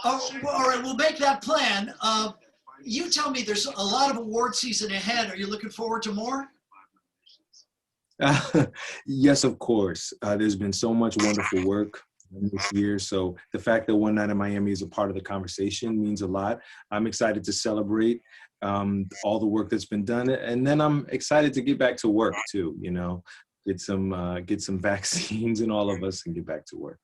Speaker 18: Oh, well, all right, we'll make that plan. You tell me, there's a lot of award season ahead. Are you looking forward to more?
Speaker 8: Yes, of course. There's been so much wonderful work this year. So the fact that One Night in Miami is a part of the conversation means a lot. I'm excited to celebrate all the work that's been done. And then I'm excited to get back to work too, you know, get some vaccines in all of us and get back to work.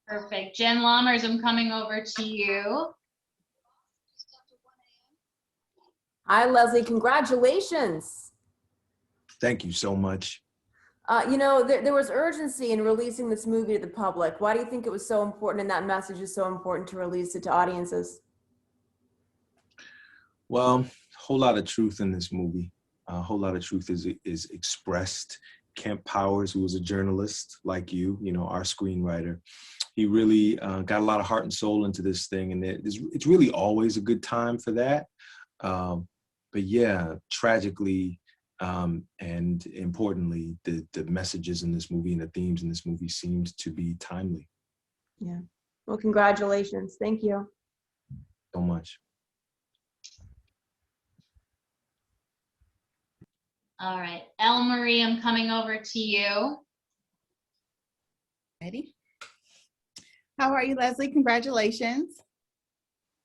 Speaker 3: Perfect. Jen Lammers, I'm coming over to you.
Speaker 20: Hi, Leslie. Congratulations.
Speaker 8: Thank you so much.
Speaker 20: You know, there was urgency in releasing this movie to the public. Why do you think it was so important and that message is so important to release it to audiences?
Speaker 8: Well, a whole lot of truth in this movie. A whole lot of truth is expressed. Kemp Powers, who was a journalist like you know, our screenwriter, he really got a lot of heart and soul into this thing. And it's really always a good time for that. But yeah, tragically, and importantly, the messages in this movie and the themes in this movie seemed to be timely.
Speaker 20: Yeah. Well, congratulations. Thank you
Speaker 8: so much.
Speaker 3: All right. Elle Marie, I'm coming over to you.
Speaker 23: Ready? How are you, Leslie? Congratulations.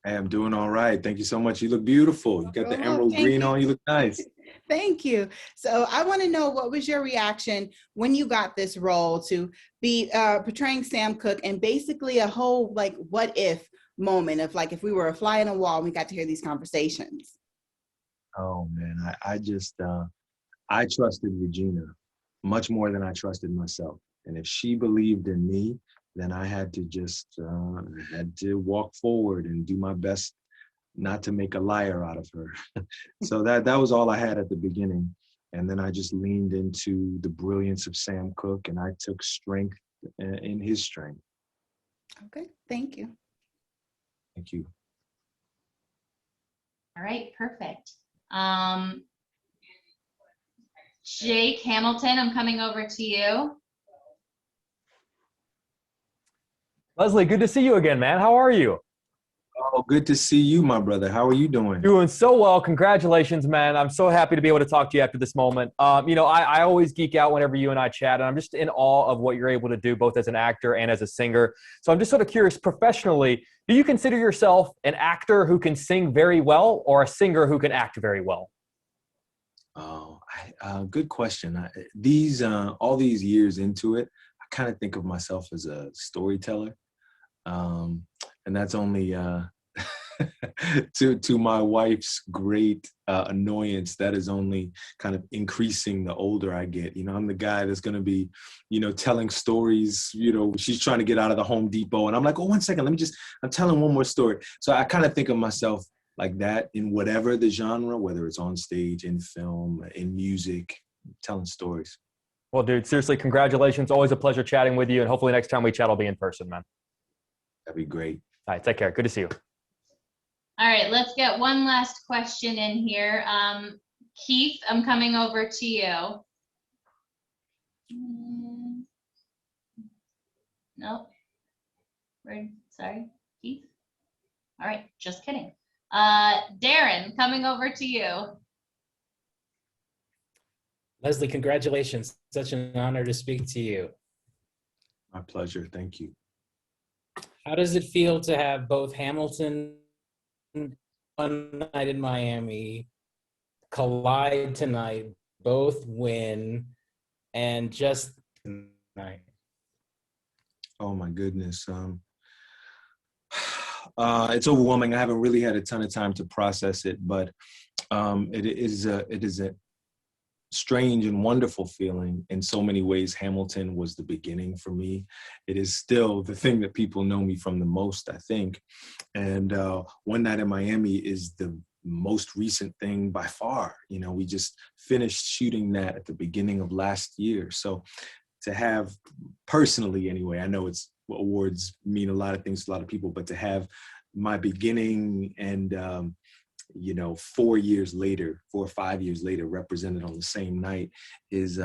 Speaker 8: Hey, I'm doing all right. Thank you so much. You look beautiful. You got the emerald green on. You look nice.
Speaker 23: Thank you. So I want to know, what was your reaction when you got this role to be portraying Sam Cooke, and basically a whole like what if moment of like if we were a fly on a wall and we got to hear these conversations?
Speaker 8: Oh man, I trusted Regina much more than I trusted myself. And if she believed in me, then I had to just had to walk forward and do my best not to make a liar out of her. So that was all I had at the beginning. And then I just leaned into the brilliance of Sam Cooke, and I took strength in his strength.
Speaker 23: Okay, thank you.
Speaker 8: Thank you.
Speaker 3: All right, perfect. Jake Hamilton, I'm coming over to you.
Speaker 25: Leslie, good to see you again, man. How are you?
Speaker 8: Oh, good to see you, my brother. How are you doing?
Speaker 25: Doing so well. Congratulations, man. I'm so happy to be able to talk to you after this moment. You know, I always geek out whenever you and I chat, and I'm just in awe of what you're able to do, both as an actor and as a singer. So I'm just sort of curious, professionally, do you consider yourself an actor who can sing very well or a singer who can act very well?
Speaker 8: Oh, good question. All these years into it, I kind of think of myself as a storyteller. And that's only to my wife's great annoyance, that is only kind of increasing the older I get. You know, I'm the guy that's going to be, you know, telling stories. You know, she's trying to get out of the Home Depot, and I'm like, oh, 1 second, I'm telling one more story. So I kind of think of myself like that in whatever the genre, whether it's on stage, in film, in music, telling stories.
Speaker 25: Well, dude, seriously, congratulations. Always a pleasure chatting with you. And hopefully next time we chat, I'll be in person, man.
Speaker 8: That'd be great.
Speaker 25: All right, take care. Good to see you.
Speaker 3: All right, let's get one last question in here. Keith, I'm coming over to you. Nope. Sorry, Keith. All right, just kidding. Darren, coming over to you.
Speaker 5: Leslie, congratulations. Such an honor to speak to you.
Speaker 8: My pleasure. Thank you.
Speaker 5: How does it feel to have both Hamilton, One Night in Miami, collide tonight, both win, and just tonight?
Speaker 8: Oh my goodness. It's overwhelming. I haven't really had a ton of time to process it, but it is a strange and wonderful feeling. In so many ways, Hamilton was the beginning for me. It is still the thing that people know me from the most, I think. And One Night in Miami is the most recent thing by far. You know, we just finished shooting that at the beginning of last year. So to have, personally anyway, I know awards mean a lot of things to a lot of people, but to have my beginning and 4 years later, 4 or 5 years later, represented on the same night is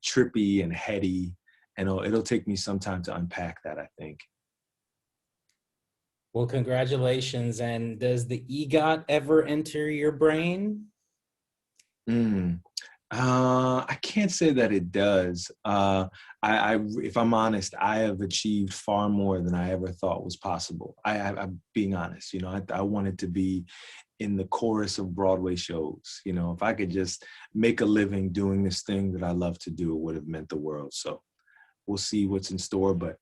Speaker 8: trippy and heady, and it'll take me some time to unpack that, I think.
Speaker 5: Well, congratulations. And does the EGOT ever enter your brain?
Speaker 8: I can't say that it does. If I'm honest, I have achieved far more than I ever thought was possible. I'm being honest. You know, I wanted to be in the chorus of Broadway shows. You know, if I could just make a living doing this thing that I love to do, it would have meant the world. So we'll see what's in store. But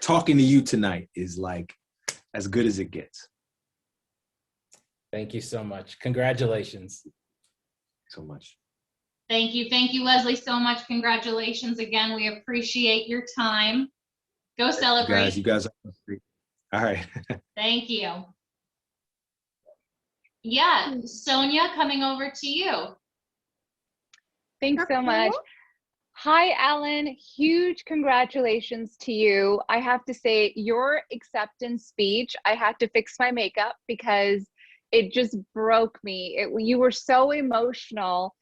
Speaker 8: talking to you tonight is like as good as it gets.
Speaker 5: Thank you so much. Congratulations.
Speaker 8: So much.
Speaker 3: Thank you, Leslie, so much. Congratulations again. We appreciate your time. Go celebrate.
Speaker 8: You guys are great. All right.
Speaker 3: Thank you. Yeah, Sonia, coming over to you.
Speaker 6: Thanks so much. Hi, Alan. Huge congratulations to you. I have to say, your acceptance speech, I had to fix my makeup because it just broke me. You were so emotional.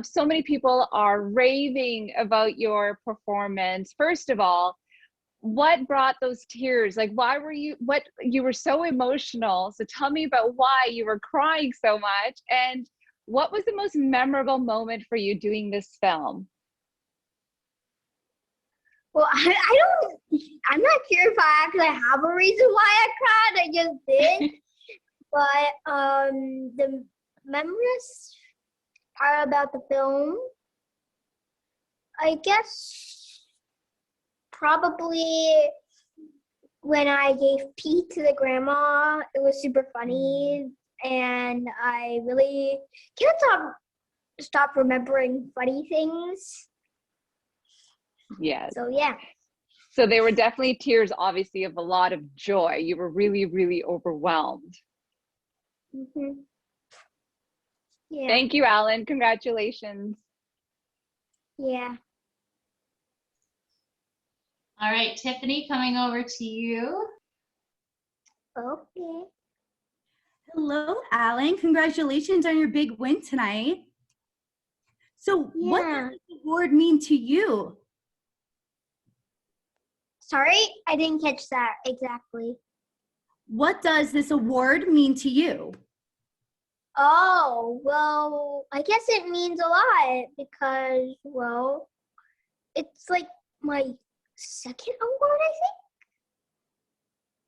Speaker 6: So many people are raving about your performance. First of all, what brought those tears? Like, you were so emotional. So tell me about why you were crying so much, and what was the most memorable moment for you doing this film?
Speaker 9: Well, I'm not sure if I actually have a reason why I cried. I just did. But the memories are about the film, I guess probably when I gave Pete to the grandma. It was super funny, and I really can't stop remembering funny things.
Speaker 6: Yes.
Speaker 9: So yeah.
Speaker 6: So there were definitely tears, obviously, of a lot of joy. You were really, really overwhelmed.
Speaker 9: Mm-hmm. Yeah.
Speaker 6: Thank you, Alan. Congratulations.
Speaker 9: Yeah.
Speaker 3: All right, Tiffany, coming over to you.
Speaker 9: Okay.
Speaker 10: Hello, Alan. Congratulations on your big win tonight. So what does this award mean to you?
Speaker 9: Sorry, I didn't catch that exactly.
Speaker 10: What does this award mean to you?
Speaker 9: Oh, well, I guess it means a lot because, well, it's like my second award, I think.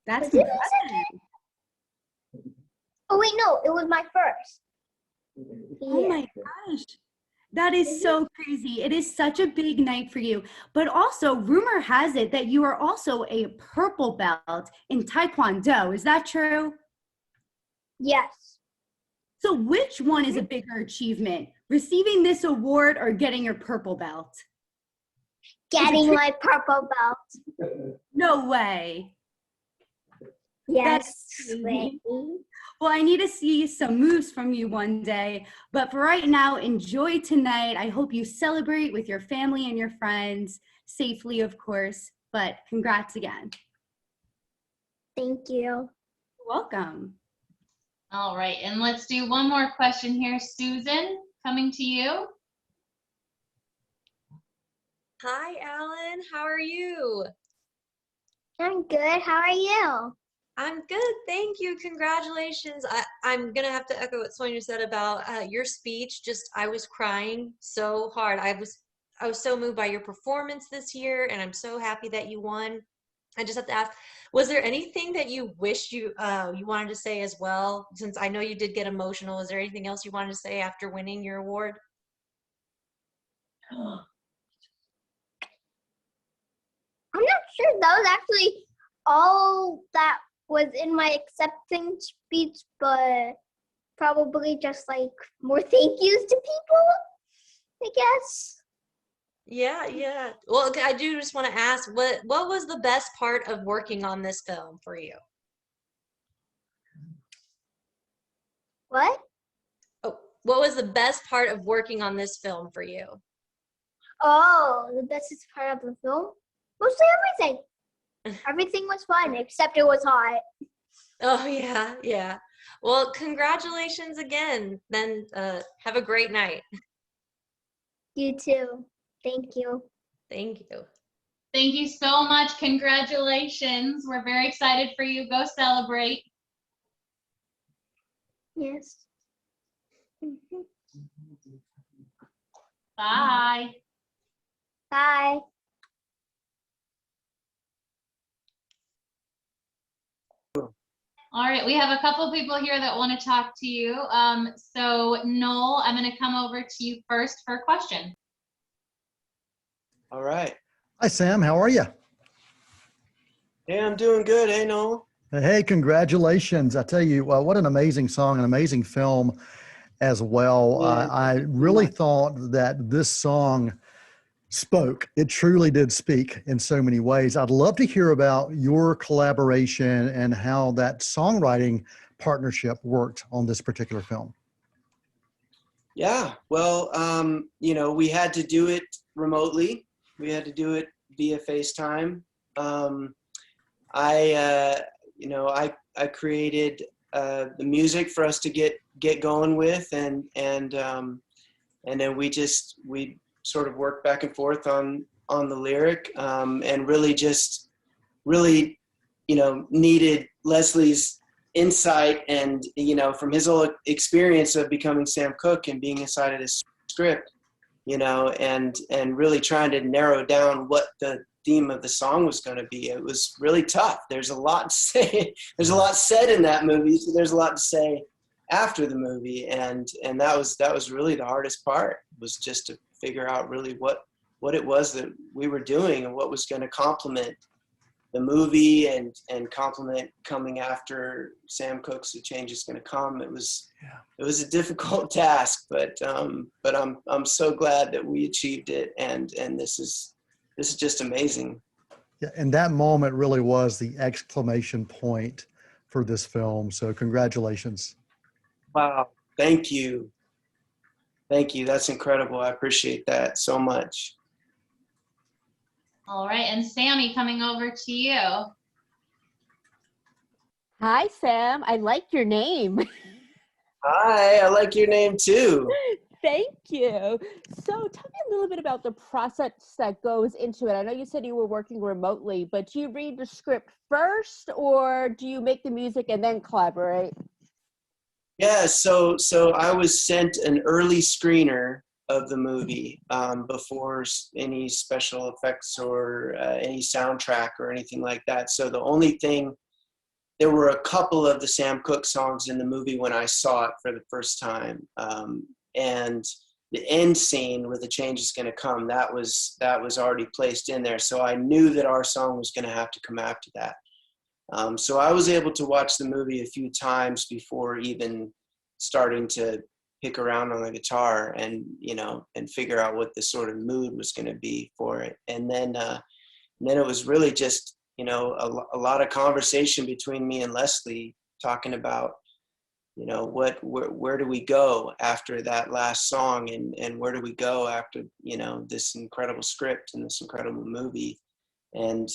Speaker 10: That's
Speaker 9: Was it my second? Oh, wait, no, it was my first.
Speaker 10: Oh my gosh. That is so crazy. It is such a big night for you. But also, rumor has it that you are also a purple belt in Taekwondo. Is that true?
Speaker 9: Yes.
Speaker 10: So which one is a bigger achievement? Receiving this award or getting your purple belt?
Speaker 9: Getting my purple belt.
Speaker 10: No way.
Speaker 9: Yes.
Speaker 10: Well, I need to see some moves from you one day. But for right now, enjoy tonight. I hope you celebrate with your family and your friends, safely, of course. But congrats again.
Speaker 9: Thank you.
Speaker 10: You're welcome.
Speaker 3: All right, and let's do one more question here. Susan, coming to you.
Speaker 2: Hi, Alan. How are you?
Speaker 9: I'm good. How are you?
Speaker 2: I'm good. Thank you. Congratulations. I'm going to have to echo what Sonia said about your speech. Just, I was crying so hard. I was so moved by your performance this year, and I'm so happy that you won. I just have to ask, was there anything that you wish you wanted to say as well? Since I know you did get emotional, is there anything else you wanted to say after winning your award?
Speaker 9: I'm not sure. That was actually all that was in my acceptance speech, but probably just like more thank yous to people, I guess.
Speaker 2: Yeah. Well, I do just want to ask, what was the best part of working on this film for you?
Speaker 9: What?
Speaker 2: Oh, what was the best part of working on this film for you?
Speaker 9: Oh, the best part of the film? Mostly everything. Everything was fun, except it was hot.
Speaker 2: Oh, yeah. Well, congratulations again. Then have a great night.
Speaker 9: You too. Thank you.
Speaker 2: Thank you.
Speaker 3: Thank you so much. Congratulations. We're very excited for you. Go celebrate.
Speaker 9: Yes.
Speaker 3: Bye.
Speaker 9: Bye.
Speaker 3: All right, we have a couple of people here that want to talk to you. So Noel, I'm going to come over to you first for a question.
Speaker 4: All right.
Speaker 12: Hi, Sam. How are you?
Speaker 4: Hey, I'm doing good. Hey, Noel.
Speaker 12: Hey, congratulations. I tell you, what an amazing song, an amazing film as well. I really thought that this song spoke. It truly did speak in so many ways. I'd love to hear about your collaboration and how that songwriting partnership worked on this particular film.
Speaker 4: Yeah, well, we had to do it remotely. We had to do it via FaceTime. I created the music for us to get going with, and then we sort of worked back and forth on the lyric, and really needed Leslie's insight and from his whole experience of becoming Sam Cooke and being inside of this script, and really trying to narrow down what the theme of the song was going to be. It was really tough. There's a lot to say. There's a lot said in that movie, so there's a lot to say after the movie, and that was really the hardest part, was just to figure out really what it was that we were doing and what was going to complement the movie and complement coming after Sam Cooke's The Change Is Going to Come. It was a difficult task, but I'm so glad that we achieved it, and this is just amazing.
Speaker 12: Yeah, and that moment really was the exclamation point for this film. So congratulations.
Speaker 4: Wow. Thank you. That's incredible. I appreciate that so much.
Speaker 3: All right, and Sammy, coming over to you.
Speaker 7: Hi, Sam. I like your name.
Speaker 4: Hi, I like your name too.
Speaker 7: Thank you. So tell me a little bit about the process that goes into it. I know you said you were working remotely, but do you read the script first, or do you make the music and then collaborate?
Speaker 4: Yeah, so I was sent an early screener of the movie before any special effects or any soundtrack or anything like that. So the only thing, there were a couple of the Sam Cooke songs in the movie when I saw it for the first time. And the end scene where The Change Is Going to Come, that was already placed in there. So I knew that our song was going to have to come after that. So I was able to watch the movie a few times before even starting to pick around on the guitar and, you know, and figure out what the sort of mood was going to be for it. And then it was really just, you know, a lot of conversation between me and Leslie talking about, you know, where do we go after that last song, and where do we go after, you know, this incredible script and this incredible movie. And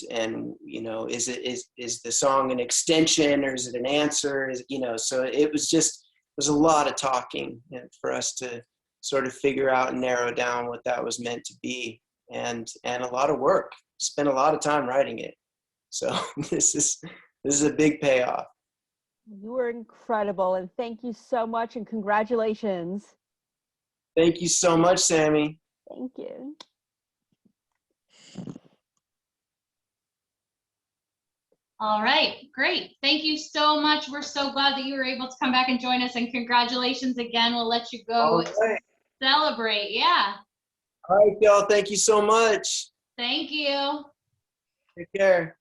Speaker 4: you know, is the song an extension or is it an answer? You know, so it was a lot of talking for us to sort of figure out and narrow down what that was meant to be, and a lot of work. Spent a lot of time writing it. So this is a big payoff.
Speaker 7: You were incredible, and thank you so much, and congratulations.
Speaker 4: Thank you so much, Sammy.
Speaker 7: Thank you.
Speaker 3: All right, great. Thank you so much. We're so glad that you were able to come back and join us, and congratulations again. We'll let you go celebrate. Yeah.
Speaker 4: All right, y'all. Thank you so much.
Speaker 3: Thank you.
Speaker 4: Take care.